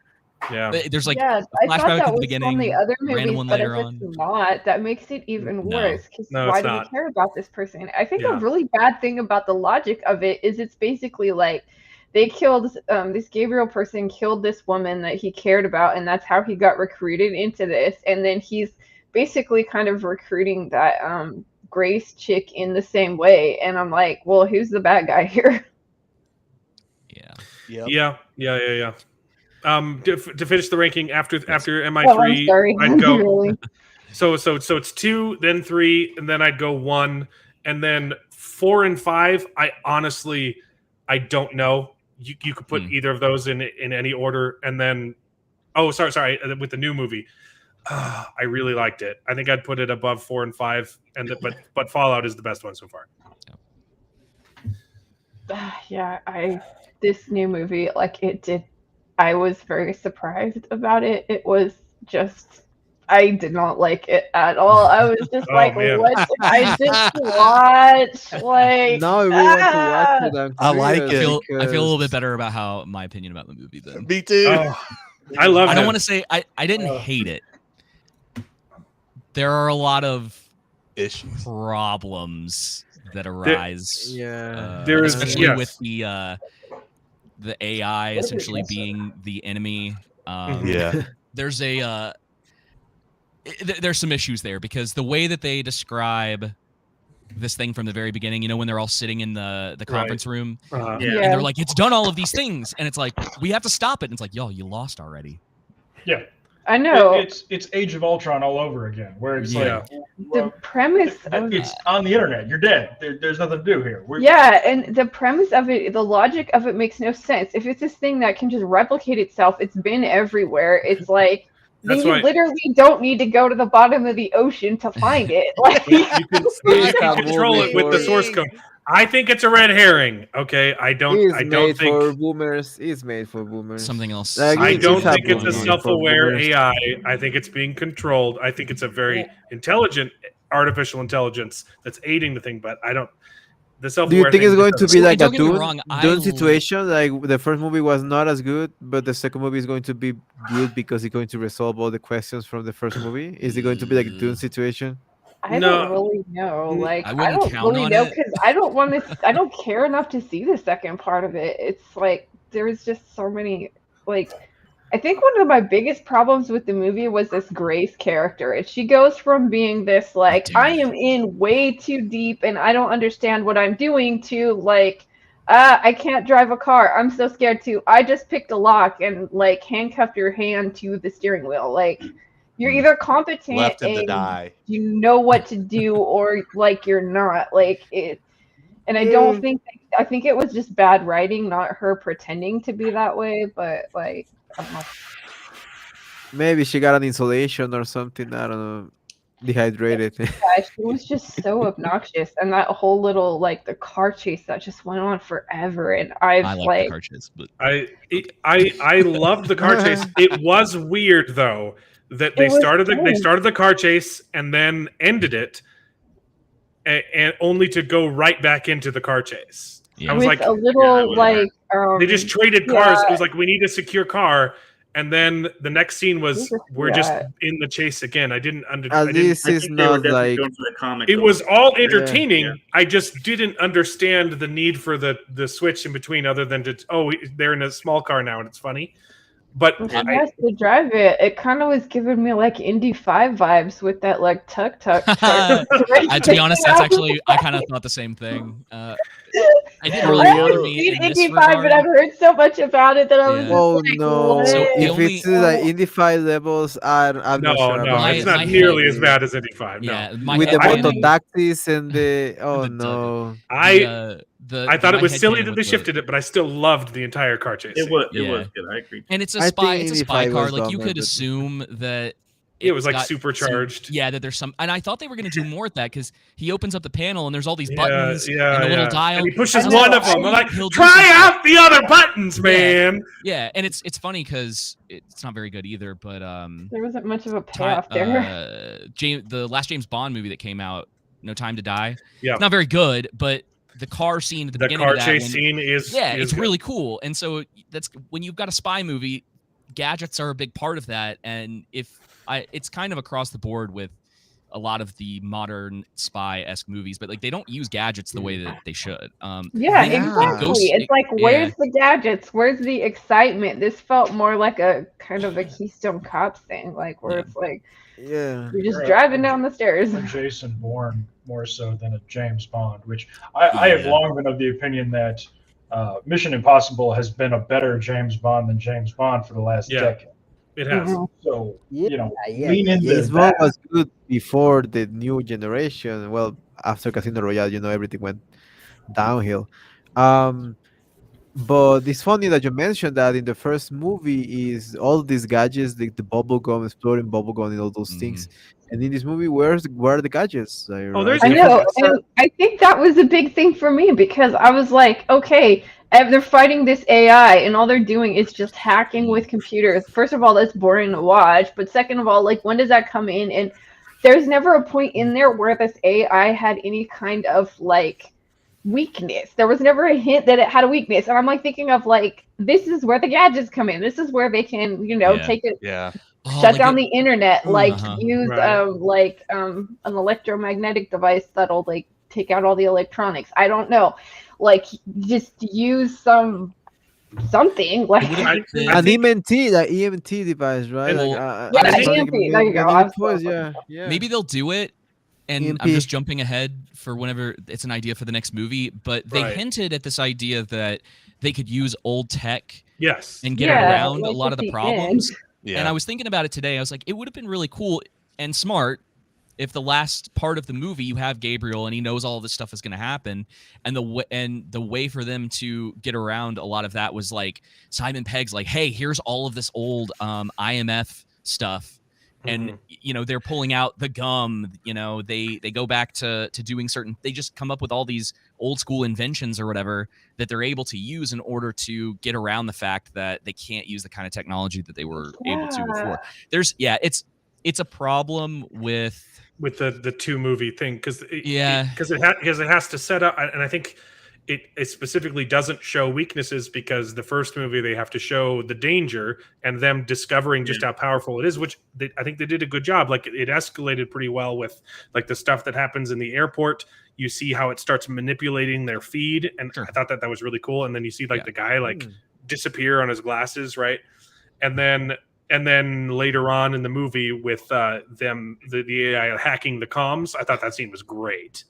Yeah, There's like yeah, I thought flashback at that the was beginning, from the other random movies, one but if later it's on. not, that makes it even No. worse. Because No, why it's do we not. care about this person? I think Yeah. a really bad thing about the logic of it is it's basically like they killed this Gabriel person killed this woman that he cared about, and that's how he got recruited into this. And then he's basically kind of recruiting Grace chick in the same way, and I'm like, well, who's the bad guy here? Yeah. Yeah. To finish the ranking after MI3, Oh, I'm sorry. I'd go. Really. So it's 2, then 3, and then I'd go 1, and then 4 and 5. I honestly, I don't know. You could put either of those in any order, and then sorry, with the new movie, I really liked it. I think I'd put it above 4 and 5, but Fallout is the best one so far. Yeah, this new movie, like it did. I was very surprised about it. It was just, I did not like it at all. I was just like, man. what did I just watch? Like, Now I really want to watch it. I'm I like curious it. I feel a little bit because- better about how my opinion about the movie then. Me too. Oh, I love. I don't want to say I didn't hate it. There are a lot of Issues. problems that arise. Yeah. There is- especially yes. with the AI essentially being the enemy. Yeah. There's there's some issues there because the way that they describe this thing from the very beginning, you know, when they're all sitting in the conference room Yeah. and they're like, it's done all of these things, and it's like, we have to stop it. And it's like, yo, you lost already. Yeah. I know It's Age of Ultron all over again, where it's Yeah. like, the well, premise of it's on the internet. You're dead. There's nothing to do here. yeah, and the premise of it, the logic of it makes no sense. If it's this thing that can just replicate itself, it's been everywhere. It's like That's you why- literally don't need to go to the bottom of the ocean to find it. Like, You can control it with the source code. I think it's a red herring. Okay, I don't It's think. for boomers. It's made for boomers. Something else. Like, I it's don't a think it's a boomers. self-aware boomers. AI. I think it's being controlled. I think it's a very intelligent artificial intelligence that's aiding the thing. But I don't. The Do self-aware. you think thing it's going to doesn't- be like a Don't get me Dune, wrong, Dune situation? Like the first movie was not as good, but the second movie is going to be good because it's going to resolve all the questions from the first movie. Is it going to be like a Dune situation? I No. don't really know. Like, I I wouldn't don't count really on know it. because I don't want to. I don't care enough to see the second part of it. It's like there's just so many. Like, I think one of my biggest problems with the movie was this Grace character. And she goes from being this like I am in way too deep and I don't understand what I'm doing to like I can't drive a car. I'm so scared to. I just picked a lock and like handcuffed your hand to the steering wheel. Like, you're either competent Left him to and die. you know what to do, or like you're not. Like it, and I don't think. I think it was just bad writing, not her pretending to be that way. But like, I don't know. Maybe she got an insulation or something. I don't know. Dehydrated. Yeah, she was just so obnoxious, and that whole little like the car chase that just went on forever. And I I've like like, the car chase, but I loved the car chase. It was weird though that they It was started strange. the car chase and then ended it, and only to go right back into the car chase. Yeah. I was with like, a little yeah, like they just traded cars. yeah. It was like we need a secure car, and then the next scene was we're just Yeah. in the chase again. I didn't understand. At least I it's think they were not definitely like going for the comic. It though. was all entertaining. Yeah. I just didn't understand the need for the switch in between, other than to they're in a small car now and it's funny. But She has to drive it. It kind of was giving me like Indy 5 vibes with that like tuk tuk. to be honest, that's actually I kind of thought the same thing. It didn't really I bother haven't me seen in this Indy 5, but regard. I've heard so much about it that I was Yeah. just oh like, no! what? So the If only- it's like Indy 5 levels, I'm not no, sure no, about it's it. not my nearly head- as bad as Indy 5. No. Yeah, my With the I- moto headcanon- taxis and the The- no. I thought it was silly that they shifted. shifted it, but I still loved the entire car chase. It scene. was Yeah. good. I agree. And it's I a think spy. It's a Indy spy 5 car. was Like you dumber, could but- assume that It was like got supercharged. some- yeah, that there's some, and I thought they were going to do more with that because he opens up the panel and there's all these Yeah, buttons yeah, and a little yeah. dial. And he pushes I know, one of them. I'm like, He'll do try something. out the other buttons, man. Yeah, and it's funny because it's not very good either. But There wasn't much of a payoff there. The last James Bond movie that came out, No Time to Die. Yeah. It's not very good, but the car scene at the The beginning car of that chase when- scene is it's good. really cool. And so that's when you've got a spy movie, gadgets are a big part of that. And it's kind of across the board with a lot of the modern spy-esque movies, but like they don't use gadgets the way that they should. Yeah, I think exactly. Ghost, It's like, yeah, where's the gadgets? Where's the excitement? This felt more like a kind of a Keystone Cops thing, like where Yeah. it's like Yeah. you're just Or driving down the stairs. a Jason Bourne more so than a James Bond, which I have Yeah. long been of the opinion that Mission Impossible has been a better James Bond than James Bond for the last Yeah. decade. It has. Mhm. So, Yeah, lean into James Bond that. was good before the new generation. Well, after Casino Royale, everything went downhill. Um, but it's funny that you mentioned that in the first movie is all these gadgets, the bubble gum, exploding bubble gum, and all those things. And in this movie, where are the gadgets? Like, Oh, right? there's I They know, gadgets. forgot- and I think that was a big thing for me because I was like, okay, they're fighting this AI, and all they're doing is just hacking with computers. First of all, that's boring to watch, but second of all, like, when does that come in? And there's never a point in there where this AI had any kind of like weakness. There was never a hint that it had a weakness, and I'm like thinking of like, this is where the gadgets come in. This is where they can, Yeah. take it. Yeah. Oh, Shut like down it- the internet, like use Right. an electromagnetic device that'll like take out all the electronics. I don't know, like just use something like It would have been I An think- EMT, like EMT device, right? And- Like, Well, yeah, I think- EMP. There you go. Magnetic voice, yeah. maybe they'll do it. And I'm EMP. just jumping ahead for whenever it's an idea for the next movie, but they Right. hinted at this idea that they could use old tech Yes. and get Yeah, around a like lot at of the the problems. Yeah. And I was thinking about it today. I was like, it would have been really cool and smart if the last part of the movie you have Gabriel and he knows all this stuff is going to happen, and the way for them to get around a lot of that was like Simon Pegg's like, hey, here's all of this old IMF stuff. And they're pulling out the gum. They go back to doing certain. They just come up with all these old school inventions or whatever that they're able to use in order to get around the fact that they can't use the kind of technology that they were able to before. It's a problem with the two movie thing because Yeah. it has to set up, and I think it specifically doesn't show weaknesses because the first movie they have to show the danger and them discovering just how powerful it is, which I think they did a good job. Like it escalated pretty well with like the stuff that happens in the airport. You see how it starts manipulating their feed, and Sure. I thought that was really cool. And then you see like the guy like disappear on his glasses, right? And then later on in the movie with the AI hacking the comms, I thought that scene was great.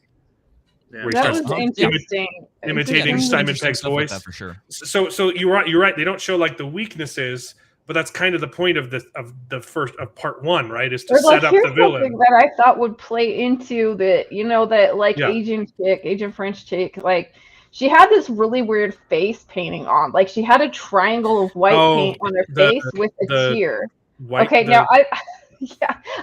Yeah. Where he that starts was interesting. imitating Interesting. Simon interesting Pegg's stuff with voice. that for sure. So you're right. They don't show like the weaknesses, but that's kind of the point of part one, right? Is to Or, like, set up here's the villain. something that I thought would play into that like Yeah. Asian French chick, like she had this really weird face painting on. Like she had a triangle of white paint on her face with a tear. Okay, now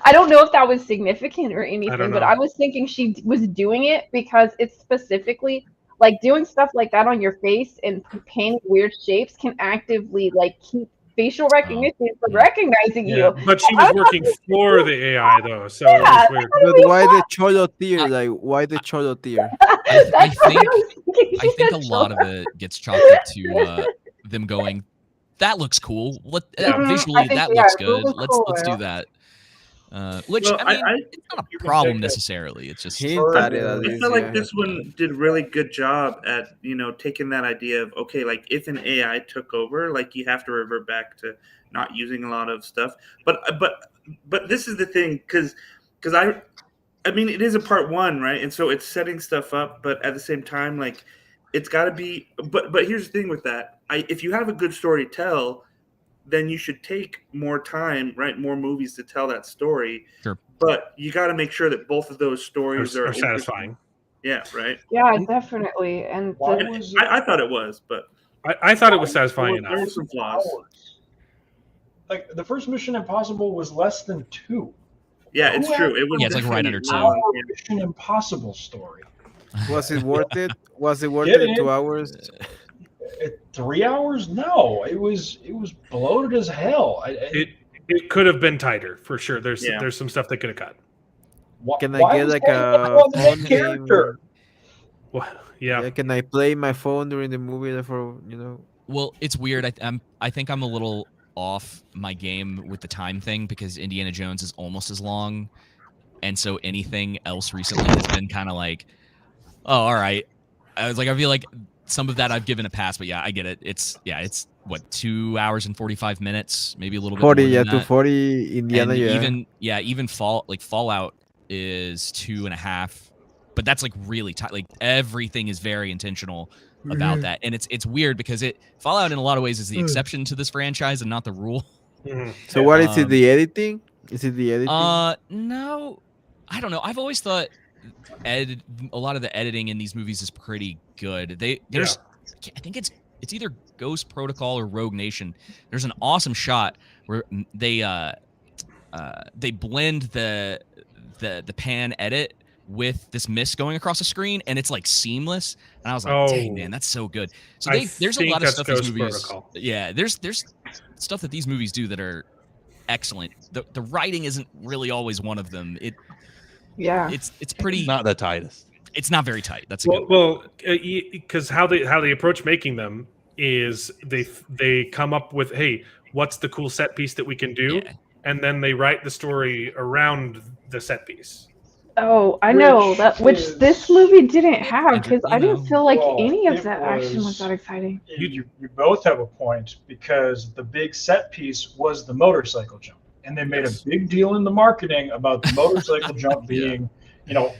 I don't know if that was significant or anything, but know. I was thinking she was doing it because it's specifically like doing stuff like that on your face and painting weird shapes can actively like keep facial recognition from recognizing Yeah, you. but she was working for the AI though, so it Yeah, was weird. But why the cholo tier? Like, why the cholo tier? I That's what think- was thinking. I She think said a lot of children. it gets chalked up to them going, that looks cool. Visually, I think, that yeah, looks it good. was Let's cool, do that. Which Well, I mean, I- it's not you a can problem take that. necessarily. It's just Hint Or- at it, at I least, feel like yeah. this one did a really good job at taking that idea of okay, like if an AI took over, like you have to revert back to not using a lot of stuff. But this is the thing because I mean it is a part one, right? And so it's setting stuff up, but at the same time, like it's got to be. But here's the thing with that: if you have a good story to tell, then you should take more time, right? More movies to tell that story. Sure. But you got to make sure that both of those stories Are are satisfying. Yeah, right. Yeah, definitely. And Why the- was it I thought it was, but I thought it was satisfying there were enough. some flaws. hours? Like the first Mission Impossible was less than 2. Yeah, it's Who true. had It was Yeah, it's like right definitely under long. a Mission Impossible story? Was it worth it? Was it worth Get it? it? 2 hours? 3 hours? No, it was bloated as hell. It could have been tighter for sure. There's Yeah. some stuff they could have cut. Can I why get was like Harry a Potter the main phone character? Well, yeah. Yeah, can I play my phone during the movie? Therefore, well, it's weird. I think I'm a little off my game with the time thing because Indiana Jones is almost as long, and so anything else recently has been kind of like, oh, all right. I feel like some of that I've given a pass, but yeah, I get it. It's what, 2 hours and 45 minutes, maybe a little bit 40, more yeah, than that. 240 Indiana, And yeah. even Fallout is 2.5, but that's like really tight. Like everything is very intentional about that, and it's weird because Fallout in a lot of ways is the exception to this franchise and not the rule. So what is it? The editing? Is it the editing? No, I don't know. I've always thought a lot of the editing in these movies is pretty good. There's I think it's either Ghost Protocol or Rogue Nation. There's an awesome shot where they blend the pan edit with this mist going across the screen, and it's like seamless. And I was like, dang man, that's so good. So there's a lot of stuff these movies. Protocol. Yeah, there's stuff that these movies do that are excellent. The writing isn't really always one of them. It's pretty not the tightest. It's not very tight. That's because how they approach making them is they come up with, hey, what's the cool set piece that we can do, and then they write the story around the set piece. Oh, I know that, which this movie didn't have, because I didn't feel like any of that action was that exciting. You both have a point, because the big set piece was the motorcycle jump, and they made a big deal in the marketing about the motorcycle jump being,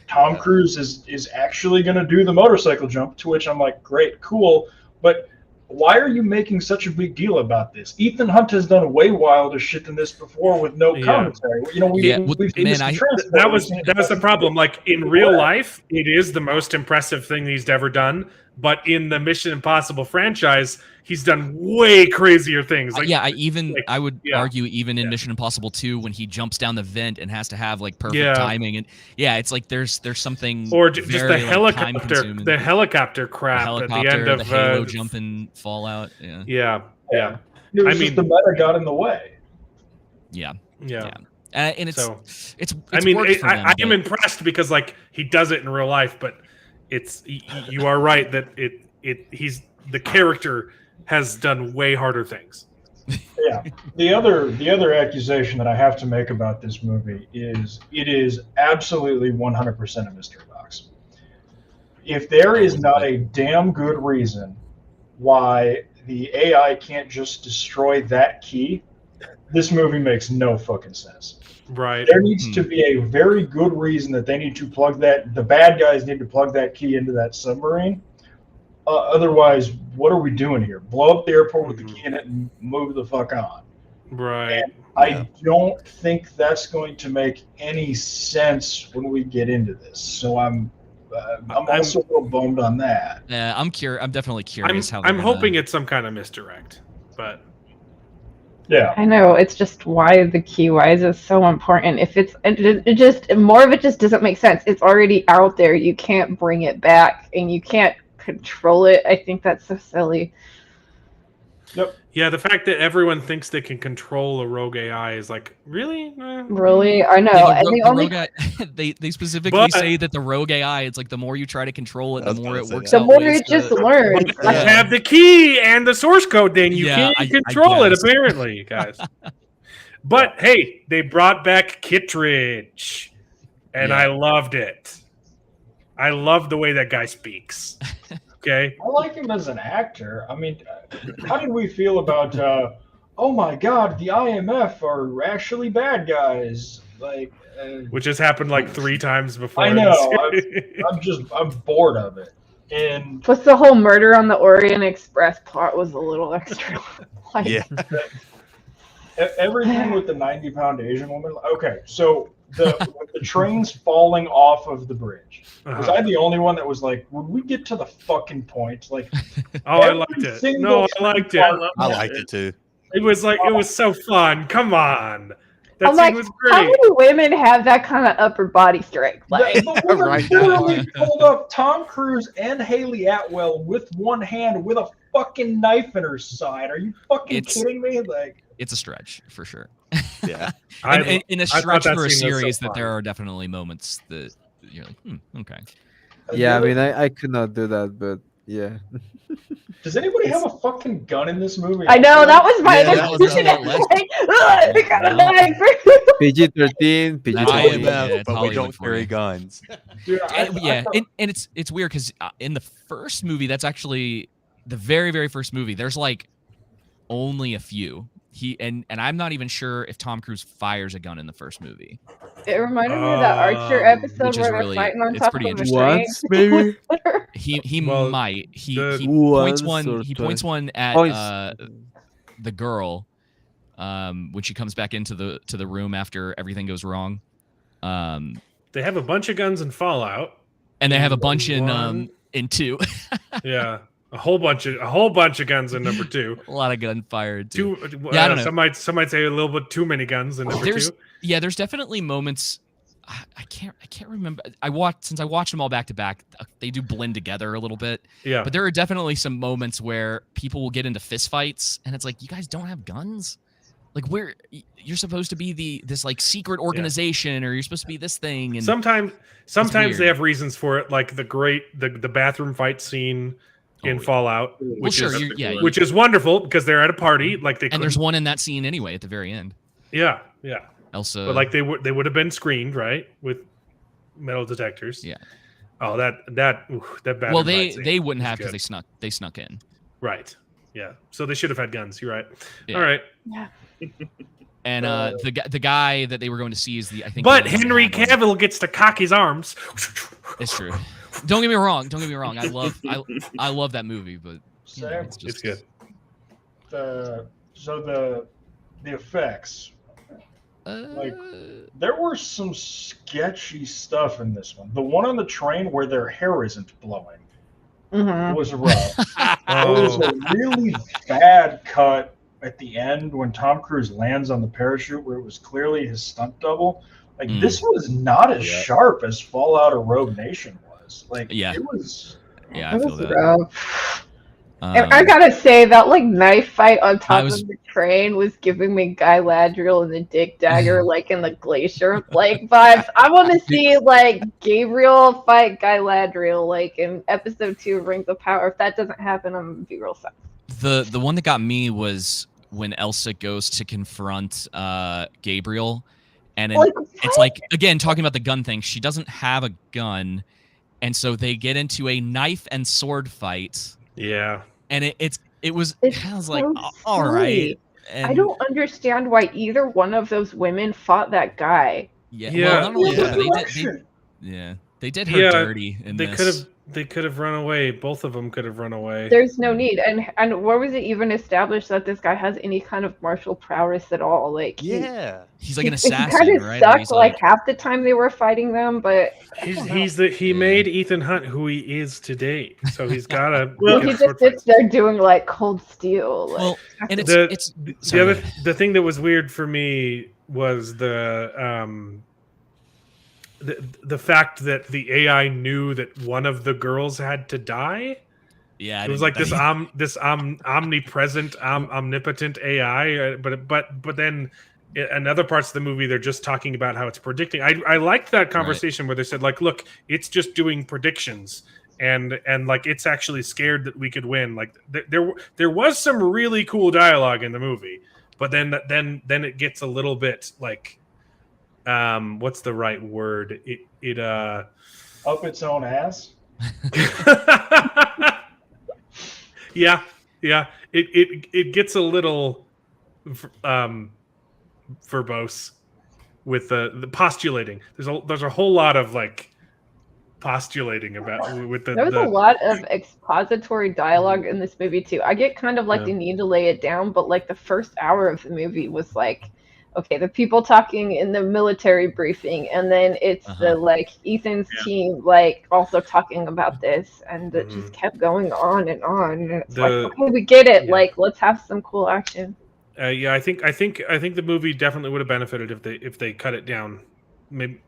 Tom Cruise is actually going to do the motorcycle jump. To which I'm like, great, cool, but why are you making such a big deal about this? Ethan Hunt has done way wilder shit than this before with no commentary. We've seen this that was the problem. Like in real life, it is the most impressive thing he's ever done. But in the Mission Impossible franchise, he's done way crazier things. Like, I would argue even in Mission Impossible 2, when he jumps down the vent and has to have like perfect timing, and it's like there's something, or just the helicopter crap at the end of the Halo jump in Fallout. Yeah. It was just the meta got in the way. And it's I am impressed because like he does it in real life, but you are right that he's the character has done way harder things. Yeah. The other accusation that I have to make about this movie is it is absolutely 100% a mystery box. If there is not a damn good reason why the AI can't just destroy that key, this movie makes no fucking sense. Right. There needs to be a very good reason that they need to the bad guys need to plug that key into that submarine. Otherwise, what are we doing here? Blow up the airport with the key in it and move the fuck on. Right. And I don't think that's going to make any sense when we get into this. So I'm also a little bummed on that. Yeah, I'm definitely curious I'm hoping it's some kind of misdirect, but. Yeah, I know. It's just why the key? Why is it so important? If it just more of it just doesn't make sense. It's already out there. You can't bring it back, and you can't control it. I think that's so silly. Yep. Yeah, the fact that everyone thinks they can control a rogue AI is like, really? Really? I know. They specifically say that the rogue AI, it's like the more you try to control it, the more it works. The more it just learns. I have the key and the source code, then you can't control it, apparently, guys. But hey, they brought back Kittredge, and I loved it. I love the way that guy speaks. Okay. I like him as an actor. I mean, how did we feel about, oh my God, the IMF are actually bad guys? Like, which has happened like 3 times before. I know. I'm bored of it. And plus the whole murder on the Orient Express plot was a little extra. Everything with the 90-pound Asian woman. Okay, so with the trains falling off of the bridge. Was I the only one that was like, would we get to the fucking point? Like, I liked it. No, I liked it. I liked it too. It was like, it was so fun. Come on. That I'm scene like, was great. how many women have that kind of upper body strength? Like, the woman literally pulled up Tom Cruise and Haley Atwell with one hand with a fucking knife in her side. Are you fucking kidding me? Like, it's a stretch for sure. Yeah. And in a stretch for a series, that there are definitely moments that you're like, okay. Yeah, I mean, I could not do that, but Yeah. Does anybody have a fucking gun in this movie? I know that was my Yeah, that was decision. the last- I got a No. knife. PG-13, That's PG-13. Hollywood, IMF, yeah, it's but we Hollywood don't for carry you. guns. Dude, And it's weird because in the first movie, that's actually the very, very first movie. There's like only a few. And I'm not even sure if Tom Cruise fires a gun in the first movie. It reminded me of that Archer episode which is where they're really- fighting on it's top pretty of a interesting. train. Once, maybe. He Well, might he the- points Once one or he points twice. one at Points. the girl when she comes back into the room after everything goes wrong. They have a bunch of guns in Fallout. And they have a bunch One. in 2. Yeah, a whole bunch of guns in number 2. A lot of gun fired too. Yeah, I don't know. Some might say a little bit too many guns in number 2. There's definitely moments. I can't remember. I watched them all back to back. They do blend together a little bit. Yeah, But there are definitely some moments where people will get into fist fights, and it's like, you guys don't have guns. Like, you're supposed to be this like secret organization, or you're supposed to be this thing. And sometimes weird. they have reasons for it, like the bathroom fight scene in Fallout, which is wonderful because they're at a party. Like and there's one in that scene anyway at the very end. Yeah. Elsa, But like they would have been screened, right, with metal detectors. Yeah. Oh, that bathroom well, fight scene they wouldn't was have because good. they snuck in. Right. Yeah. So they should have had guns. You're right. Yeah. All right. Yeah. And the guy that they were going to see is I think. But he doesn't Henry have one. Cavill gets to cock his arms. It's true. Don't get me wrong. I love that movie, but you know, Sam, It's good. the effects. Uh, There were some sketchy stuff in this one. The one on the train where their hair isn't blowing Mhm. was rough. There was a really bad cut at the end when Tom Cruise lands on the parachute where it was clearly his stunt double. Like, this was not as sharp as Fallout or Rogue Nation was. Like, Yeah. it was. yeah, I It feel was that. rough. And I Um, gotta say that like knife fight on top was- of the train was giving me Guy Ladriel and the Dick Dagger like in the glacier like vibes. I want to see like Gabriel fight Guy Ladriel like in episode 2 of Rings of Power. If that doesn't happen, I'm gonna be real sad. the one that got me was when Elsa goes to confront Gabriel, and it's like, again, talking about the gun thing. She doesn't have a gun, and so they get into a knife and sword fight. Yeah. And it was It's I was so like, all right. silly. And I don't understand why either one of those women fought that guy. Yeah, Yeah, well, not only yeah. that, they did her dirty in this. They could have run away. Both of them could have run away. There's no need. And where was it even established that this guy has any kind of martial prowess at all? Like Yeah. He's like an he assassin, kind of right? sucked He's like half the time they were fighting them, but He made Ethan Hunt who he is today. So he's got a well, he just sits there doing like Cold Steel. Like, well, and it's the thing that was weird for me was the fact that the AI knew that one of the girls had to die. Yeah, it was like this omnipresent, omnipotent AI. But then in other parts of the movie, they're just talking about how it's predicting. I liked that conversation where they said, like, look, it's just doing predictions. And like it's actually scared that we could win. Like there was some really cool dialogue in the movie, but then it gets a little bit like what's the right word? It up its own ass. yeah. It gets a little verbose with the postulating. There's a whole lot of like postulating about with the. There was a lot of expository dialogue in this movie too. I get kind of like the need to lay it down, but like the first hour of the movie was like, okay, the people talking in the military briefing, and then it's the like Ethan's team like also talking about this, and it just kept going on and on. And it's like, okay, we get it. Like, let's have some cool action. I think the movie definitely would have benefited if they cut it down, maybe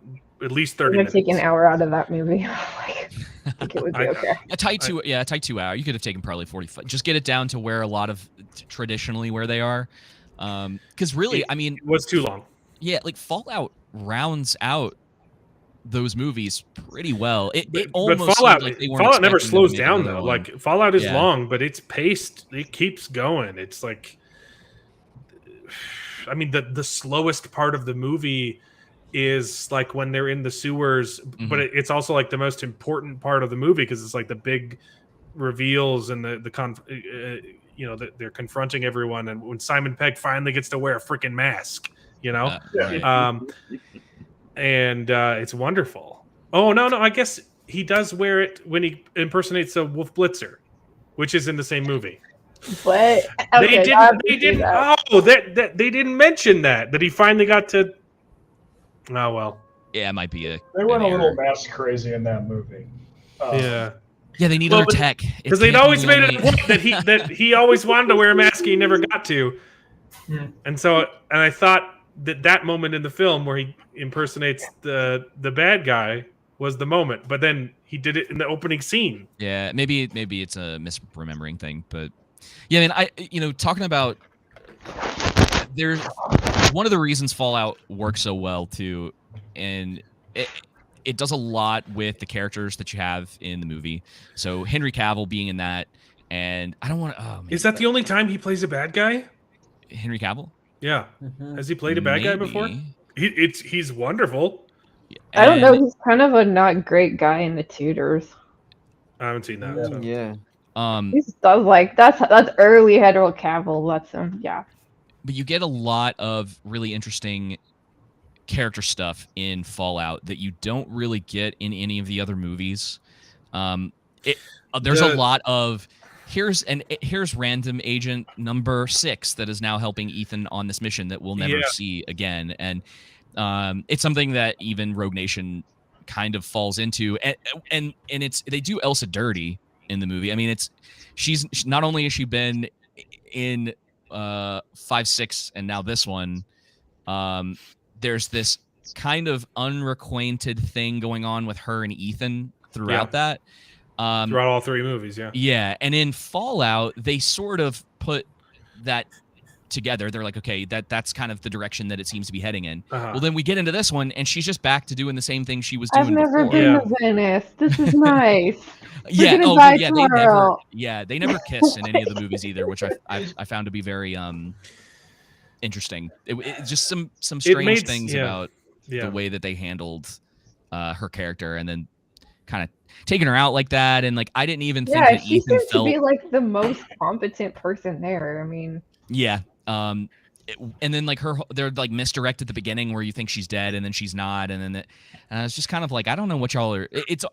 at least 30 minutes. Take an hour out of that movie. Like, I think it would be okay. A tight 2 hour. You could have taken probably 45. Just get it down to where a lot of traditionally where they are. Because really, I mean, it was too long. Yeah, like Fallout rounds out those movies pretty well. It But almost Fallout, seemed like they weren't Fallout never expecting them to slows make down another though. one. Like Fallout is Yeah. long, but it's paced. It keeps going. It's like, I mean, the slowest part of the movie is like when they're in the sewers, but it's also like the most important part of the movie because it's like the big reveals and you know, they're confronting everyone, and when Simon Pegg finally gets to wear a freaking mask, you know, Right. and it's wonderful. Oh no, I guess he does wear it when he impersonates a Wolf Blitzer, which is in the same movie. But They okay, didn't. They didn't. Oh, that they didn't mention that he finally got to. Oh well. Yeah, it might be a. They went a an little error. mask crazy in that movie. Yeah. Yeah, they need Well, other but- tech Because they'd always made it a point that he always wanted to wear a mask, and he never got to. And so, and I thought that moment in the film where he impersonates the bad guy was the moment, but then he did it in the opening scene. Yeah, maybe it's a misremembering thing, but yeah, I mean, talking about there's one of the reasons Fallout works so well too, and it does a lot with the characters that you have in the movie. So Henry Cavill being in that, and I don't want to. Oh, man, Is that the only time he plays a bad guy? Henry Cavill? Yeah. Has he played a bad guy before? He's wonderful. I don't know. He's kind of a not great guy in the Tudors. I haven't seen that. So. Yeah. He does like that's early Henry Cavill. That's him. Yeah. But you get a lot of really interesting character stuff in Fallout that you don't really get in any of the other movies. There's a lot of here's random agent number 6 that is now helping Ethan on this mission that we'll never see again, and it's something that even Rogue Nation kind of falls into, and it's they do Elsa dirty in the movie. I mean, she's not only has she been in 5, 6, and now this one. There's this kind of unrequited thing going on with her and Ethan throughout that. Throughout all 3 movies, yeah. Yeah, and in Fallout, they sort of put that together. They're like, okay, that's kind of the direction that it seems to be heading in. Well, then we get into this one, and she's just back to doing the same thing she was doing I've never before. been to Venice. This is nice. Yeah. They never kiss in any of the movies either, which I found to be very interesting. It just some strange things about the way that they handled her character, and then kind of taking her out like that, and like I didn't even think that she Ethan seemed felt to be like the most competent person there. I mean, and then like they're like misdirect at the beginning where you think she's dead and then she's not, and then it's just kind of like I don't know what y'all are. It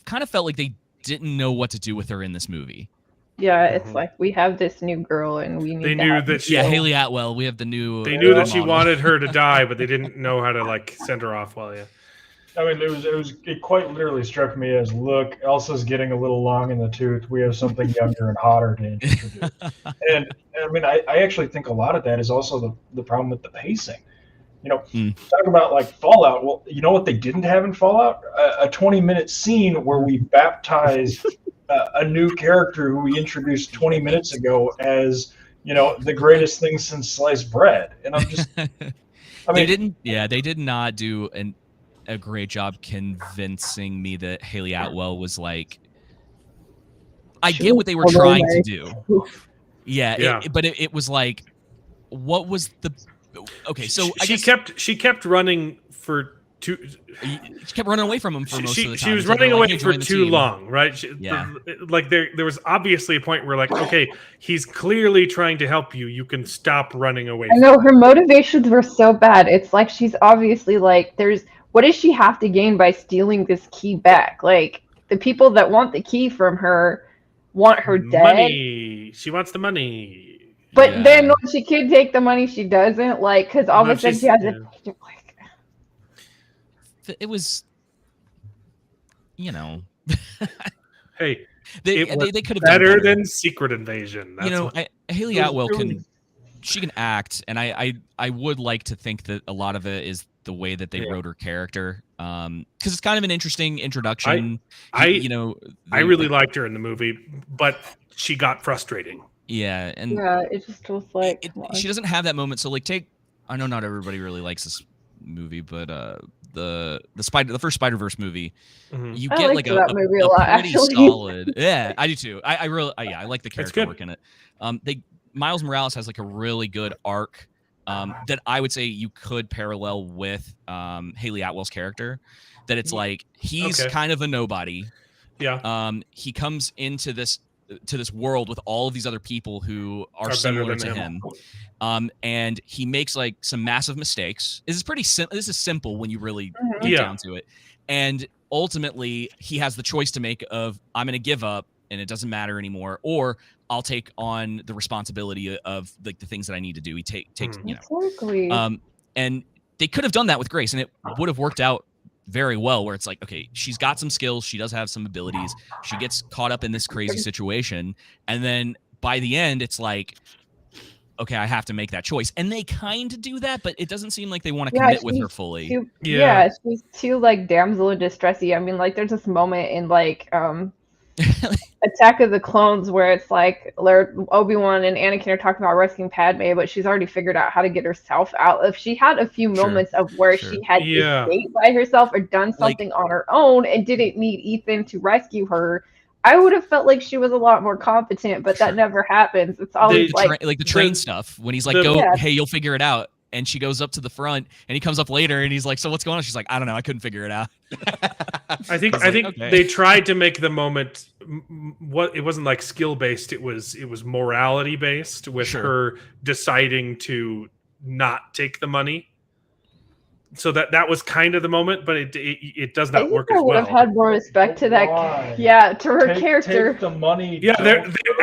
kind of felt like they didn't know what to do with her in this movie. Yeah, it's like we have this new girl and we need. They knew that she. Yeah, Haley Atwell. We have the new. They knew that she wanted her to die, but they didn't know how to like send her off. Well, yeah. I mean, it quite literally struck me as, look, Elsa's getting a little long in the tooth. We have something younger and hotter to introduce. And I mean, I actually think a lot of that is also the problem with the pacing. You know, talk about like Fallout. Well, you know what they didn't have in Fallout? A 20-minute scene where we baptize a new character who we introduced 20 minutes ago as, you know, the greatest thing since sliced bread. And I'm just, they did not do a great job convincing me that Haley Atwell was like, I get what they were trying to do. Yeah. But it was like, what was the, okay. So she kept running for she kept running away from him for most of the time. She was running away for too long, right? Like there was obviously a point where like, okay, he's clearly trying to help you. You can stop running away. I know her motivations were so bad. It's like she's obviously like, what does she have to gain by stealing this key back? Like the people that want the key from her want her dead. Money. She wants the money. But then when she can take the money, she doesn't. Like, because all of a sudden she has it was, you know. Hey, they could have better than Secret Invasion. That's Haley Atwell can act, and I would like to think that a lot of it is the way that they wrote her character, because it's kind of an interesting introduction. I really liked her in the movie, but she got frustrating. Yeah, and it just was like she doesn't have that moment. So like, I know not everybody really likes this movie, but the first Spider-Verse movie, you I get liked like that movie a lot, pretty actually. solid. Yeah, I do too. I really I like the character good. work in it. Miles Morales has like a really good arc that I would say you could parallel with Haley Atwell's character. That it's like he's kind of a nobody. Yeah. He comes into this world with all of these other people who are similar to him. And he makes like some massive mistakes. This is simple when you really get down to it. And ultimately he has the choice to make of I'm going to give up and it doesn't matter anymore, or I'll take on the responsibility of like the things that I need to do. He takes, Exactly. And they could have done that with Grace and it would have worked out very well, where it's like, okay, she's got some skills, she does have some abilities, she gets caught up in this crazy situation, and then by the end it's like, okay, I have to make that choice. And they kind of do that, but it doesn't seem like they want to commit with her fully. She's too like damsel in distressy. I mean, like there's this moment in like Attack of the Clones where it's like Obi-Wan and Anakin are talking about rescuing Padme, but she's already figured out how to get herself out. If she had a few moments of where she had escaped by herself or done something on her own and didn't need Ethan to rescue her, I would have felt like she was a lot more competent, but that never happens. It's always like the train stuff when he's like, hey, you'll figure it out. And she goes up to the front and he comes up later and he's like, so what's going on? She's like, I don't know. I couldn't figure it out. I think they tried to make the moment it wasn't like skill based. It was morality based with her deciding to not take the money. So that was kind of the moment, but it does not work as well. I would have had more respect to that, to her character. Take the money. Yeah,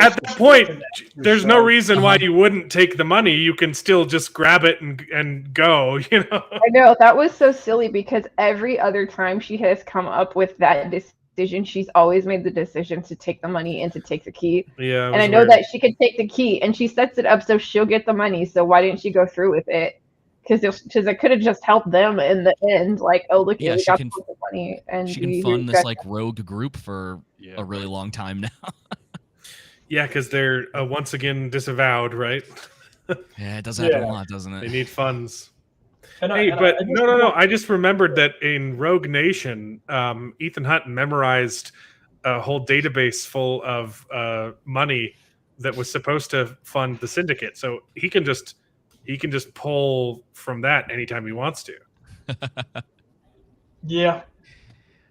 at that point, there's no reason why you wouldn't take the money. You can still just grab it and go. You know. I know that was so silly because every other time she has come up with that decision, she's always made the decision to take the money and to take the key. Yeah, and I know that she could take the key, and she sets it up so she'll get the money. So why didn't she go through with it? Because it could have just helped them in the end. Like, oh, look, we got the money. And she can fund this like rogue group for a really long time now. Yeah, because they're once again disavowed, right? Yeah, it does happen a lot, doesn't it? They need funds. No. I just remembered that in Rogue Nation, Ethan Hunt memorized a whole database full of money that was supposed to fund the syndicate. So he can just pull from that anytime he wants to. Yeah.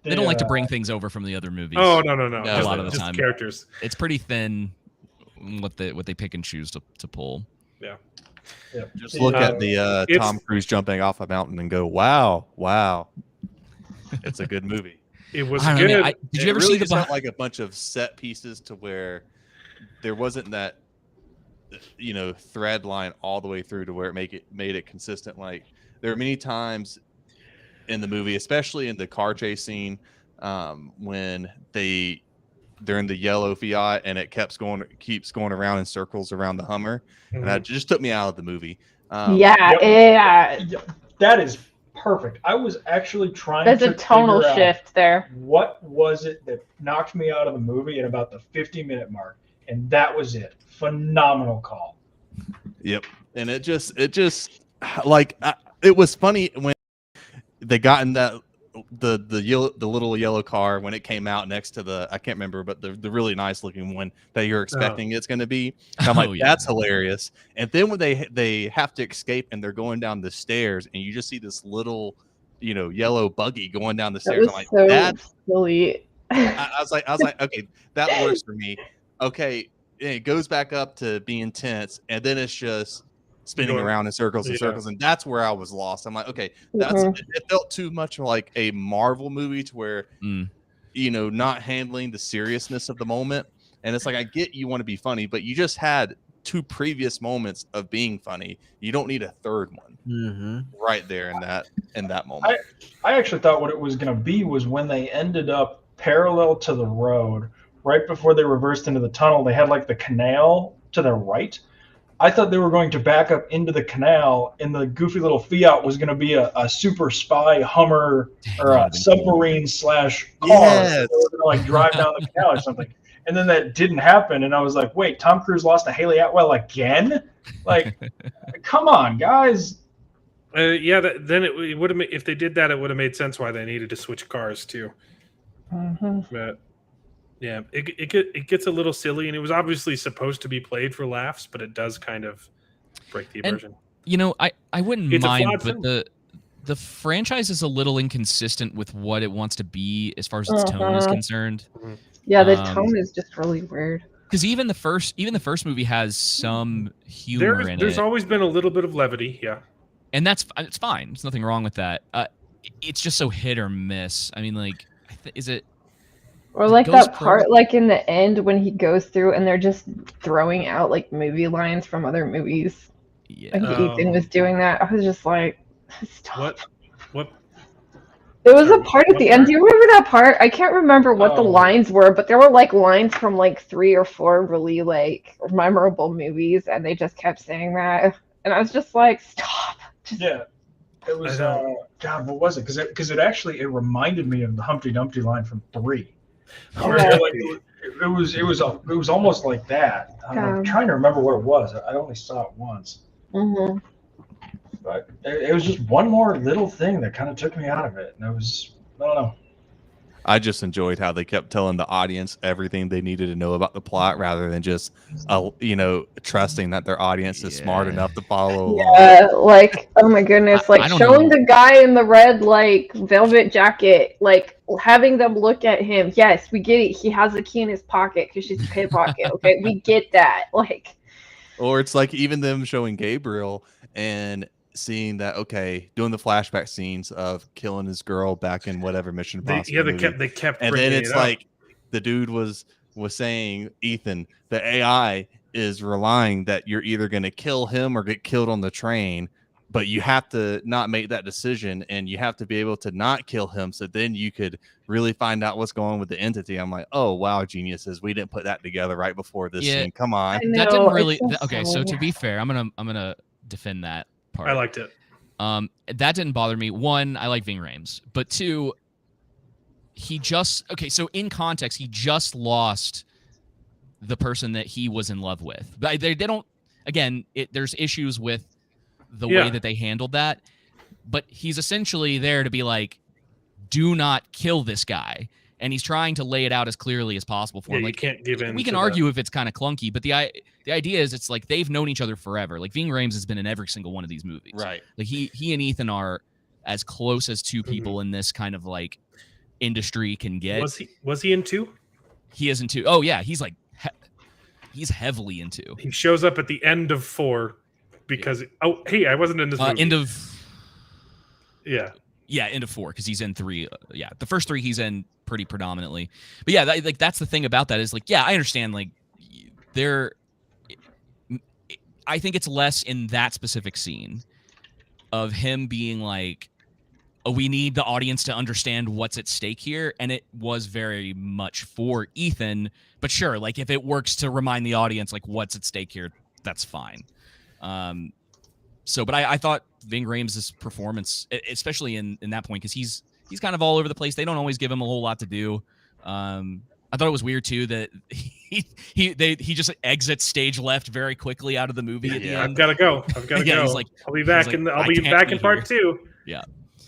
They don't like to bring things over from the other movies. Oh, no. A lot of the time. Characters. It's pretty thin what they pick and choose to pull. Yeah. Just look at the Tom Cruise jumping off a mountain and go, wow. It's a good movie. It was good. Did you ever see the felt like a bunch of set pieces to where there wasn't that thread line all the way through to where it made it consistent. Like there are many times in the movie, especially in the car chase scene, when they're in the yellow Fiat and it keeps going around in circles around the Hummer, and that just took me out of the movie. Yeah. That is perfect. I was actually trying There's to a tonal figure shift out there. What was it that knocked me out of the movie at about the 50-minute mark, and that was it. Phenomenal call. Yep. And it just like it was funny when they got in that the little yellow car when it came out next to the, I can't remember, but the really nice looking one that you're expecting it's going to be. I'm like, that's hilarious. And then when they have to escape and they're going down the stairs and you just see this little yellow buggy going down the stairs. I'm like, that's silly. I was like, okay, that works for me. Okay. It goes back up to being tense, and then it's just spinning around in circles and circles, and that's where I was lost. I'm like, okay, it felt too much like a Marvel movie to where, not handling the seriousness of the moment. And it's like, I get you want to be funny, but you just had 2 previous moments of being funny. You don't need a third one right there in that moment. I actually thought what it was going to be was when they ended up parallel to the road. Right before they reversed into the tunnel, they had like the canal to their right. I thought they were going to back up into the canal, and the goofy little Fiat was going to be a super spy Hummer or a submarine / car. Yes. They were going to like drive down the canal or something. And then that didn't happen, and I was like, wait, Tom Cruise lost to Haley Atwell again? Like, come on, guys. Yeah, then it would have. If they did that, it would have made sense why they needed to switch cars too. But yeah, it gets a little silly, and it was obviously supposed to be played for laughs, but it does kind of break the And immersion. I wouldn't It's a mind, flawed but the franchise is a little inconsistent with what it wants to be as far as its tone is concerned. Yeah, the tone is just really weird. Because even the first movie has some humor in There's it, always been a little bit of levity, yeah, and it's fine. There's nothing wrong with that. It's just so hit or miss. I mean, like, is it? Or is it like Ghost that Pro- part, like in the end when he goes through and they're just throwing out like movie lines from other movies. Yeah. Like Ethan was doing that. I was just like, stop. What? There was Sorry, a part at what the end. part? Do you remember that part? I can't remember what the lines were, but there were like lines from like 3 or 4 really like memorable movies, and they just kept saying that, and I was just like, stop. Yeah, it was. God, what was it? Because it actually it reminded me of the Humpty Dumpty line from 3. It was almost like that. I'm trying to remember what it was. I only saw it once. Mm-hmm. But it was just one more little thing that kind of took me out of it, and it was, I don't know. I just enjoyed how they kept telling the audience everything they needed to know about the plot, rather than just, trusting that their audience is smart enough to follow along. Yeah, like, oh my goodness, like showing the guy in the red, like, velvet jacket, like, having them look at him. Yes, we get it. He has a key in his pocket because she's a pickpocket. Okay, we get that. Like, or it's like even them showing Gabriel and seeing that, okay, doing the flashback scenes of killing his girl back in whatever Mission Impossible movie. They kept and then it's like the dude was saying, Ethan, the AI is relying that you're either going to kill him or get killed on the train, but you have to not make that decision, and you have to be able to not kill him, so then you could really find out what's going on with the entity. I'm like, oh wow, geniuses, we didn't put that together right before this scene. Come on. That didn't really okay, so to be fair, I'm gonna defend that part. I liked it. That didn't bother me. One, I like Ving Rhames, but two, so in context, he just lost the person that he was in love with. But they don't. Again, there's issues with the way that they handled that, but he's essentially there to be like, do not kill this guy, and he's trying to lay it out as clearly as possible for him. Like, you can't give in. We can argue if it's kind of clunky, but the idea is it's like they've known each other forever. Like Ving Rhames has been in every single one of these movies. Right. Like he and Ethan are as close as two people in this kind of like industry can get. Was he in 2? He is in 2. Oh yeah, he's like he's heavily in 2. He shows up at the end of 4 because I wasn't in this movie. End of end of 4 because he's in 3. The first 3 he's in pretty predominantly. But yeah, that's the thing about that is like, yeah, I understand. Like I think it's less in that specific scene of him being like, oh, we need the audience to understand what's at stake here, and it was very much for Ethan. But sure, like if it works to remind the audience like what's at stake here, that's fine. But I thought Ving Rhames' performance, especially in that point, because he's kind of all over the place. They don't always give him a whole lot to do. I thought it was weird too that he just exits stage left very quickly out of the movie at the end. I've got to go. He's like, I'll be back I'll be back in part 2. Yeah.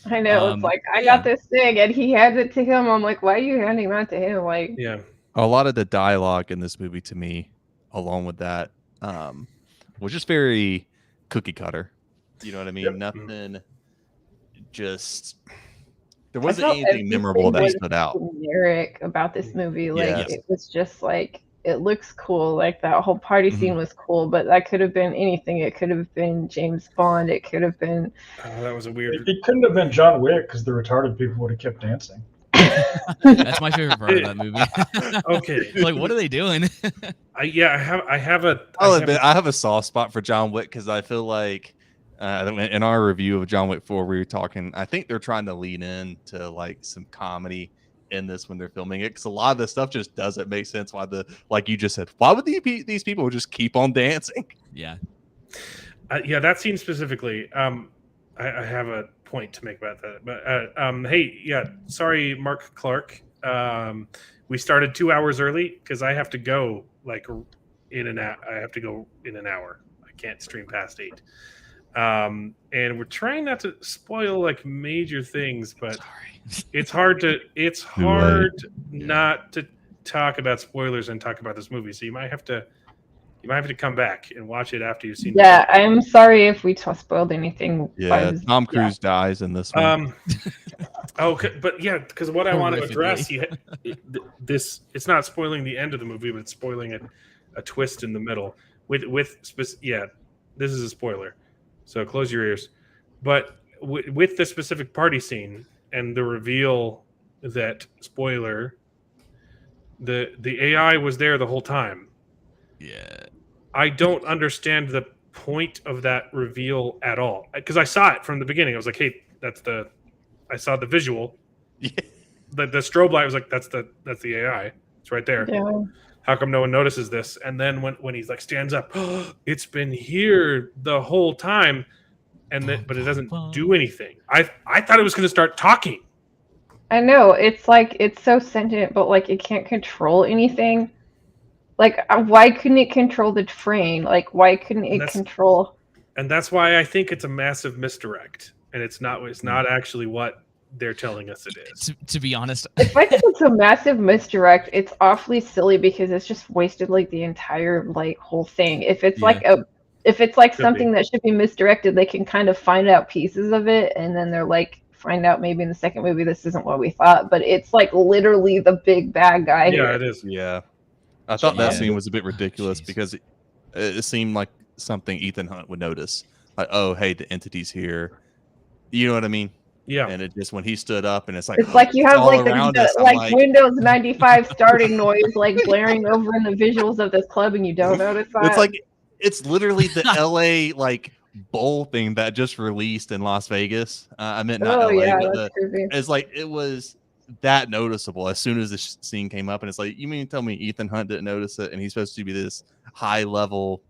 I know. It's like, I got this thing, and he hands it to him. I'm like, why are you handing that to him? Like, yeah. A lot of the dialogue in this movie, to me, along with that, was just very cookie cutter. You know what I mean? Yep. Nothing. Just there wasn't anything memorable that stood out. Generic about this movie, like it was just like, it looks cool. Like that whole party scene was cool, but that could have been anything. It could have been James Bond. It could have been. Oh, that was a weird. It couldn't have been John Wick because the retarded people would have kept dancing. That's my favorite part of that movie. Okay, like what are they doing? I have a soft spot for John Wick because I feel like in our review of John Wick 4, we were talking. I think they're trying to lean into like some comedy in this when they're filming it, because a lot of the stuff just doesn't make sense. Why like you just said, why would these people just keep on dancing? Yeah, that scene specifically. I have a point to make about that, but sorry, Mark Clark. We started 2 hours early because I have to go like in an hour. I have to go in an hour. I can't stream past 8. And we're trying not to spoil like major things, but Sorry. it's hard Too not to talk about spoilers and talk about this movie. So you might have to come back and watch it after you've seen the Yeah, I'm sorry if we spoiled anything. Yeah, by Tom Cruise dies in this one. But yeah, because what I want to address, Horrifically. it's not spoiling the end of the movie, but it's spoiling a twist in the middle. This is a spoiler, so close your ears. But with the specific party scene and the reveal that spoiler, the AI was there the whole time. Yeah. I don't understand the point of that reveal at all, because I saw it from the beginning. I was like, hey, I saw the visual. Yeah. The strobe light was like, that's the AI. It's right there. Yeah. How come no one notices this? And then when he's like stands up, it's been here the whole time, but it doesn't do anything. I thought it was going to start talking. I know, it's like it's so sentient, but like it can't control anything. Like, why couldn't it control the train? Like, why couldn't it control? And that's why I think it's a massive misdirect, and it's not actually what they're telling us it is. To be honest, If I think it's a massive misdirect, it's awfully silly because it's just wasted like the entire like whole thing. If it's like something that should be misdirected, they can kind of find out pieces of it, and then they're like find out maybe in the second movie this isn't what we thought. But it's like literally the big bad guy. Yeah, here. it is. Yeah, I thought that scene was a bit ridiculous because it seemed like something Ethan Hunt would notice. Like, oh, hey, the entity's here. You know what I mean? Yeah. And it just when he stood up and it's like you have all like around the us, I'm like Windows 95 starting noise like blaring over in the visuals of this club, and you don't notice that. It's like it's literally the LA like bowl thing that just released in Las Vegas. I meant not LA, yeah, but that's creepy. it's like it was that noticeable as soon as the scene came up, and it's like, you mean to tell me Ethan Hunt didn't notice it, and he's supposed to be this high level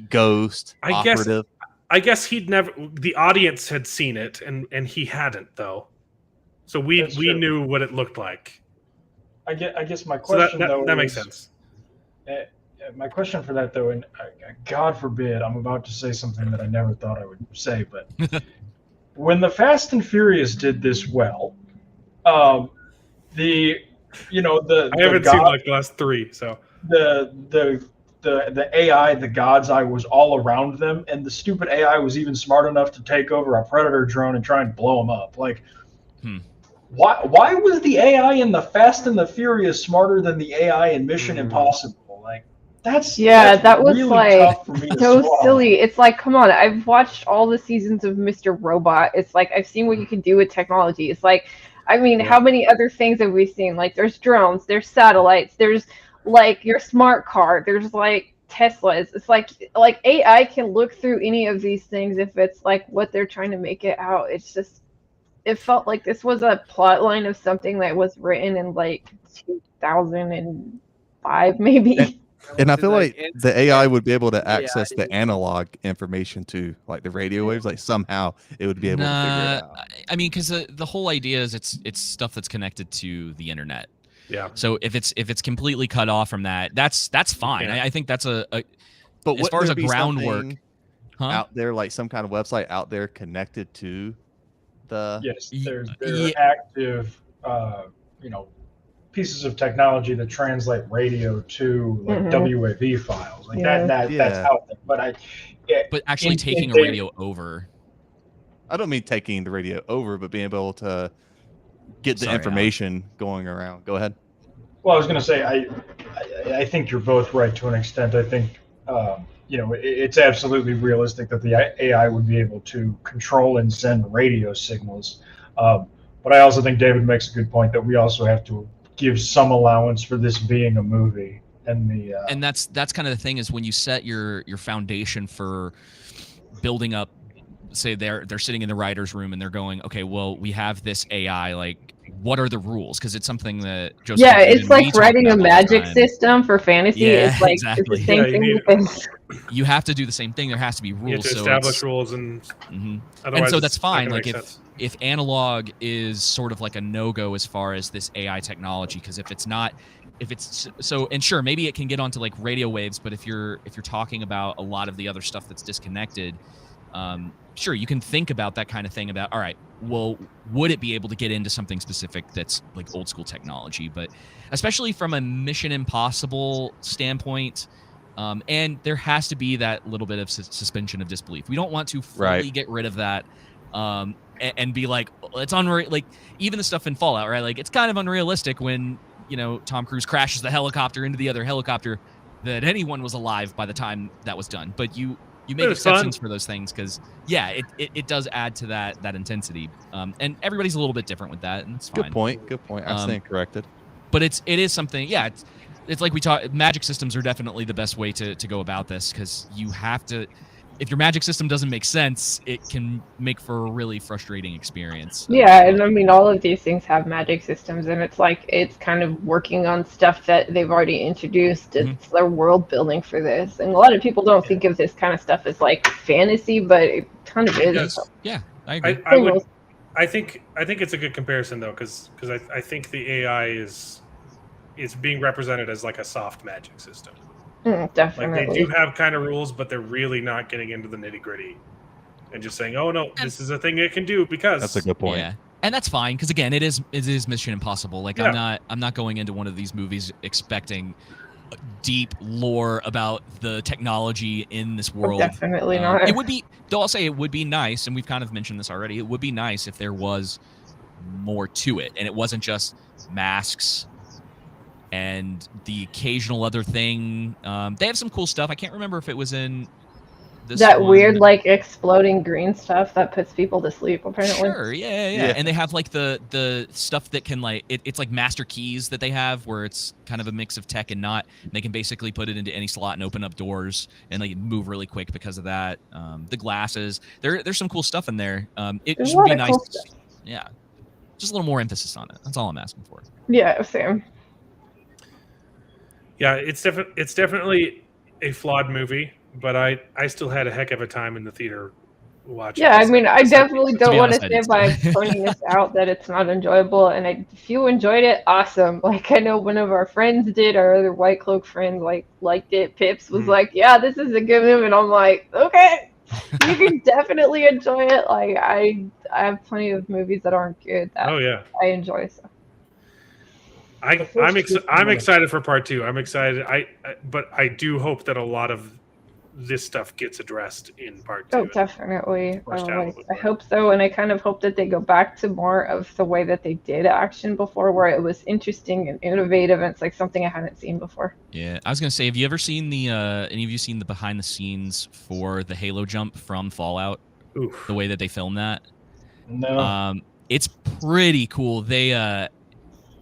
ghost operative? I guess the audience had seen it and he hadn't though. So we knew what it looked like. I guess my question that makes sense. My question for that though, and God forbid I'm about to say something that I never thought I would say, but when the Fast and Furious did this well, I haven't seen like the last three, so the AI, the God's Eye, was all around them, and the stupid AI was even smart enough to take over a Predator drone and try and blow them up. Like, why was the AI in the Fast and the Furious smarter than the AI in Mission Impossible? Like, that was really like tough for me to so swallow. silly. It's like, come on, I've watched all the seasons of Mr. Robot. It's like I've seen what you can do with technology. It's like, I mean, how many other things have we seen? Like, there's drones, there's satellites, there's like your smart car, there's like Teslas. It's like AI can look through any of these things if it's like what they're trying to make it out. It's just, it felt like this was a plot line of something that was written in like 2005 maybe. And I feel like the AI would be able to access the analog information too, like the radio waves. Like somehow it would be able to figure it out. I mean, because the whole idea is it's stuff that's connected to the internet. Yeah. So if it's completely cut off from that, that's fine. I think that's but as far as a groundwork out there, like some kind of website out there connected to the there's active pieces of technology that translate radio to like WAV files like that's out there. But actually taking a radio over. I don't mean taking the radio over, but being able to get the information going around. Go ahead. Well, I was going to say, I think you're both right to an extent. I think, it's absolutely realistic that the AI would be able to control and send radio signals. But I also think David makes a good point that we also have to give some allowance for this being a movie. And that's kind of the thing is when you set your foundation for building up, say they're sitting in the writer's room and they're going, okay, well, we have this AI, like, what are the rules? Because it's something that Joseph it's like writing a magic system for fantasy. It's like exactly. It's the same thing. You have to do the same thing. There has to be rules. You have to establish rules, and and so that's fine. Like if analog is sort of like a no-go as far as this AI technology, because if it's so, and sure, maybe it can get onto like radio waves, but if you're talking about a lot of the other stuff that's disconnected, sure, you can think about that kind of thing about, all right, well, would it be able to get into something specific that's like old school technology? But especially from a Mission Impossible standpoint, and there has to be that little bit of suspension of disbelief. We don't want to fully get rid of that, and be like, it's unreal. Like even the stuff in Fallout, right? Like it's kind of unrealistic when Tom Cruise crashes the helicopter into the other helicopter that anyone was alive by the time that was done. But you make exceptions for those things because it does add to that intensity. And everybody's a little bit different with that, and it's fine. Good point. I stand corrected. But it is something. Yeah, it's like we talk. Magic systems are definitely the best way to go about this because you have to. If your magic system doesn't make sense, it can make for a really frustrating experience. Yeah, and I mean, all of these things have magic systems, and it's like it's kind of working on stuff that they've already introduced. It's their world building for this, and a lot of people don't think of this kind of stuff as like fantasy, but it kind of is. Yeah, I agree. I think it's a good comparison though, because I think the AI is being represented as like a soft magic system. Definitely. Like they do have kind of rules, but they're really not getting into the nitty gritty and just saying, "Oh no, this is a thing it can do." Because that's a good point. Yeah, and that's fine because again, it is Mission Impossible. Like I'm not going into one of these movies expecting deep lore about the technology in this world. Definitely not. It would be, though. I'll say it would be nice, and we've kind of mentioned this already. It would be nice if there was more to it, and it wasn't just masks and the occasional other thing. They have some cool stuff. I can't remember if it was in this weird like exploding green stuff that puts people to sleep apparently. Sure, yeah. And they have like the stuff that can like it's like master keys that they have where it's kind of a mix of tech and not. And they can basically put it into any slot and open up doors and like move really quick because of that. The glasses, there's some cool stuff in there. It just would be nice. Cool yeah, just a little more emphasis on it. That's all I'm asking for. Yeah, same. Yeah, it's definitely a flawed movie, but I still had a heck of a time in the theater watching. Yeah, I mean, I definitely don't want to say by pointing this out that it's not enjoyable. And if you enjoyed it, awesome. Like I know one of our friends did, our other White Cloak friend liked it. Pips was like, "Yeah, this is a good movie," and I'm like, "Okay, you can definitely enjoy it." Like I have plenty of movies that aren't good that I enjoy. So. I'm excited for part 2. I'm excited. But I do hope that a lot of this stuff gets addressed in part 2. Oh, definitely. I hope so, and I kind of hope that they go back to more of the way that they did action before, where it was interesting and innovative, and it's like something I hadn't seen before. Yeah, I was gonna say, have you ever seen any of you seen the behind the sines for the Halo jump from Fallout? Oof. The way that they filmed that? No. It's pretty cool. They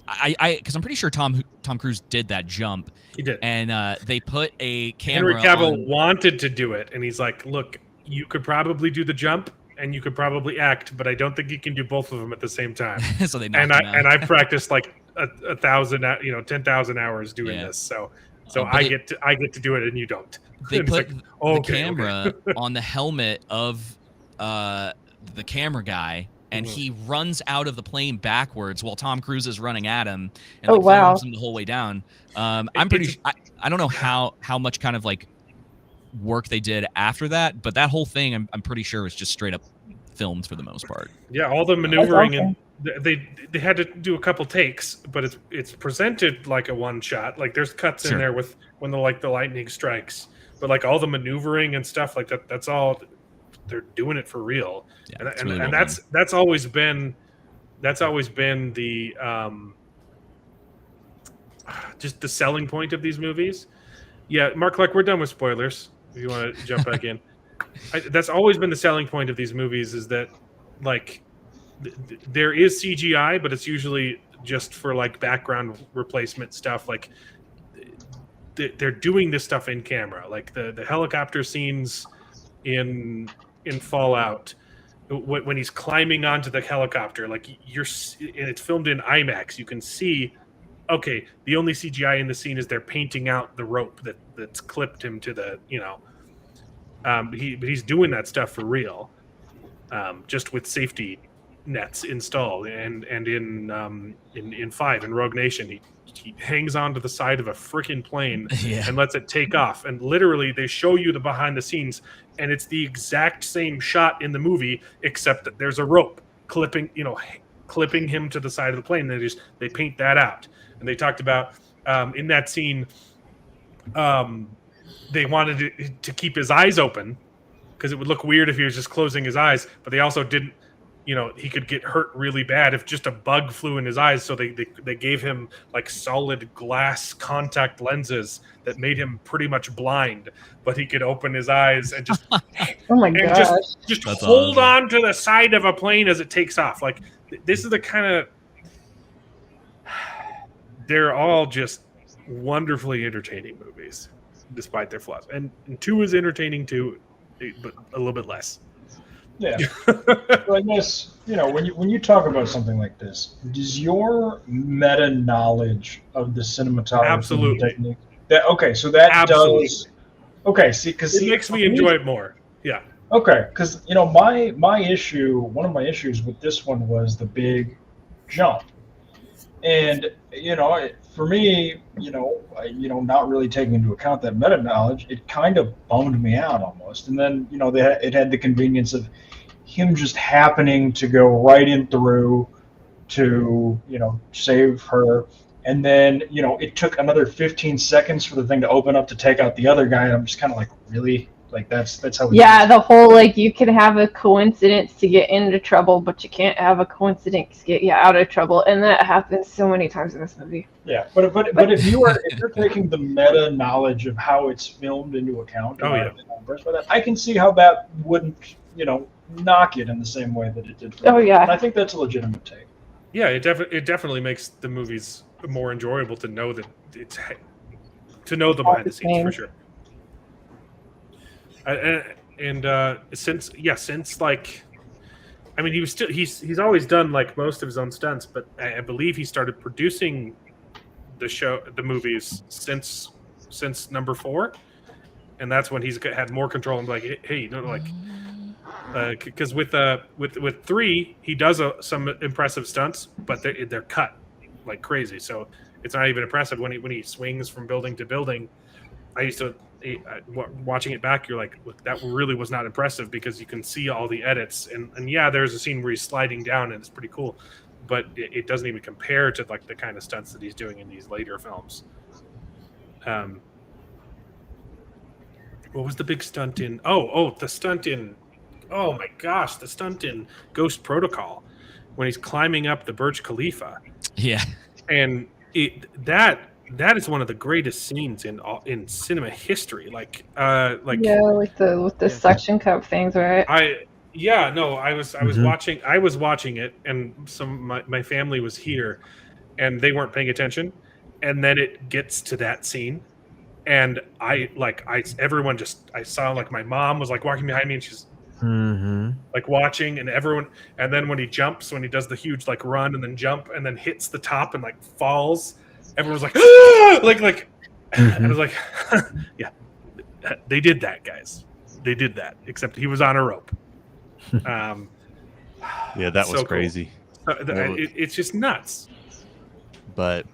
because I'm pretty sure Tom Cruise did that jump. He did, and they put a camera. Henry Cavill wanted to do it, and he's like, "Look, you could probably do the jump, and you could probably act, but I don't think you can do both of them at the same time." So they I practiced like 1,000, 10,000 hours doing this, so I get to do it, and you don't. They put the camera on the helmet of the camera guy. And he runs out of the plane backwards while Tom Cruise is running at him and films him the whole way down. I don't know how much kind of like work they did after that, but that whole thing I'm pretty sure was just straight up filmed for the most part. Yeah, all the maneuvering and they had to do a couple takes, but it's presented like a one shot. Like there's cuts in there with when the lightning strikes, but like all the maneuvering and stuff like that's all. They're doing it for real, and that's always been the just the selling point of these movies. Yeah, Mark, like we're done with spoilers. If you want to jump back in, that's always been the selling point of these movies is that like there is CGI, but it's usually just for like background replacement stuff. Like they're doing this stuff in camera, like the helicopter scenes in Fallout when he's climbing onto the helicopter, like it's filmed in IMAX. You can see, okay, the only CGI in the scene is they're painting out the rope that's clipped him to the, but he's doing that stuff for real, just with safety nets installed. And in 5 in Rogue Nation, he hangs onto the side of a freaking plane Yeah. and lets it take off. And literally, they show you the behind the scenes, and it's the exact same shot in the movie, except that there's a rope clipping him to the side of the plane. They paint that out. And they talked about in that scene, they wanted to keep his eyes open because it would look weird if he was just closing his eyes, but they also didn't, he could get hurt really bad if just a bug flew in his eyes. So they gave him like solid glass contact lenses that made him pretty much blind, but he could open his eyes and just Oh my gosh. just That's hold awesome. on to the side of a plane as it takes off. Like this is the kind of, they're all just wonderfully entertaining movies, despite their flaws. And 2 is entertaining too, but a little bit less. Yeah. Well, I guess, when you talk about something like this, does your meta knowledge of the cinematography Absolutely. technique so that Absolutely. does see, because It makes me enjoy it more. Yeah. Okay, because my issue, one of my issues with this one was the big jump, and for me, not really taking into account that meta knowledge, it kind of bummed me out almost. And then it had the convenience of him just happening to go right in through to save her, and then it took another 15 seconds for the thing to open up to take out the other guy, and I'm just kind of like, really? Like that's how it Yeah, is. the whole you can have a coincidence to get into trouble, but you can't have a coincidence to get you out of trouble, and that happens so many times in this movie. Yeah, but if you're taking the meta knowledge of how it's filmed into account, Oh, yeah. and I'm impressed by that, I can see how that wouldn't knock it in the same way that it did for Oh, me. yeah. And I think that's a legitimate take. Yeah, it definitely makes the movies more enjoyable to know that to know the behind the scenes for sure. Since like, I mean, he's always done like most of his own stunts, but I believe he started producing the movies since number 4, and that's when he's had more control and like, hey, because with 3 he does some impressive stunts, but they're cut like crazy, so it's not even impressive when he swings from building to building. I used to watching it back, you're like, look, that really was not impressive because you can see all the edits, and yeah, there's a scene where he's sliding down and it's pretty cool, but it doesn't even compare to like the kind of stunts that he's doing in these later films. What was the big stunt in? The stunt in Ghost Protocol when he's climbing up the Burj Khalifa. Yeah. And that is one of the greatest scenes in cinema history. With the suction cup things, right? I was watching it, and my family was here, and they weren't paying attention, and then it gets to that scene, and I saw like my mom was like walking behind me, and she's like watching, and everyone, and then when he does the huge like run and then jump and then hits the top and like falls, everyone's like, ah! like I was like, yeah, they did that, guys. They did that, except he was on a rope. Yeah, that was so crazy. Cool. It's just nuts. But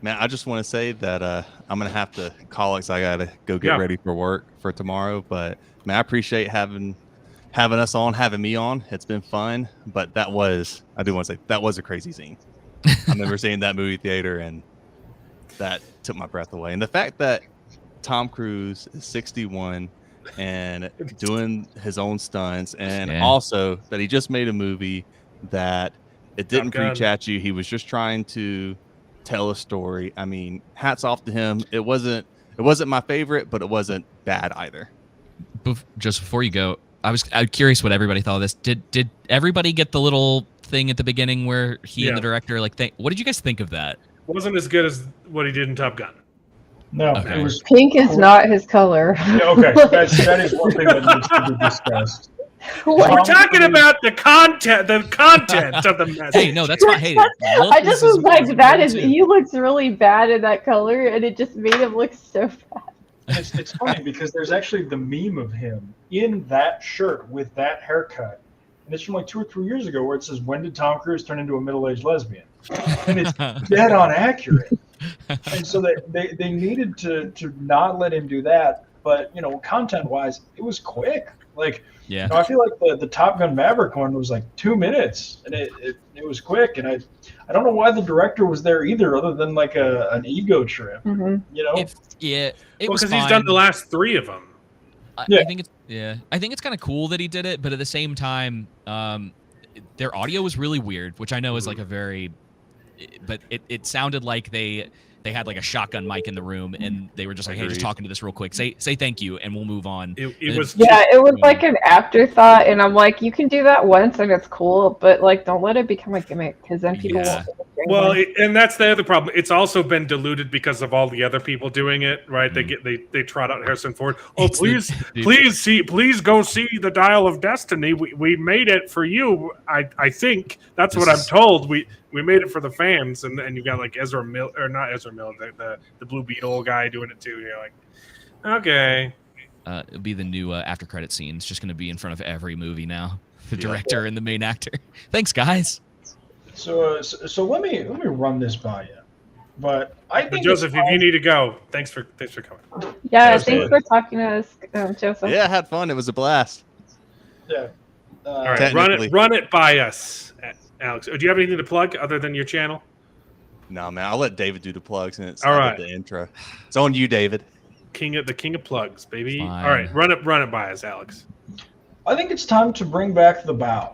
man, I just want to say that I'm gonna have to call it because I gotta go get ready for work for tomorrow. But man, I appreciate having me on. It's been fun. But I do want to say that was a crazy scene. I remember seeing that movie theater, and that took my breath away. And the fact that Tom Cruise is 61 and doing his own stunts, and also that he just made a movie that it didn't preach at you. He was just trying to tell a story. I mean, hats off to him. It wasn't my favorite, but it wasn't bad either. Just before you go, I'm curious what everybody thought of this. Did everybody get the little thing at the beginning where he and the director what did you guys think of that? It wasn't as good as what he did in Top Gun. No, okay. It was pink is not his color. Yeah, okay, that is one thing that needs to be discussed. We're talking about the content of the message. Hey, no, that's fine. Hey, I just was like, he looks really bad in that color, and it just made him look so bad. It's funny because there's actually the meme of him in that shirt with that haircut, and it's from like 2 or 3 years ago, where it says, "When did Tom Cruise turn into a middle-aged lesbian?" And it's dead on accurate. And so they needed to not let him do that. But content wise, it was quick. Like, Yeah. I feel like the Top Gun Maverick one was like 2 minutes, and it was quick. And I don't know why the director was there either, other than like an ego trip. Mhm. It was because fine. he's done the last 3 of them. Yeah. I think it's kind of cool that he did it, but at the same time, their audio was really weird, which I know is like a very, but it sounded like they had like a shotgun mic in the room and they were just like, hey, just talking to this real quick, say thank you and we'll move on. It was it was like an afterthought, and I'm like, you can do that once and it's cool, but like, don't let it become a gimmick, because then people Yeah. won't. Well, and that's the other problem. It's also been diluted because of all the other people doing it, right? They trot out Harrison Ford. Oh, please go see the Dial of Destiny. We made it for you. I think that's what I'm told. We made it for the fans, and you got like Ezra Miller, or not Ezra Miller, the Blue Beetle guy doing it too. You're like, okay. It'll be the new after credit scene. It's just going to be in front of every movie now. The director and the main actor. Thanks, guys. So let me run this by you. But I think Joseph, if you need to go, thanks for coming. Yeah, thanks for talking to us, Joseph. Yeah, I had fun. It was a blast. Yeah. All right, run it by us, Alex. Do you have anything to plug other than your channel? No, man. I'll let David do the plugs, and it's all right. The intro. It's on you, David. The king of plugs, baby. Fine. All right, run it by us, Alex. I think it's time to bring back the bow.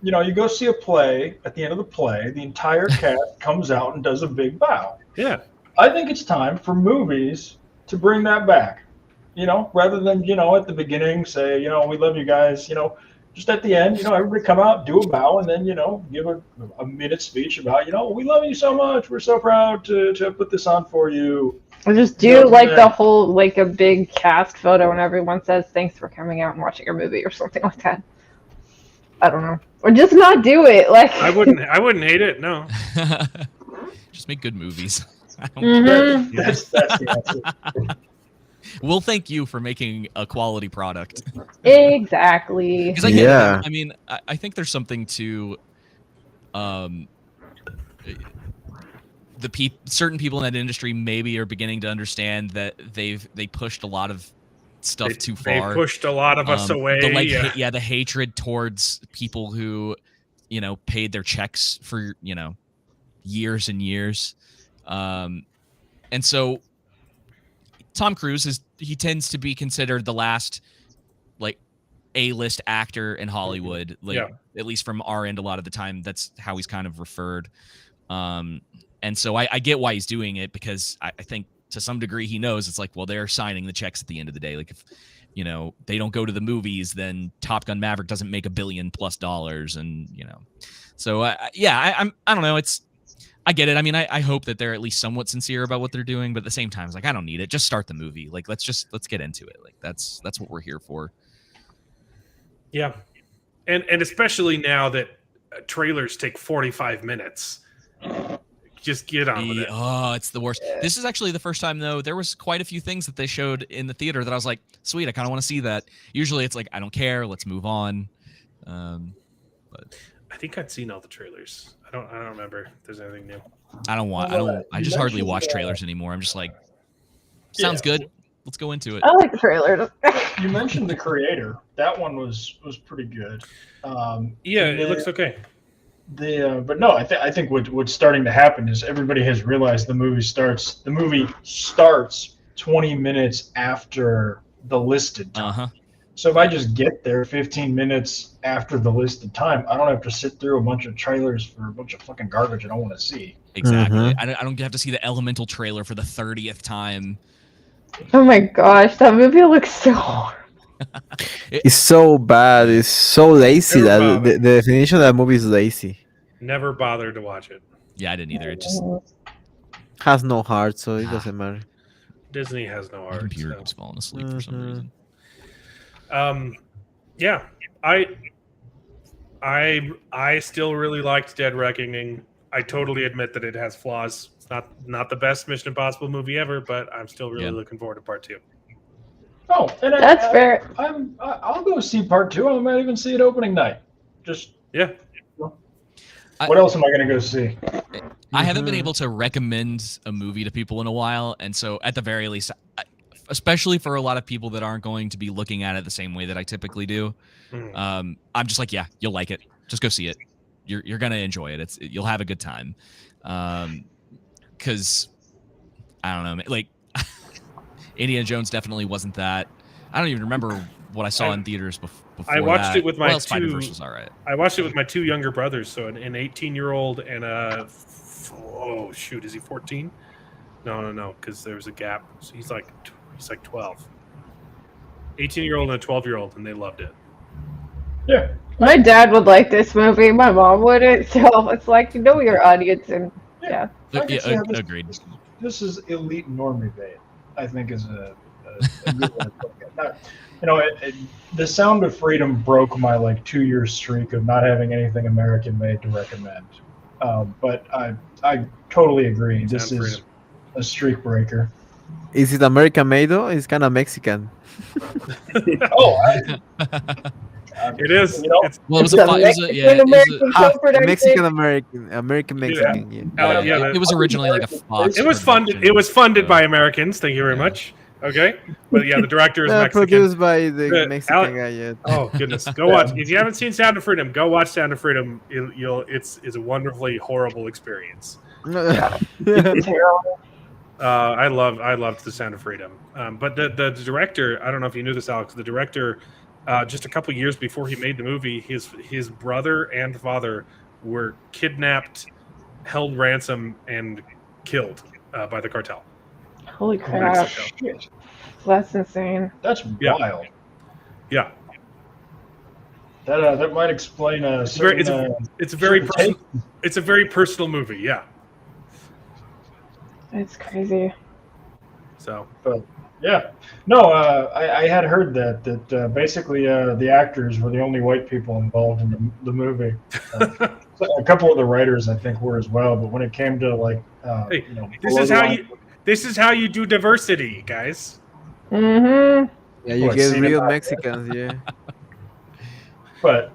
You go see a play. At the end of the play, the entire cast comes out and does a big bow. Yeah. I think it's time for movies to bring that back. Rather than at the beginning say we love you guys. Just at the end, everybody come out, do a bow, and then give a minute speech about we love you so much. We're so proud to put this on for you. Or just do the whole, like, a big cast photo and everyone says thanks for coming out and watching our movie or something like that. I don't know. Or just not do it. Like, I wouldn't hate it. No. Just make good movies. That's the answer. We'll thank you for making a quality product. Exactly. Because I get it. I mean, I think there's something to certain people in that industry maybe are beginning to understand that they pushed a lot of stuff too far. They pushed a lot of us away. The hatred towards people who, paid their checks for, years and years. And so Tom Cruise he tends to be considered the last like A-list actor in Hollywood. At least from our end, a lot of the time, that's how he's kind of referred. And so I get why he's doing it, because I think to some degree he knows it's like, well, they're signing the checks at the end of the day. Like if, they don't go to the movies, then Top Gun Maverick doesn't make $1 billion+. And, so I don't know. I get it. I mean, I hope that they're at least somewhat sincere about what they're doing, but at the same time, it's like, I don't need it. Just start the movie. Like, let's get into it. Like that's what we're here for. Yeah. And especially now that trailers take 45 minutes. Just get on with it. Oh, it's the worst. This is actually the first time, though. There was quite a few things that they showed in the theater that I was like, sweet, I kind of want to see that. Usually it's like, I don't care. Let's move on. But I think I'd seen all the trailers. I don't remember if there's anything new. I just hardly watch trailers anymore. I'm just like, sounds good. Let's go into it. I like the trailer. You mentioned the creator. That one was pretty good. It looks okay. But no, I think what's starting to happen is everybody has realized the movie starts 20 minutes after the listed time. So if I just get there 15 minutes after the listed time, I don't have to sit through a bunch of trailers for a bunch of fucking garbage I don't want to see. Exactly. I don't have to see the Elemental trailer for the 30th time. Oh my gosh, that movie looks so horrible. It's so bad. It's so lazy. That the definition of that movie is lazy. Never bothered to watch it. Yeah, I didn't either. It just has no heart, so it doesn't matter. Disney has no heart. My computer keeps falling asleep for some reason. Yeah, I still really liked Dead Reckoning. I totally admit that it has flaws. It's not the best Mission Impossible movie ever, but I'm still really looking forward to part 2. Oh, and that's fair. I'll go see part 2. I might even see it opening night. Just I What else am I going to go see? I haven't been able to recommend a movie to people in a while, and so at the very least, especially for a lot of people that aren't going to be looking at it the same way that I typically do, I'm just like, yeah, you'll like it. Just go see it. You're gonna enjoy it. You'll have a good time. Because I don't know, like Indiana Jones definitely wasn't that. I don't even remember what I saw in theaters before. I watched it with my Spider-Verse was all right. I watched it with my 2 younger brothers, so an 18-year-old and a is he 14? No, because there was a gap. So he's like 12. 18-year-old and a 12-year-old, and they loved it. Yeah. My dad would like this movie. My mom wouldn't. So it's like, you know your audience, and yeah. Agreed. This is elite normie bait, I think, is a good way to put it. Now, you know, The Sound of Freedom broke my 2-year streak of not having anything American made to recommend. But I totally agree. This is a streak breaker. Is it American made though? It's kind of Mexican. It is. You know, it was a Mexican American Mexican. Yeah. It was originally like a Fox. It was funded. It was funded by Americans. Thank you very much. Okay, but yeah, the director is Mexican. Produced by the Mexican guy. Yeah. Oh goodness, go watch. If you haven't seen Sound of Freedom, go watch Sound of Freedom. It's a wonderfully horrible experience. I loved the Sound of Freedom. But the director, I don't know if you knew this, Alex. The director, just a couple years before he made the movie, his brother and father were kidnapped, held ransom, and killed by the cartel. Holy crap! That's insane. That's wild. Yeah. That might explain it's a very personal movie. Yeah. It's crazy. So, but yeah, no, I had heard that basically the actors were the only white people involved in the movie. A couple of the writers, I think, were as well. But when it came to this is how you do diversity, guys. Mm-hmm. Yeah, you get real Mexicans. Yeah. But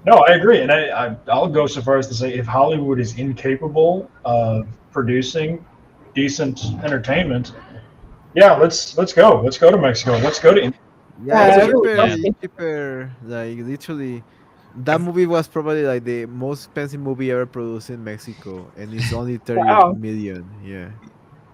no, I agree, and I'll go so far as to say if Hollywood is incapable of producing decent entertainment, yeah, let's go to Mexico, let's go to it's cheaper, like literally that movie was probably the most expensive movie ever produced in Mexico, and it's only 30 million. Yeah,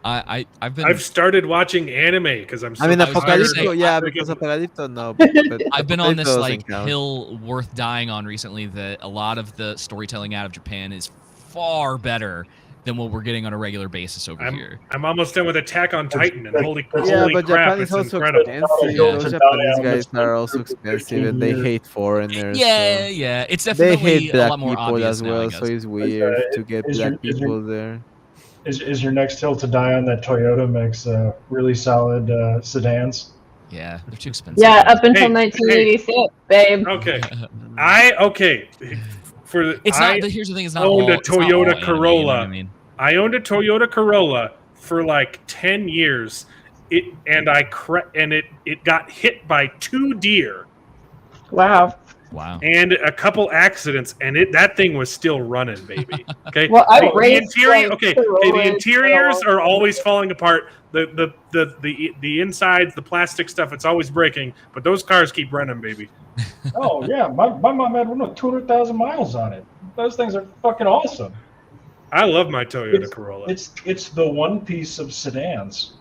I've started watching anime because I'm. Apocalypto, because Apocalypto, no. But I've been on this hill worth dying on recently that a lot of the storytelling out of Japan is far better than what we're getting on a regular basis over here. I'm almost done with Attack on Titan, and holy but crap, Japan is also incredible. expensive. Those Japanese guys are also expensive, and they hate foreigners. Yeah, it's definitely they hate a lot more people obvious as well. now, So it's weird to get black people there. Is your next hill to die on that Toyota makes really solid sedans? Yeah, they're too expensive. Yeah, up until 1986, babe. Okay, here's the thing: it's not owned all, a Toyota Corolla. Anime, you know I owned a Toyota Corolla for 10 years. It got hit by 2 deer. Wow. And a couple accidents, and that thing was still running, baby. Okay. Well, the interiors are always falling apart. The insides, the plastic stuff, it's always breaking. But those cars keep running, baby. Oh yeah, my mom had 200,000 miles on it. Those things are fucking awesome. I love my Toyota Corolla. It's the one piece of sedans.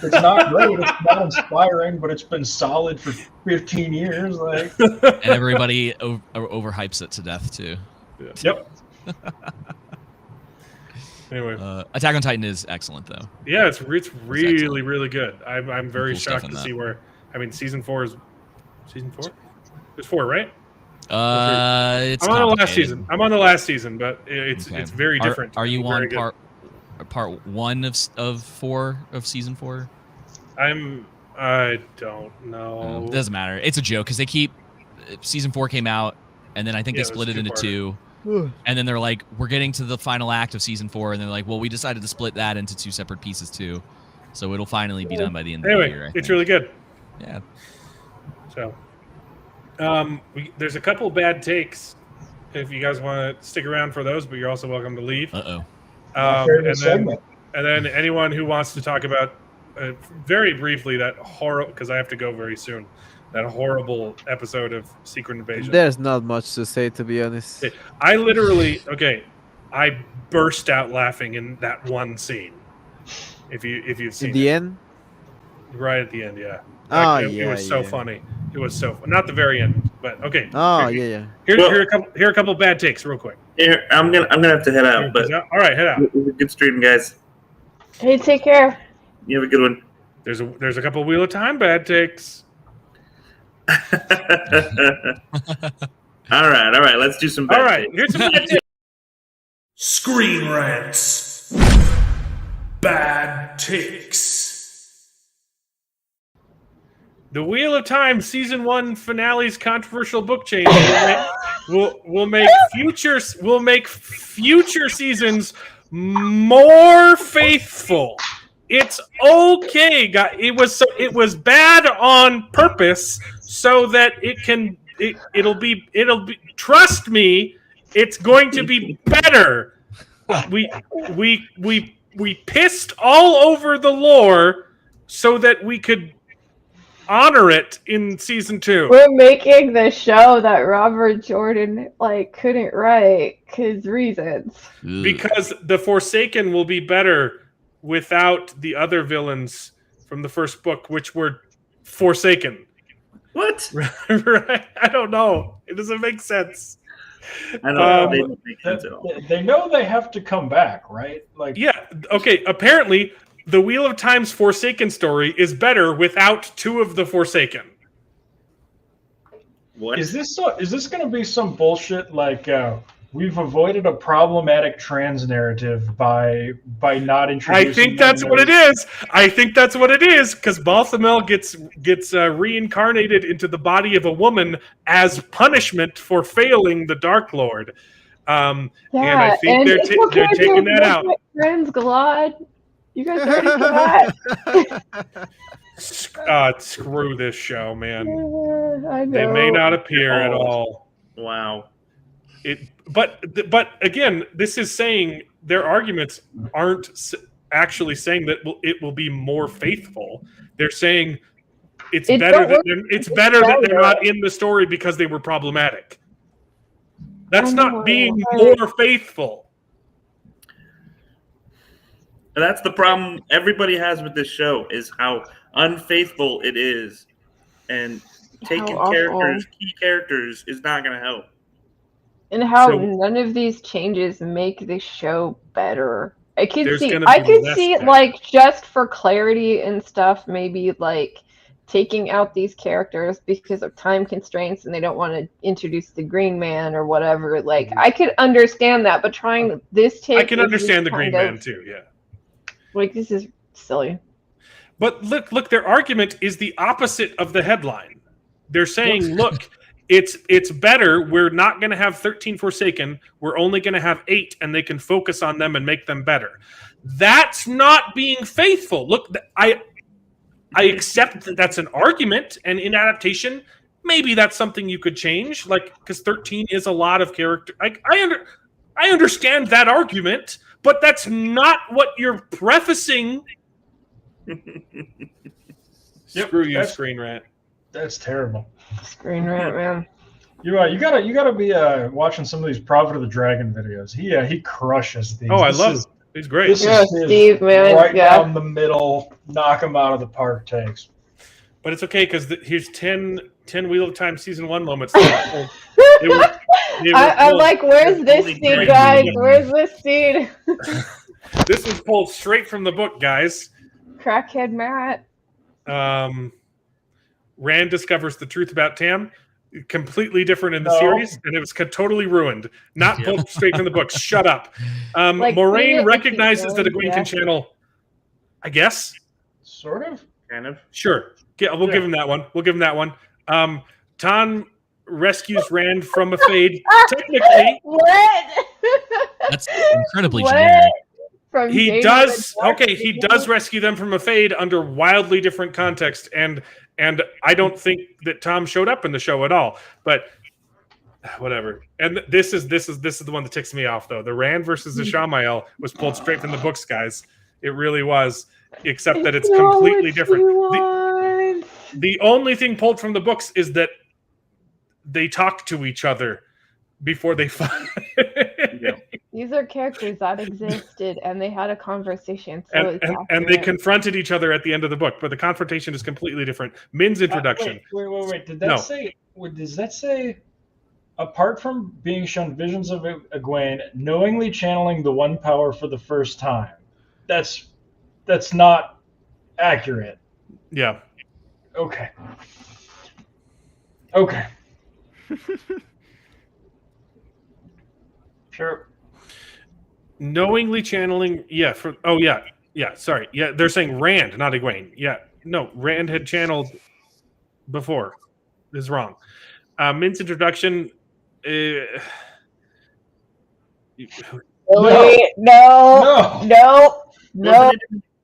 It's not great. It's not inspiring, but it's been solid for 15 years. And everybody overhypes it to death too. Yeah. Yep. Anyway, Attack on Titan is excellent though. Yeah, it's really really good. I'm very shocked to see where. I mean, season 4 is season 4. There's 4, right? I'm on the last season, but it's very different. Are you on part 1 of 4 of season 4? I don't know. It doesn't matter. It's a joke because they keep season 4 came out, and then I think they split it into 2. And then they're like, we're getting to the final act of season 4, and they're like, well, we decided to split that into 2 separate pieces too, so it'll finally be done by the end of the year. It's really good. Yeah. So, there's a couple bad takes if you guys want to stick around for those, but you're also welcome to leave. My favorite And segment. then anyone who wants to talk about very briefly that horror, because I have to go very soon, that horrible episode of Secret Invasion. There's not much to say, to be honest. I literally I burst out laughing in that one scene. If you've seen In the it. end, Right at the end, yeah. Oh, It was so funny. It was so not the very end, but okay. Oh yeah. Here are a couple bad takes, real quick. Here, I'm gonna have to head out, but all right, head out. It was a good stream, guys. Hey, take care. You have a good one. There's a couple Wheel of Time bad takes. all right. Let's do some bad All right, takes. here's some bad takes. Screen Rants. Bad takes. The Wheel of Time season 1 finale's controversial book change will make future seasons more faithful. It's okay, guys. It was bad on purpose so that it'll be trust me, it's going to be better. We pissed all over the lore so that we could honor it in season 2. We're making the show that Robert Jordan couldn't write his reasons. Because the Forsaken will be better without the other villains from the first book, which were Forsaken. What? Right? I don't know. It doesn't make sense. I don't know. They don't make sense at all. They know they have to come back, right? Yeah. Okay. Apparently, the Wheel of Time's Forsaken story is better without 2 of the Forsaken. What is this? Is this going to be some bullshit we've avoided a problematic trans narrative by not introducing? I think that's what it is. I think that's what it is because Balthamel gets reincarnated into the body of a woman as punishment for failing the Dark Lord. And I think they're taking that out. Trans Glad. You guys ready for that? Screw this show, man. I know. They may not appear at all. Wow. But again, this is saying their arguments aren't actually saying that it will be more faithful. They're saying it's better that they're not in the story because they were problematic. That's not being more faithful. And that's the problem everybody has with this show is how unfaithful it is. And taking key characters is not going to help. And how none of these changes make the show better. I could see just for clarity and stuff, maybe taking out these characters because of time constraints and they don't want to introduce the Green Man or whatever. I could understand that, but trying this take, I can understand the Green Man too. Yeah. This is silly. But look, their argument is the opposite of the headline. They're saying, look, it's better. We're not going to have 13 Forsaken. We're only going to have 8, and they can focus on them and make them better. That's not being faithful. Look, I accept that that's an argument, and in adaptation, maybe that's something you could change, because 13 is a lot of character. I understand that argument. But that's not what you're prefacing. Screw you, Screen Rant. That's terrible. Screen Rant, man. You gotta be watching some of these Prophet of the Dragon videos. He crushes these. Oh, I love him. He's great. This is Steve, man. Right down the middle, knock him out of the park takes. But it's okay because here's 10 Wheel of Time season 1 moments. I'm like, where's this scene, guys? Where's this scene? This was pulled straight from the book, guys. Crackhead Matt. Rand discovers the truth about Tam. Completely different in the series, and it was totally ruined. Not pulled straight from the book. Shut up. Moraine recognizes that Egwene can channel. I guess. Sort of. Kind of. Sure. We'll give him that one. Ton rescues Rand from a fade. Technically, what? That's incredibly generic. He does rescue them from a fade under wildly different context, and I don't think that Tom showed up in the show at all. But whatever. And this is the one that ticks me off though. The Rand versus the Shamael was pulled straight from the books, guys. It really was, except that it's completely different. The only thing pulled from the books is that they talk to each other before they fight. These are characters that existed, and they had a conversation. So and they confronted each other at the end of the book, but the confrontation is completely different. Min's introduction. Wait. Did that say? Does that say? Apart from being shown visions of Egwene, knowingly channeling the one power for the first time, that's not accurate. Yeah. Okay. Sure. Knowingly channeling, sorry. Yeah, they're saying Rand, not Egwene. Yeah, no, Rand had channeled before. This is wrong. Min's introduction. No.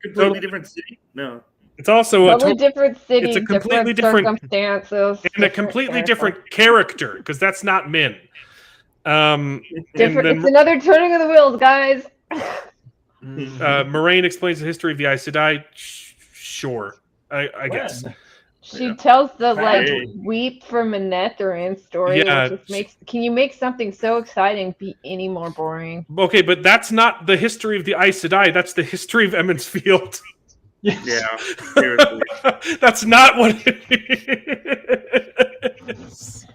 Completely different city. No. It's also totally different city. It's a completely different circumstances and a completely different character because that's not Min. It's another turning of the wheels, guys. Moraine explains the history of the Aes Sedai. Sure, I guess. She tells the weep for Manetheren story, which just can you make something so exciting be any more boring? Okay, but that's not the history of the Aes Sedai. That's the history of Emond's Field. Yeah, seriously. That's not what it is.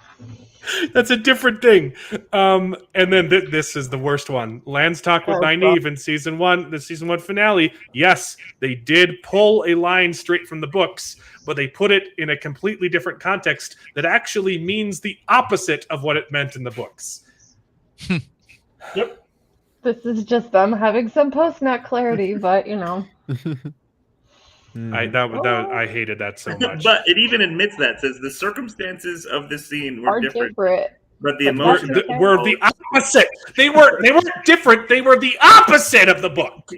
That's a different thing. And then this is the worst one. Lan's talk with Nynaeve in season 1, the season 1 finale. Yes, they did pull a line straight from the books, but they put it in a completely different context that actually means the opposite of what it meant in the books. Yep. This is just them having some post-nut clarity, but I hated that so much. But it even admits that, says the circumstances of this scene were different. But the emotion were the opposite. They weren't different. They were the opposite of the book.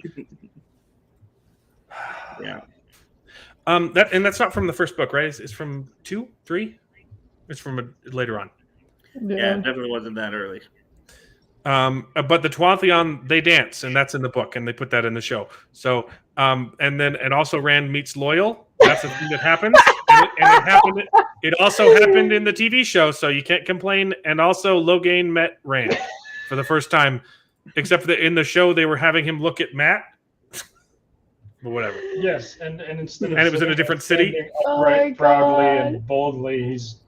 Yeah. That's not from the first book, right? It's from 2, 3. It's from later on. Yeah, it definitely wasn't that early. But the Tuathon, they dance, and that's in the book, and they put that in the show. So, and also Rand meets Loyal. That's the thing that happens, and it also happened in the TV show, so you can't complain. And also, Logain met Rand for the first time, except that in the show they were having him look at Matt. But whatever. Yes, and instead of it was in a different city. Upright, proudly and boldly, he's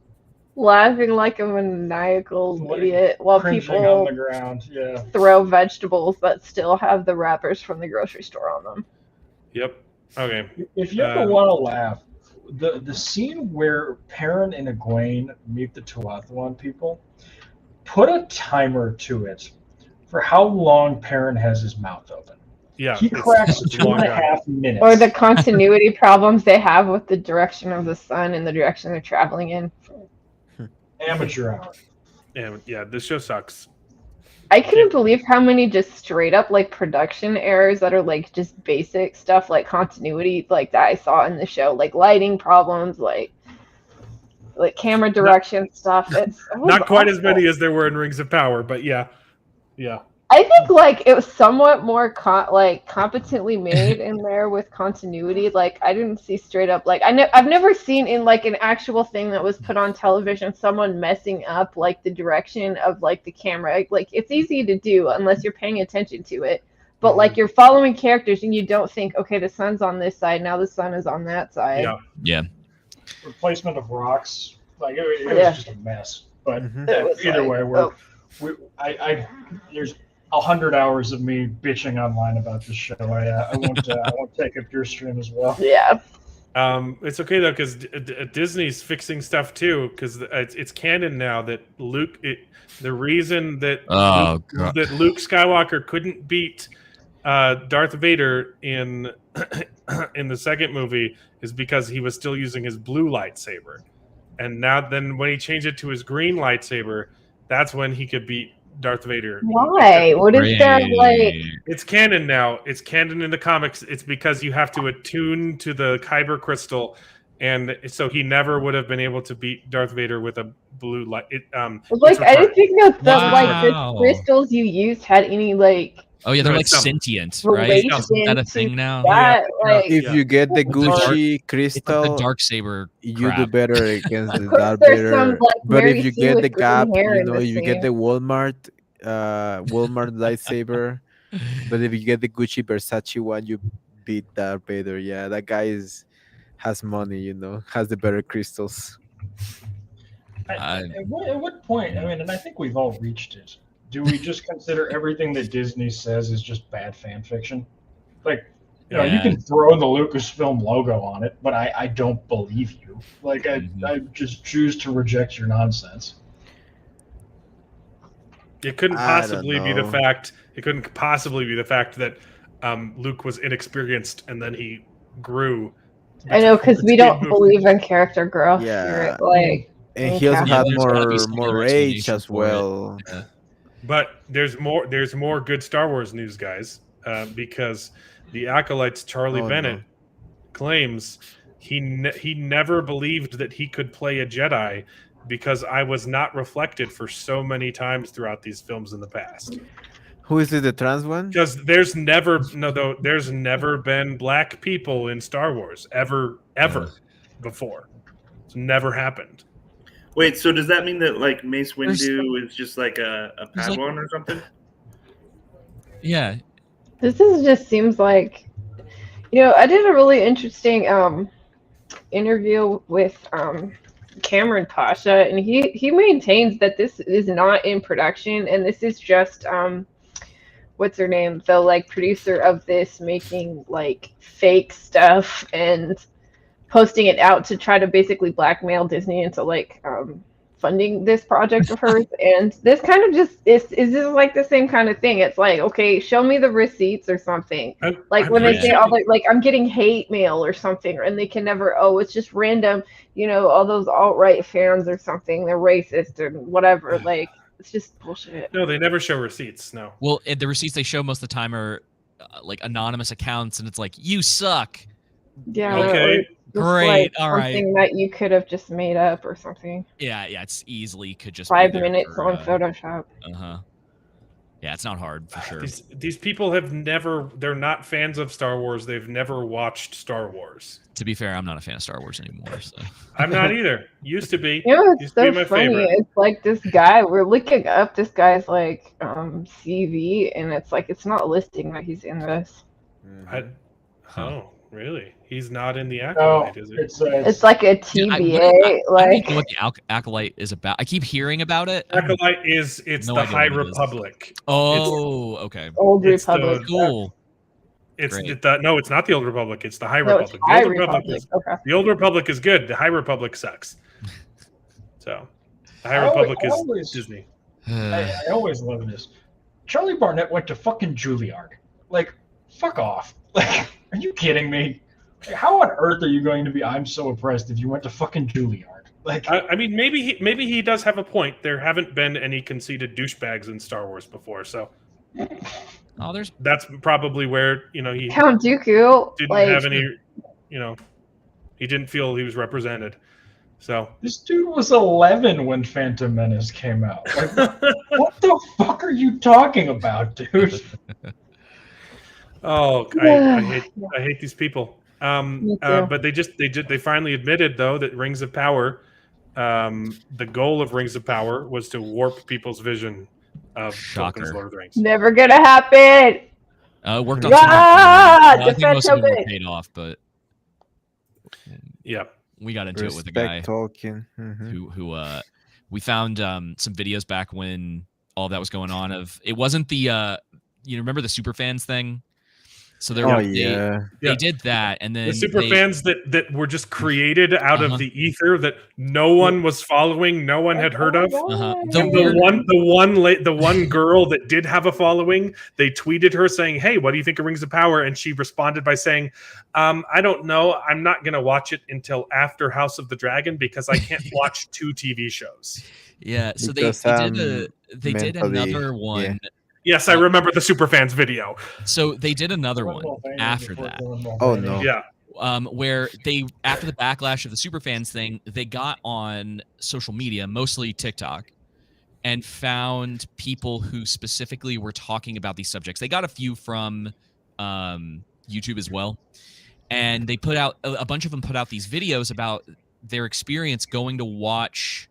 laughing like a maniacal idiot while people on the ground. Yeah. Throw vegetables that still have the wrappers from the grocery store on them. Yep. Okay. If you ever want to laugh, the scene where Perrin and Egwene meet the Tuathon people, put a timer to it for how long Perrin has his mouth open. Yeah, he cracks 2.5 minutes. Or the continuity problems they have with the direction of the sun and the direction they're traveling in. Amateur hour. Yeah, this show sucks. I couldn't believe how many just straight up production errors that are just basic stuff like continuity that I saw in the show, like lighting problems, like camera direction stuff. Not quite as many as there were in Rings of Power, but yeah. I think it was somewhat more competently made in there with continuity. I didn't see straight up I've never seen in an actual thing that was put on television someone messing up the direction of the camera. It's easy to do unless you're paying attention to it. But you're following characters and you don't think, okay, the sun's on this side, now the sun is on that side. Yeah. Replacement of rocks, it was just a mess. But either way, there's 100 hours of me bitching online about this show. I won't take up your stream as well. Yeah. It's okay though because Disney's fixing stuff too because it's canon now that the reason that Luke Skywalker couldn't beat Darth Vader in the second movie is because he was still using his blue lightsaber, and then when he changed it to his green lightsaber, that's when he could beat Darth Vader. Why? What is that It's canon now. It's canon in the comics. It's because you have to attune to the kyber crystal, and so he never would have been able to beat Darth Vader with a blue light. Like I didn't think that the Wow. crystals you used had any like Oh yeah, they're No, like it's some- sentient, right? relation Isn't that a to thing now? that. Like, If you get the With the dark- Gucci It's like the crystal, dark saber you do crap. better against of the course, Darth there's some Vader. like But if Mary you Sue get with the green gap, hair you in know, the you get scene. the Walmart lightsaber. But if you get the Gucci Versace one, you beat Darth Vader. Yeah, that guy has money, you know, has the better crystals. At what point? I mean, and I think we've all reached it. Do we just consider everything that Disney says is just bad fan fiction? Like, you know, you Yeah. can throw the Lucasfilm logo on it, but I don't believe you. Like, I just choose to reject your nonsense. It couldn't I don't possibly be the know. fact. It couldn't possibly be the fact that Luke was inexperienced and then he grew. I know, because we between don't movies. believe in character growth Yeah. here. Like, And he also Yeah, had there's gotta be some more other rage explanation as for it. well. Yeah. But there's more good Star Wars news, guys, because the Acolyte's Charlie Oh, Bennett no. claims he never believed that he could play a Jedi because I was not reflected for so many times throughout these films in the past. Who is it, the trans one? Because there's never been black people in Star Wars ever before. It's never happened. Wait, so does that mean that like Mace There's- Windu is just like a He's like- Padawan or something? Yeah. this just seems like, I did a really interesting interview with Cameron Pasha, and he maintains that this is not in production, and this is just what's her name, the like producer of this making like fake stuff and posting it out to try to basically blackmail Disney into like funding this project of hers. And this kind of just is this like the same kind of thing. It's like, okay, show me the receipts or something. Like when they say all like I'm getting hate mail or something, and they can never, it's just random, all those alt-right fans or something, they're racist or whatever. Like it's just bullshit. No, they never show receipts. No. Well, the receipts they show most of the time are like anonymous accounts, and it's like, you suck. Yeah. Okay. Great. Like all right. something that you could have just made up or something. Yeah. It's easily could just 5 be there minutes for, on Photoshop. Yeah, it's not hard for sure. These people they're not fans of Star Wars. They've never watched Star Wars. To be fair, I'm not a fan of Star Wars anymore. So. I'm not either. Used to be. It's Used to so be my funny. favorite. It's like this guy, we're looking up this guy's like CV, and it's like it's not listing that he's in this. Oh, really? He's not in the No, Acolyte, is it? It's like a Yeah, TBA. I don't like even know what the Acolyte is about. I keep hearing about it. Acolyte it's no the idea High what it is. Republic. Oh, okay. Old it's the- Republic. Cool. It's Great. no, it's not the Old Republic. It's the High No, it's Republic. High The Old Republic Republic. is Okay. the Old Republic is good. The High Republic sucks. So, the High I Republic always- is Disney. I always love this. Charlie Barnett went to fucking Juilliard. Like, fuck off. Like, are you kidding me? Like, how on earth are you going to be I'm so oppressed if you went to fucking Juilliard? Like, I mean, maybe he does have a point. There haven't been any conceited douchebags in Star Wars before, so Oh, there's that's probably where he Count Dooku. didn't Like, have any. He didn't feel he was represented. So this dude was 11 when Phantom Menace came out. Like, what the fuck are you talking about, dude? Oh, I hate these people. Me too. But they finally admitted though that Rings of Power, the goal of Rings of Power was to warp people's vision of Shocker. Tolkien's Lord of the Rings. never gonna happen. it worked on Ah, some of them. I think defend most of them were Tolkien. paid off, but Yeah. we got into it with a guy Respect Tolkien. Mhm. who we found some videos back when all that was going on. Of it wasn't the you remember the super fans thing. So Oh they yeah. Yeah. did that, and then The super fans that were just created out Uh-huh. of the ether that no one was following, no one had heard of. Uh-huh. And The the one girl that did have a following, they tweeted her saying, "Hey, what do you think of Rings of Power?" And she responded by saying, "I don't know. I'm not going to watch it until after House of the Dragon because I can't watch 2 TV shows." Yeah, so Because, they did mentally, another one. yeah. Yes, I remember the super fans video. So they did another one after that. Oh no. Yeah, where they, after the backlash of the superfans thing, they got on social media, mostly TikTok, and found people who specifically were talking about these subjects. They got a few from YouTube as well, and they put out a bunch of them put out these videos about their experience going to watch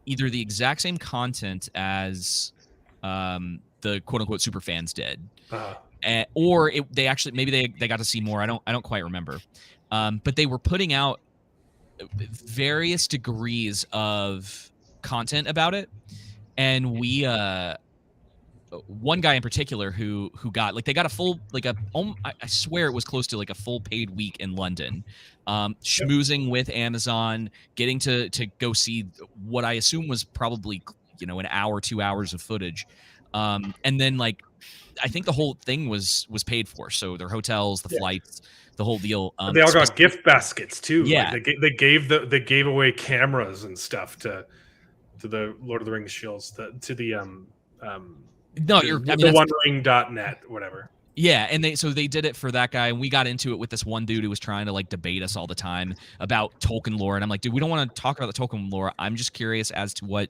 either the exact same content as the quote unquote super fans did, or they actually maybe they got to see more. I don't quite remember, but they were putting out various degrees of content about it, and we one guy in particular who got, like, they got a full, like, I swear it was close to like a full paid week in London, schmoozing with Amazon, getting to go see what I assume was probably, you know, an hour, 2 hours of footage, and then, like, I think the whole thing was paid for, so their hotels, the flights, the whole deal. They all got gift baskets too. Yeah, like they gave away cameras and stuff to the Lord of the Rings shills, to the no, the, you're, the I mean, OneRing.net, whatever. Yeah, and they did it for that guy, and we got into it with this one dude who was trying to, like, debate us all the time about Tolkien lore, and I'm like, dude, we don't want to talk about the Tolkien lore. I'm just curious as to what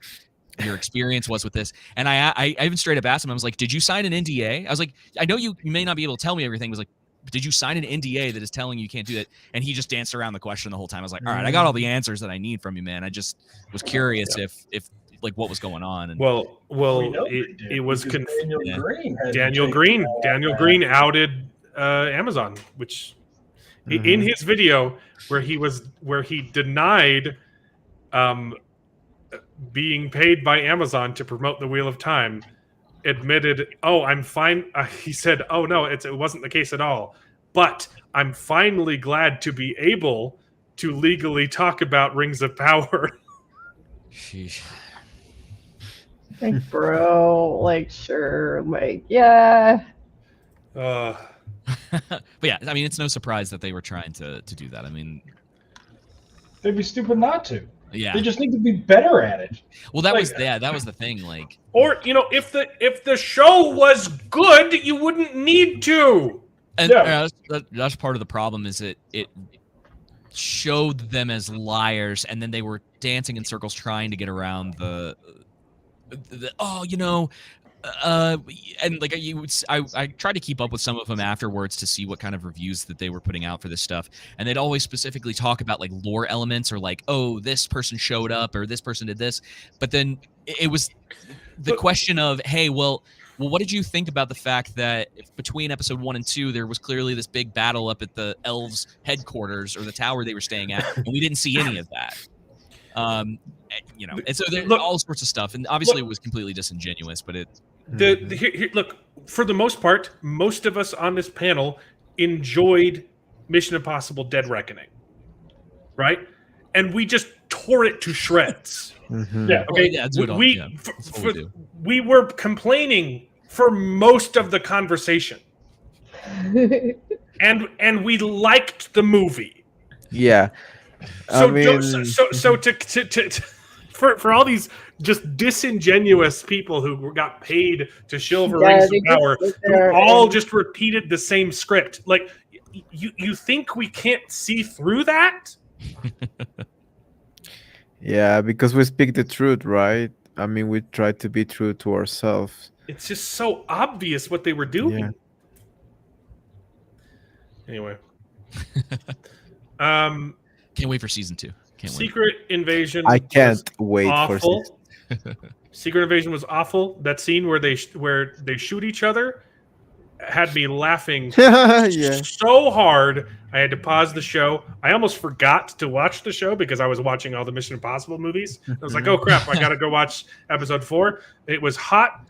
your experience was with this. And I even straight up asked him, I was like, did you sign an NDA? I was like, I know you may not be able to tell me everything. I was like, did you sign an NDA that is telling you can't do that? And he just danced around the question the whole time. I was like, all right, I got all the answers that I need from you, man. I just was curious if like what was going on. And well, it was Daniel Green outed Amazon, which in his video where he denied being paid by Amazon to promote the Wheel of Time, admitted, "Oh, I'm fine." He said, "Oh no, it wasn't the case at all. But I'm finally glad to be able to legally talk about Rings of Power." Sheesh. Like, bro, like, sure, like, yeah. But yeah, I mean, it's no surprise that they were trying to do that. I mean, they'd be stupid not to. Yeah, they just need to be better at it. Well, that was the thing. Like, or, you know, if the show was good, you wouldn't need to. And that's part of the problem, is it showed them as liars, and then they were dancing in circles trying to get around the you know, and like I tried to keep up with some of them afterwards to see what kind of reviews that they were putting out for this stuff, and they'd always specifically talk about like lore elements, or like, oh, this person showed up or this person did this, but then it was the question of, hey, well, what did you think about the fact that between episode 1 and 2 there was clearly this big battle up at the elves headquarters, or the tower they were staying at, and we didn't see any of that? You know, and so there's all sorts of stuff, and obviously it was completely disingenuous, but it look, for the most part, most of us on this panel enjoyed Mission Impossible Dead Reckoning, right? And we just tore it to shreds. Yeah. Okay. We were complaining for most of the conversation, and we liked the movie. Yeah. So for all these just disingenuous people who got paid to shill for Rings of Power, who all just repeated the same script, like, you think we can't see through that? Yeah, because we speak the truth, right? I mean, we try to be true to ourselves. It's just so obvious what they were doing. Yeah. Anyway. Can't wait for season 2. Secret Invasion. I can't wait awful. for season. Secret Invasion was awful. That scene where they shoot each other had me laughing so hard I had to pause the show. I almost forgot to watch the show because I was watching all the Mission Impossible movies. I was like, oh crap, I gotta go watch episode 4. It was hot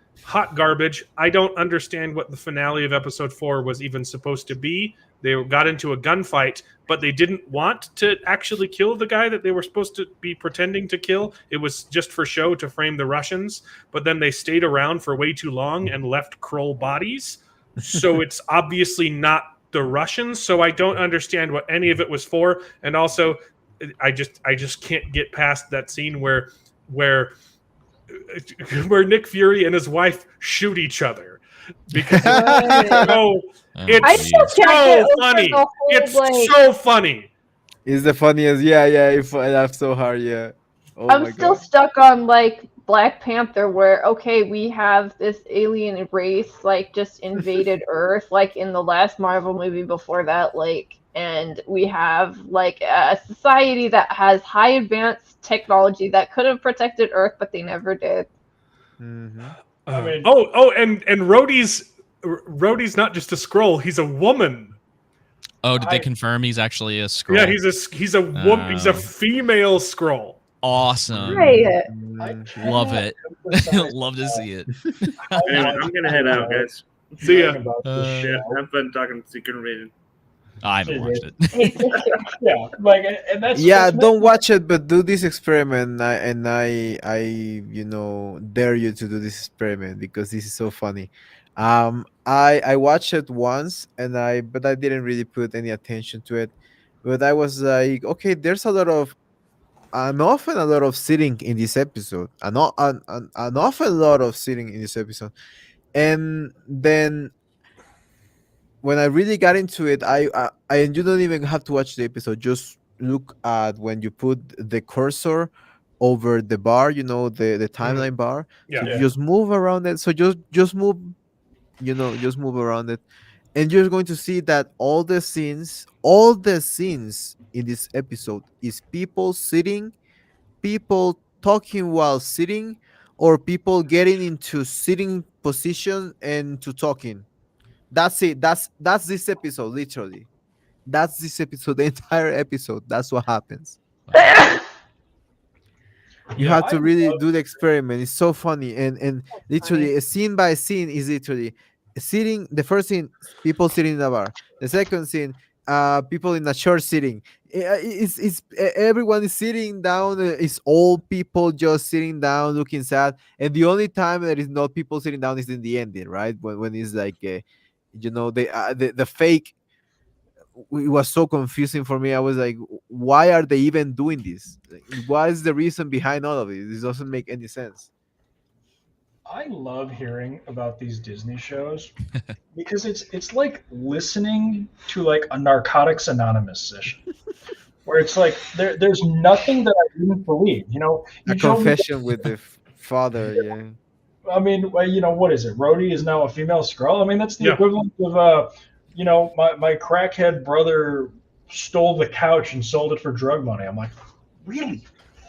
garbage. I don't understand what the finale of episode 4 was even supposed to be. They got into a gunfight, but they didn't want to actually kill the guy that they were supposed to be pretending to kill. It was just for show to frame the Russians, but then they stayed around for way too long and left Kroll bodies. So it's obviously not the Russians. So I don't understand what any of it was for. And also, I just can't get past that scene where Nick Fury and his wife shoot each other. because Oh, I it's still geez. can't get so over funny. the whole, It's like, so funny. It's the funniest. Yeah, yeah. If I laugh so hard, yeah. Oh I'm my still god. stuck on like Black Panther, where okay, we have this alien race like just invaded Earth, like in the last Marvel movie before that, like, and we have like a society that has high advanced technology that could have protected Earth, but they never did. Hmm. I mean- And Rhodey's not just a scroll; he's a woman. Oh, did they I- confirm he's actually a scroll? Yeah, he's a woman. He's a Oh. female scroll. Awesome. Right. I Love cannot it. emphasize Love to see it. how Anyway, much I'm gonna head out, guys. See ya. hearing about this Uh, Yeah, show. have fun talking Secret Invasion. I haven't watched it. Hey, take care. Yeah, like, and that's Yeah, that's don't watch it, but do this experiment. I, you know, dare you to do this experiment because this is so funny. I watched it once, but I didn't really put any attention to it. But I was like, okay, there's an often a lot of sitting in this episode, an often lot of sitting in this episode, and then when I really got into it, and you don't even have to watch the episode. Just look at when you put the cursor over the bar, you know, the timeline bar. Yeah. So you Yeah. just move around it. So just move, you know, just move around it, and you're going to see that all the scenes in this episode is people sitting, people talking while sitting, or people getting into sitting position and to talking. That's it. That's this episode, literally. That's this episode, the entire episode. That's what happens. You Yeah, have I to really love do the experiment. It's so funny, and literally, a scene by scene is literally sitting. The first scene, people sitting in a bar. The second scene, people in a church sitting. Everyone is sitting down. It's all people just sitting down, looking sad. And the only time there is not people sitting down is in the ending, right? When it's like, you know, the fake. It was so confusing for me. I was like, why are they even doing this? Like, what is the reason behind all of it? This doesn't make any sense. I love hearing about these Disney shows because it's like listening to like a Narcotics Anonymous session. Where it's like there's nothing that I didn't believe. You know, A you told me confession with the father, yeah. I mean, well, you know, what is it? Rhodey is now a female Skrull. I mean, that's the Yeah. equivalent of, you know, my crackhead brother stole the couch and sold it for drug money. I'm like, really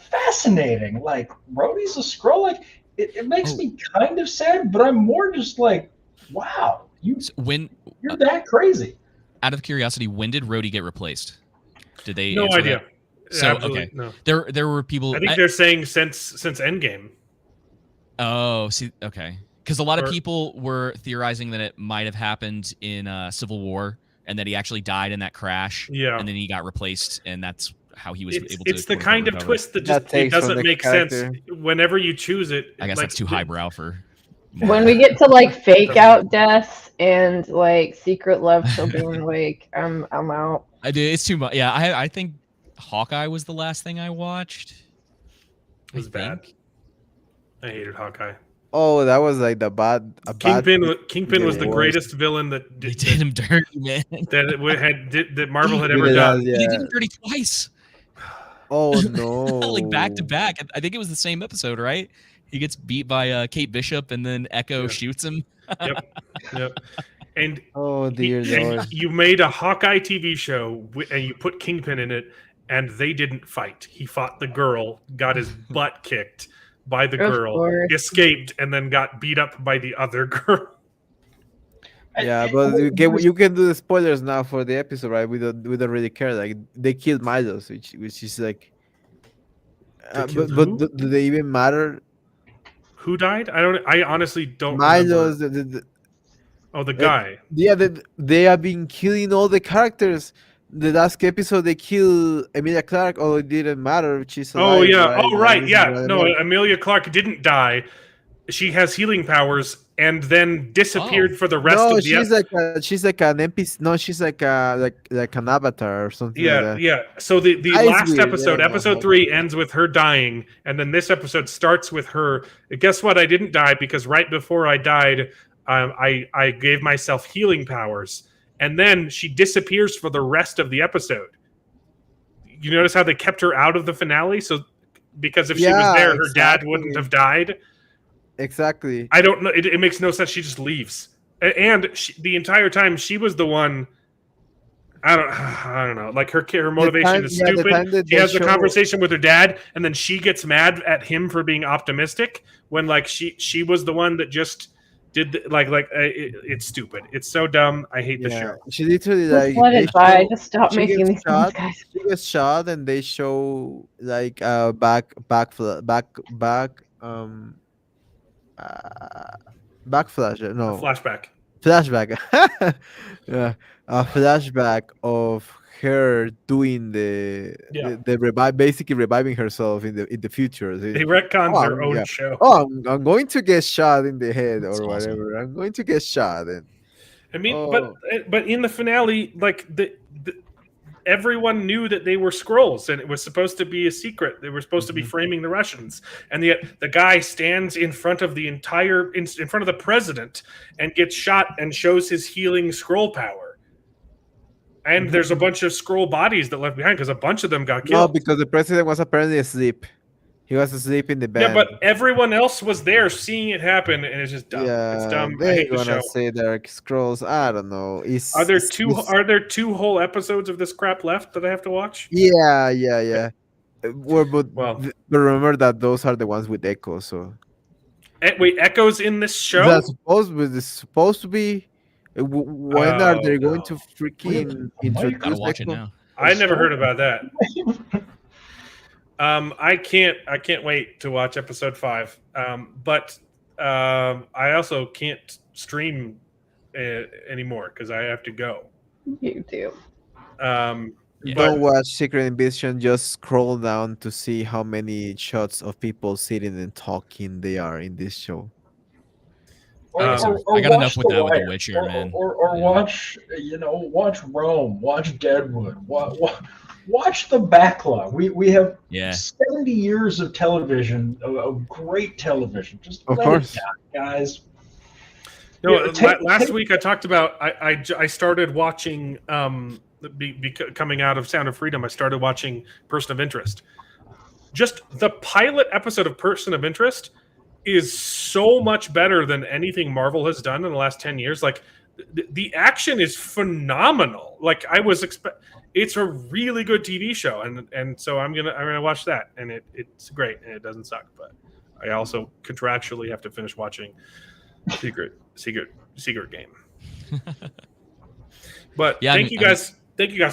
fascinating. Like, Rhodey's a Skrull. Like, it makes Oh. me kind of sad, but I'm more just like, wow, So when, you're that crazy. out of curiosity, when did Rhodey get replaced? Did they? No answer idea. that? So Absolutely okay, no. there were people. I think they're saying since Endgame. Oh, see, okay, because a lot Or- of people were theorizing that it might have happened in Civil War, and that he actually died in that crash. Yeah. and then he got replaced, and that's how he was able to. It's the quote-unquote kind of recover. twist that That just it takes from doesn't the make character. sense whenever you choose it. I guess like, that's too highbrow for. When we get to like fake out deaths and like secret love till being like, I'm out. I did. It's too much. Yeah, I think Hawkeye was the last thing I watched. It was I bad. think. I hated Hawkeye. Oh, that was like Kingpin the was the worst. greatest villain that They did him dirty, man. that Marvel had He ever did done. that, They did yeah. him dirty twice. Oh no. Like back to back. I think it was the same episode, right? He gets beat by Kate Bishop, and then Echo Yeah. shoots him. Yep. And Oh dear Lord. you made a Hawkeye TV show and you put Kingpin in it, and they didn't fight. He fought the girl, got his butt kicked by the Of girl, course. escaped, and then got beat up by the other girl. Yeah, but you can do the spoilers now for the episode, right? We don't really care. Like they killed Milos, which is like They killed but who? do they even matter? Who died? I honestly don't remember. Milos, Oh, the guy. yeah, they have been killing all the characters. The last episode they killed Emilia Clarke, although it didn't matter. She's alive. Oh yeah. Right? Oh right. This is Yeah. what I No, meant. Amelia Clark didn't die. She has healing powers and then disappeared Oh. for the rest No, of the she's like an NPC. No, she's like an avatar or something like Yeah, that. yeah. So the Ah, it's last weird. episode, Yeah, episode 3, ends with her dying, and then this episode starts with her. Guess what? I didn't die because right before I died, I gave myself healing powers, and then she disappears for the rest of the episode. You notice how they kept her out of the finale? So because if she was Yeah, there, her dad wouldn't exactly. have died. Exactly. I don't know. It makes no sense. She just leaves, and the entire time she was the one. I don't know. Like her motivation is The stupid. time that She they has the show, conversation with her dad, and then she gets mad at him for being optimistic when like she was the one that just did it's stupid. It's so dumb. I hate the yeah, show. she literally Just like let they it die. show Just stop she making gets these things, shot. guys. She gets shot, and they show like uh, backflash. A No, flashback. flashback. Yeah, a flashback of her doing Yeah, the revive, basically reviving herself in the future. they retcons Oh, their own show. oh, I'm going to get shot in the head That's or awesome. whatever. I'm going to get shot, and I mean, oh, but in the finale, like everyone knew that they were scrolls, and it was supposed to be a secret. They were supposed to be framing the Russians, and yet the guy stands in front of the entire in front of the president and gets shot and shows his healing scroll power. And there's a bunch of scroll bodies that left behind because a bunch of them got no, killed. because the president was apparently asleep. He was asleep in the Yeah, band. but everyone else was there seeing it happen, and it's just dumb. Yeah, It's dumb. I they're hate the gonna show. say Dark Scrolls. I don't know. Are there two whole episodes of this crap left that I have to watch? Yeah. But Well, but remember that those are the ones with Echo. So wait, Echo's in this show? it's supposed to be. When are they going to freaking Gotta introduce watch it Echo? now. I never heard about that. I can't wait to watch episode 5. But I also can't stream anymore because I have to go. You do. Yeah. Don't watch Secret Invasion. Just scroll down to see how many shots of people sitting and talking they are in this show. I got Or enough watch with The that with The Wire, Witcher, man. Or Yeah. watch, watch Rome, watch Deadwood, watch the backlog. We have Yeah. 70 years of television, of great television. Just Of let course. it down, guys. No, Yeah, last week I talked about I started watching coming out of Sound of Freedom. I started watching Person of Interest. Just the pilot episode of Person of Interest is so much better than anything Marvel has done in the last 10 years. Like the action is phenomenal. Like I was it's a really good TV show, and so I'm gonna watch that, and it's great, and it doesn't suck. But I also contractually have to finish watching Secret Game. But Yeah, thank you guys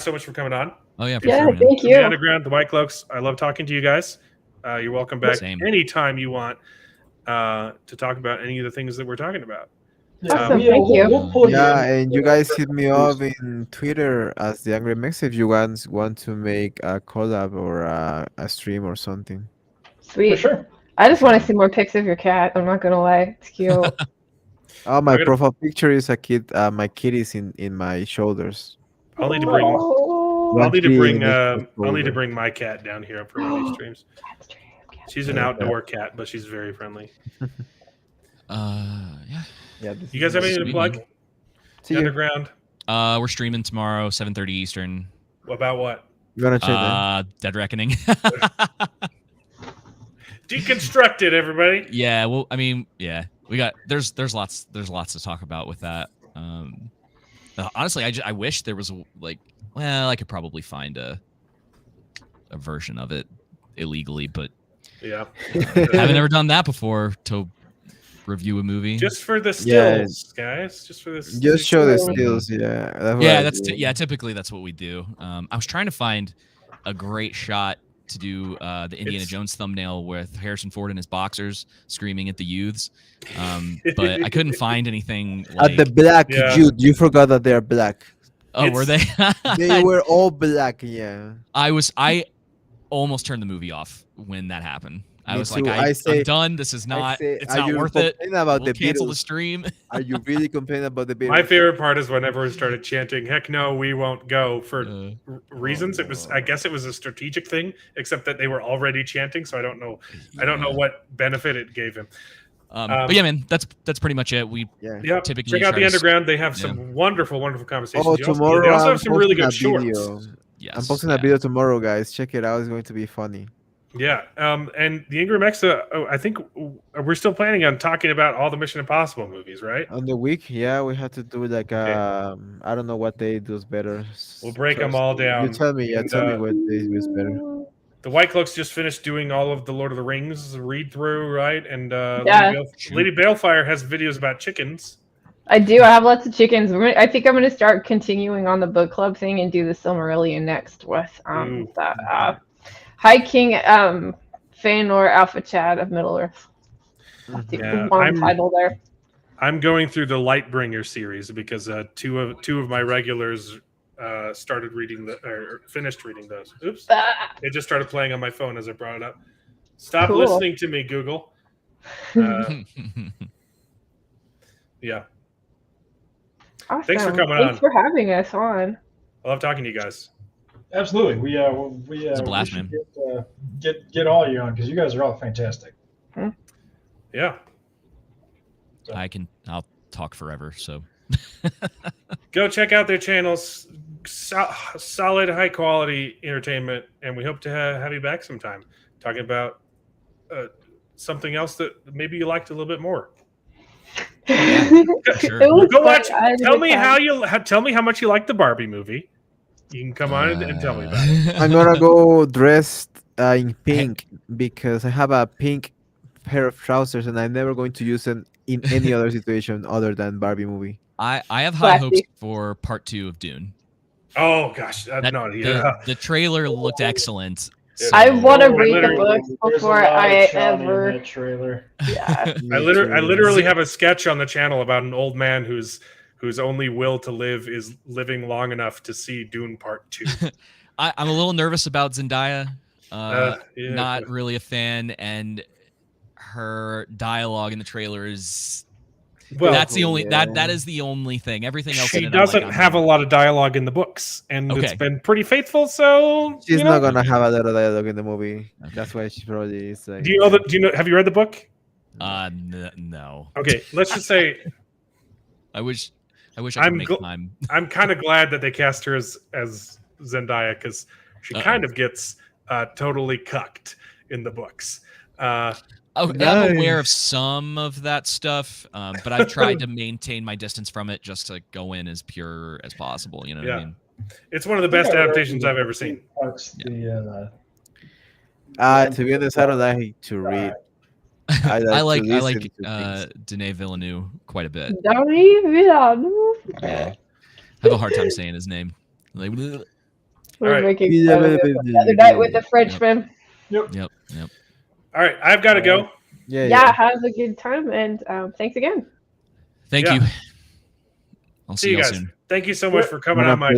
so much for coming on. Oh yeah, for Yeah, sure, man. thank The you. Underground, the White Cloaks. I love talking to you guys. You're welcome back Same. anytime you want to talk about any of the things that we're talking about. Awesome, thank you. We'll pull you Yeah, in. and you guys hit me up in Twitter as the Angry Mex if you guys want to make a collab or a stream or something. For Sweet. sure. I just want to see more pics of your cat. I'm not gonna lie, it's cute. Oh, my I'm gonna- profile picture is a kid. My kid is in my shoulders. I'll need to bring Oh. I'll need to Luckily, bring it is I'll need to shoulder. bring my cat down here for one of these streams. She's an Yeah, outdoor cat, but she's very friendly. Yeah. Yeah, You guys have anything to Sweet, plug? man. See The you. Underground. We're streaming tomorrow, 7:30 Eastern. About what? You wanna check that? Dead Reckoning. Deconstruct it, everybody. Yeah, well, I mean, yeah, we got there's lots to talk about with that. Honestly, I wish there was I could probably find a version of it illegally, but Yeah. haven't ever done that before to review a movie. Just for the Yeah. stills, guys. Just for this. Just show the True. skills. Yeah. That's what Yeah, I that's do. typically that's what we do. I was trying to find a great shot to do the Indiana It's- Jones thumbnail with Harrison Ford in his boxers screaming at the youths, but I couldn't find anything. At the black, Yeah. Jude, you forgot that they're black. Oh, were they? They were all black. Yeah. I almost turned the movie off when that happened. I Me was too. like, I'm done. This is not. say, It's are not you worth it. complaining about We'll the cancel the Beatles? stream. Are you really complaining about the Beatles? My favorite part is when everyone started chanting, "Heck no, we won't go" for Uh, reasons. It was, I guess, it was a strategic thing, except that they were already chanting. So I don't know what benefit it gave him. But yeah, man, that's pretty much it. We Yeah, typically check out try the to underground. They have some wonderful, wonderful conversations. Oh, They tomorrow also I'm have some really posting a good shorts. video. Yes, I'm posting a video tomorrow, guys. Check it out. It's going to be funny. Yeah, and the Ingram Exa, I think we're still planning on talking about all the Mission Impossible movies, right? On the week, yeah, we have to do like I don't know what day does better. We'll break them all down. You tell me. Yeah, And, tell me what day is better. The White Cloaks just finished doing all of the Lord of the Rings read through, right? And Lady Balefire has videos about chickens. I do. I have lots of chickens. I think I'm going to start continuing on the book club thing and do the Silmarillion next with that High King Feanor Alpha Chad of Middle Earth. One title there. I'm going through the Lightbringer series because two of my regulars started reading or finished reading those. Oops. It just started playing on my phone as I brought it up. Stop listening to me, Google. Yeah. Awesome. Thanks for coming on. Thanks for having us on. I love talking to you guys. Absolutely. We it's a blast, should man. Get all you on because you guys are all fantastic. Yeah. I'll talk forever. So go check out their channels. Solid, high quality entertainment, and we hope to have you back sometime talking about something else that maybe you liked a little bit more. Sure. Go watch. Tell me how much you like the Barbie movie. You can come on and tell me about it. I'm gonna go dressed in pink because I have a pink pair of trousers and I'm never going to use them in any other situation other than Barbie movie. I have high hopes for part 2 of Dune. Oh gosh, the trailer looked excellent. So, I want to read the books before I ever. Trailer. Yeah. I literally have a sketch on the channel about an old man whose only will to live is living long enough to see Dune Part 2. I'm a little nervous about Zendaya. Not really a fan, and her dialogue in the trailer is. Well, that's the only that is the only thing. Everything else. She doesn't have a lot of dialogue in the books, and it's been pretty faithful. So she's not gonna have a lot of dialogue in the movie. That's why she probably is like. Do you know? Have you read the book? No. Okay, let's just say. I wish I could make time. I'm kind of glad that they cast her as Zendaya because she kind of gets totally cucked in the books. I'm aware of some of that stuff, but I've tried to maintain my distance from it just to go in as pure as possible. You know what I mean? It's one of the best adaptations I've ever seen. To be honest, I don't like to read. I like Denis Villeneuve quite a bit. Denis Villeneuve. Yeah. I have a hard time saying his name. Like, we're making fun of him the other night with the Frenchman. Yep. All right, I've got to go. Yeah, have a good time, and thanks again. Thank you. I'll see you guys soon. Thank you so much for coming on my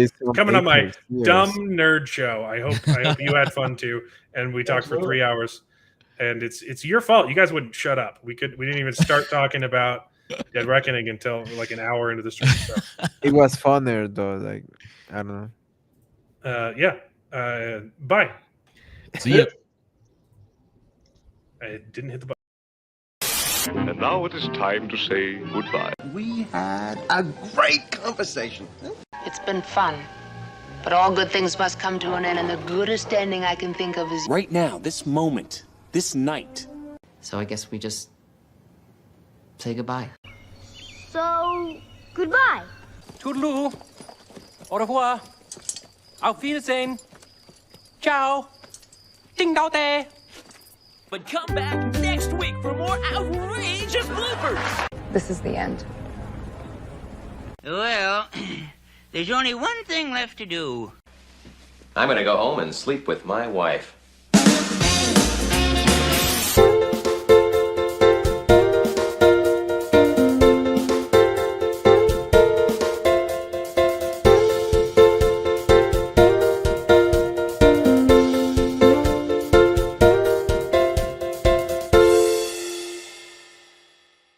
dumb nerd show. I hope you had fun too, and we talked for 3 hours. And it's your fault. You guys wouldn't shut up. We didn't even start talking about Dead Reckoning until like an hour into the stream. So. It was funner though. Like I don't know. Bye. See you. I didn't hit the button. And now it is time to say goodbye. We had a great conversation. It's been fun. But all good things must come to an end, and the goodest ending I can think of is... Right now, this moment, this night. So I guess we just say goodbye. So, goodbye. Toodaloo. Au revoir. Auf Wiedersehen. Ciao. Ding dao day. But come back next week for more outrageous bloopers. This is the end. Well, there's only one thing left to do. I'm gonna go home and sleep with my wife.